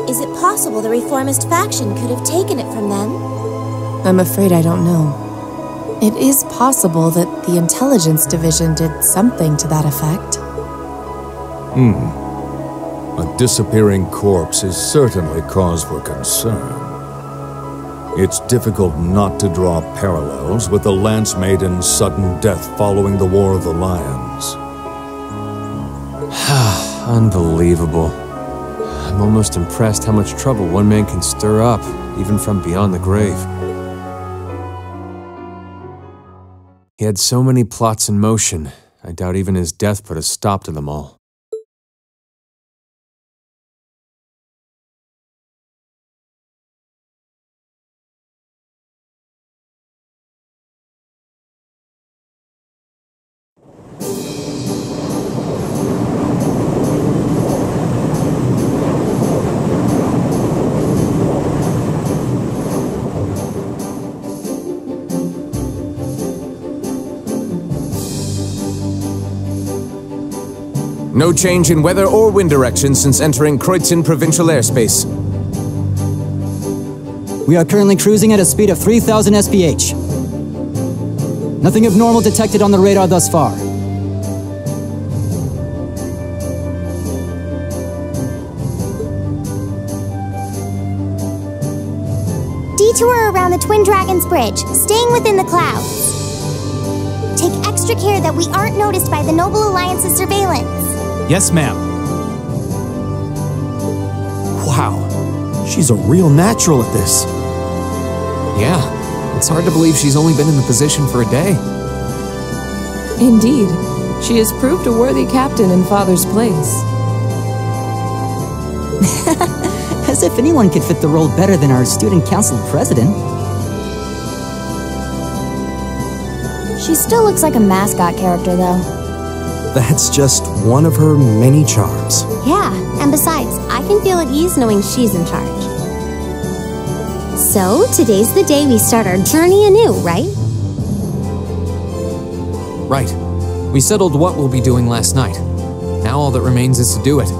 Is it possible the reformist faction could have taken it from them? I'm afraid I don't know. It is possible that the Intelligence Division did something to that effect. A disappearing corpse is certainly cause for concern. It's difficult not to draw parallels with the Lance Maiden's sudden death following the War of the Lions. Unbelievable. I'm almost impressed how much trouble one man can stir up, even from beyond the grave. He had so many plots in motion, I doubt even his death put a stop to them all. No change in weather or wind direction since entering Kreutzen provincial airspace. We are currently cruising at a speed of 3,000 SPH. Nothing abnormal detected on the radar thus far. Detour around the Twin Dragons Bridge, staying within the clouds. Take extra care that we aren't noticed by the Noble Alliance's surveillance. Yes, ma'am. She's a real natural at this. Yeah, it's hard to believe she's only been in the position for a day. Indeed, she has proved a worthy captain in Father's place. As if anyone could fit the role better than our student council president. She still looks like a mascot character, though. That's just one of her many charms. Yeah, and besides, I can feel at ease knowing she's in charge. So, today's the day we start our journey anew, right? Right. We settled what we'll be doing last night. Now all that remains is to do it.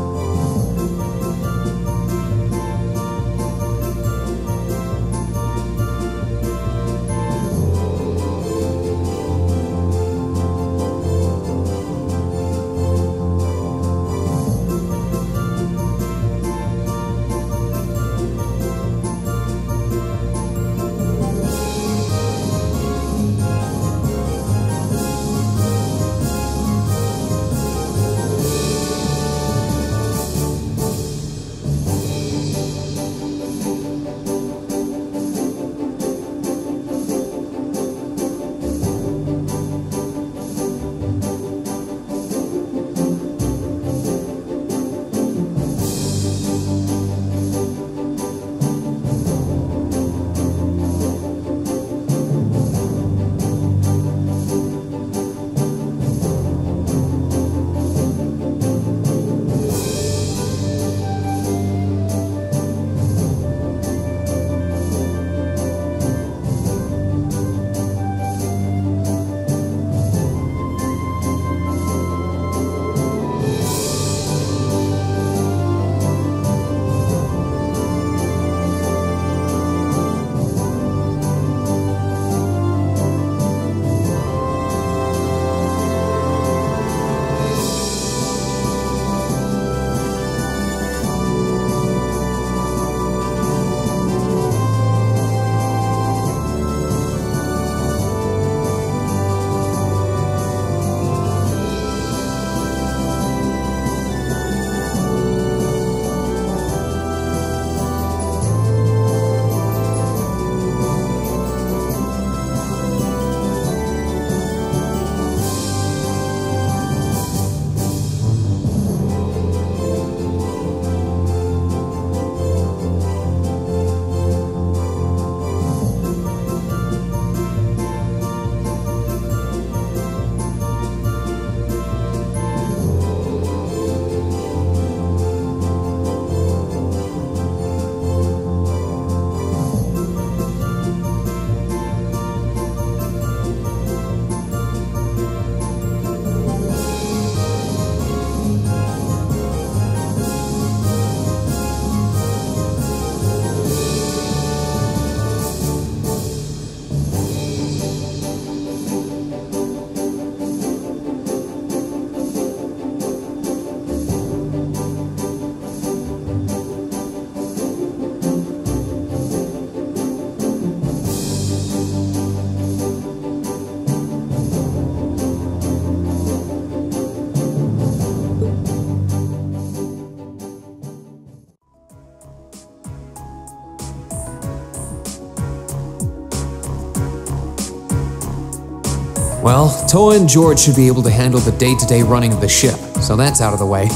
Well, Toa and George should be able to handle the day-to-day running of the ship, so that's out of the way.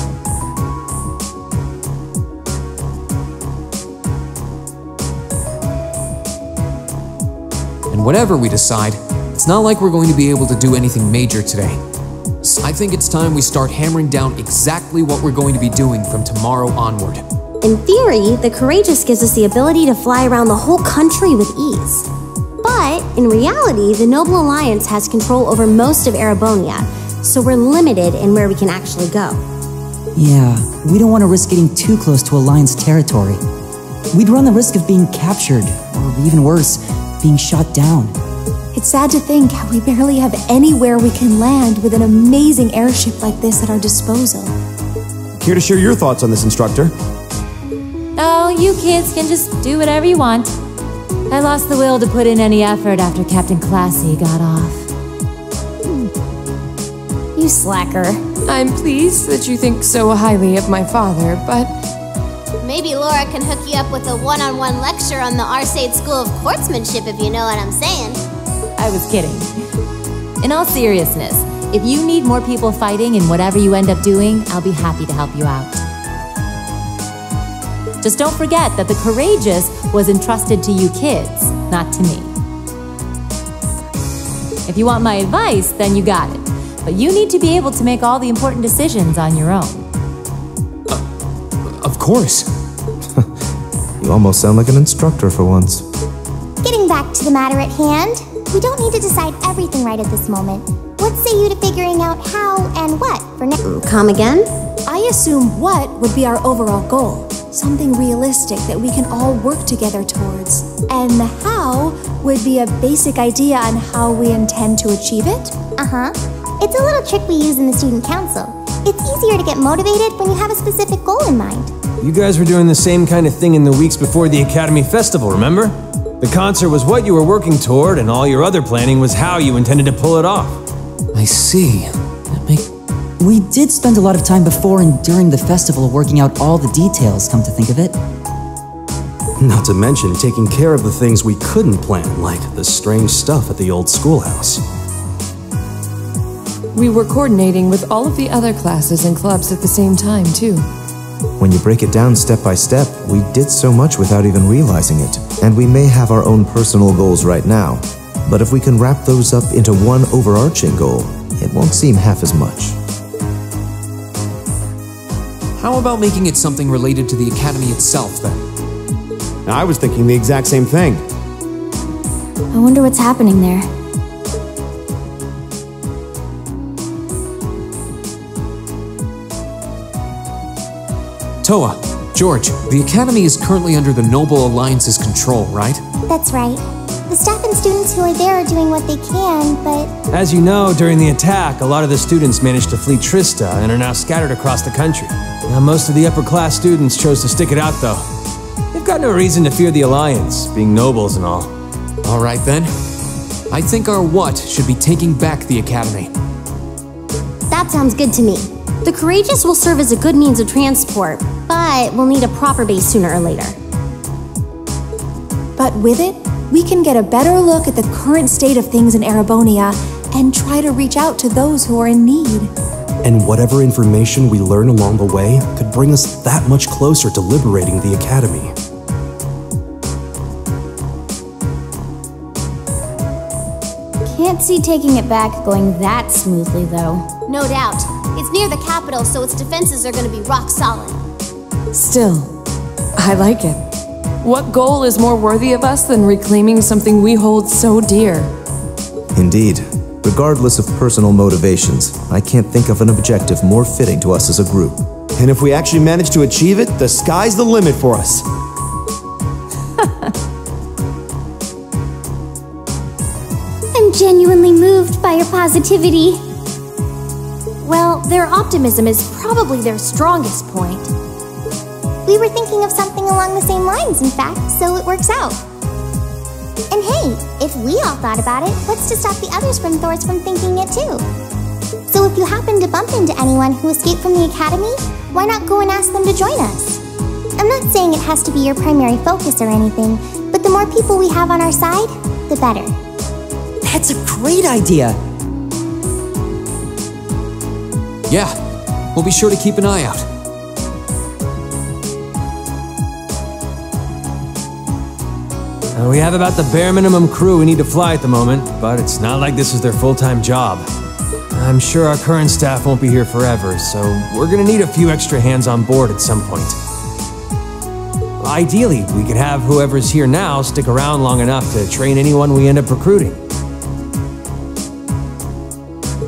And whatever we decide, it's not like we're going to be able to do anything major today. So I think it's time we start hammering down exactly what we're going to be doing from tomorrow onward. In theory, the Courageous gives us the ability to fly around the whole country with ease. But, in reality, the Noble Alliance has control over most of Erebonia, so we're limited in where we can actually go. Yeah, we don't want to risk getting too close to Alliance territory. We'd run the risk of being captured, or even worse, being shot down. It's sad to think how we barely have anywhere we can land with an amazing airship like this at our disposal. Care to share your thoughts on this, instructor? Oh, you kids can just do whatever you want. I lost the will to put in any effort after Captain Classy got off. You slacker. I'm pleased that you think so highly of my father, but... Maybe Laura can hook you up with a one-on-one lecture on the Arcade School of Courtsmanship, if you know what I'm saying. I was kidding. In all seriousness, if you need more people fighting in whatever you end up doing, I'll be happy to help you out. Just don't forget that the Courageous was entrusted to you kids, not to me. If you want my advice, then you got it. But you need to be able to make all the important decisions on your own. Of course. You almost sound like an instructor for once. Getting back to the matter at hand, we don't need to decide everything right at this moment. What say you to figuring out how and what for next? Come again? I assume what would be our overall goal. Something realistic that we can all work together towards. And the how would be a basic idea on how we intend to achieve it? Uh-huh. It's a little trick we use in the student council. It's easier to get motivated when you have a specific goal in mind. You guys were doing the same kind of thing in the weeks before the Academy Festival, remember? The concert was what you were working toward, and all your other planning was how you intended to pull it off. I see. We did spend a lot of time before and during the festival working out all the details, come to think of it. Not to mention taking care of the things we couldn't plan, like the strange stuff at the old schoolhouse. We were coordinating with all of the other classes and clubs at the same time, too. When you break it down step by step, we did so much without even realizing it. And we may have our own personal goals right now, but if we can wrap those up into one overarching goal, it won't seem half as much. How about making it something related to the Academy itself, then? I was thinking the exact same thing. I wonder what's happening there. Toa, George, the Academy is currently under the Noble Alliance's control, right? That's right. The staff and students who are there are doing what they can, but... As you know, during the attack, a lot of the students managed to flee Trista and are now scattered across the country. Now, most of the upper-class students chose to stick it out, though. They've got no reason to fear the Alliance, being nobles and all. All right, then. I think our what should be taking back the Academy. That sounds good to me. The Courageous will serve as a good means of transport, but we'll need a proper base sooner or later. But with it, we can get a better look at the current state of things in Erebonia and try to reach out to those who are in need. And whatever information we learn along the way could bring us that much closer to liberating the Academy. Can't see taking it back going that smoothly, though. No doubt. It's near the capital, so its defenses are going to be rock solid. Still, I like it. What goal is more worthy of us than reclaiming something we hold so dear? Indeed. Regardless of personal motivations, I can't think of an objective more fitting to us as a group. And if we actually manage to achieve it, the sky's the limit for us. I'm genuinely moved by your positivity. Well, their optimism is probably their strongest point. We were thinking of something along the same lines, in fact, so it works out. And hey, if we all thought about it, what's to stop the others from Thors from thinking it too? So if you happen to bump into anyone who escaped from the Academy, why not go and ask them to join us? I'm not saying it has to be your primary focus or anything, but the more people we have on our side, the better. That's a great idea! Yeah, we'll be sure to keep an eye out. We have about the bare minimum crew we need to fly at the moment, but it's not like this is their full-time job. I'm sure our current staff won't be here forever, so we're gonna need a few extra hands on board at some point. Ideally, we could have whoever's here now stick around long enough to train anyone we end up recruiting.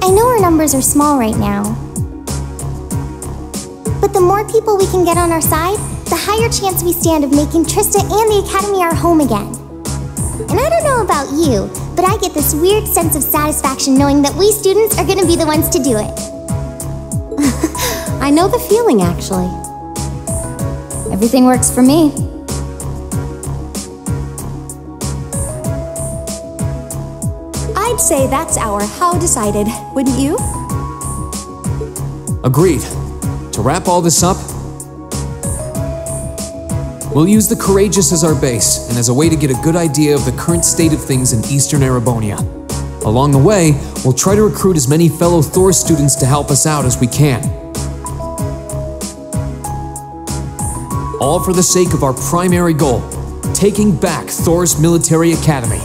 I know our numbers are small right now, but the more people we can get on our side, the higher chance we stand of making Trista and the Academy our home again. And I don't know about you, but I get this weird sense of satisfaction knowing that we students are going to be the ones to do it. I know the feeling, actually. Everything works for me. I'd say that's our how decided, wouldn't you? Agreed. To wrap all this up, We'll use the Courageous as our base, and as a way to get a good idea of the current state of things in Eastern Erebonia. Along the way, we'll try to recruit as many fellow Thor students to help us out as we can. All for the sake of our primary goal, taking back Thor's military academy.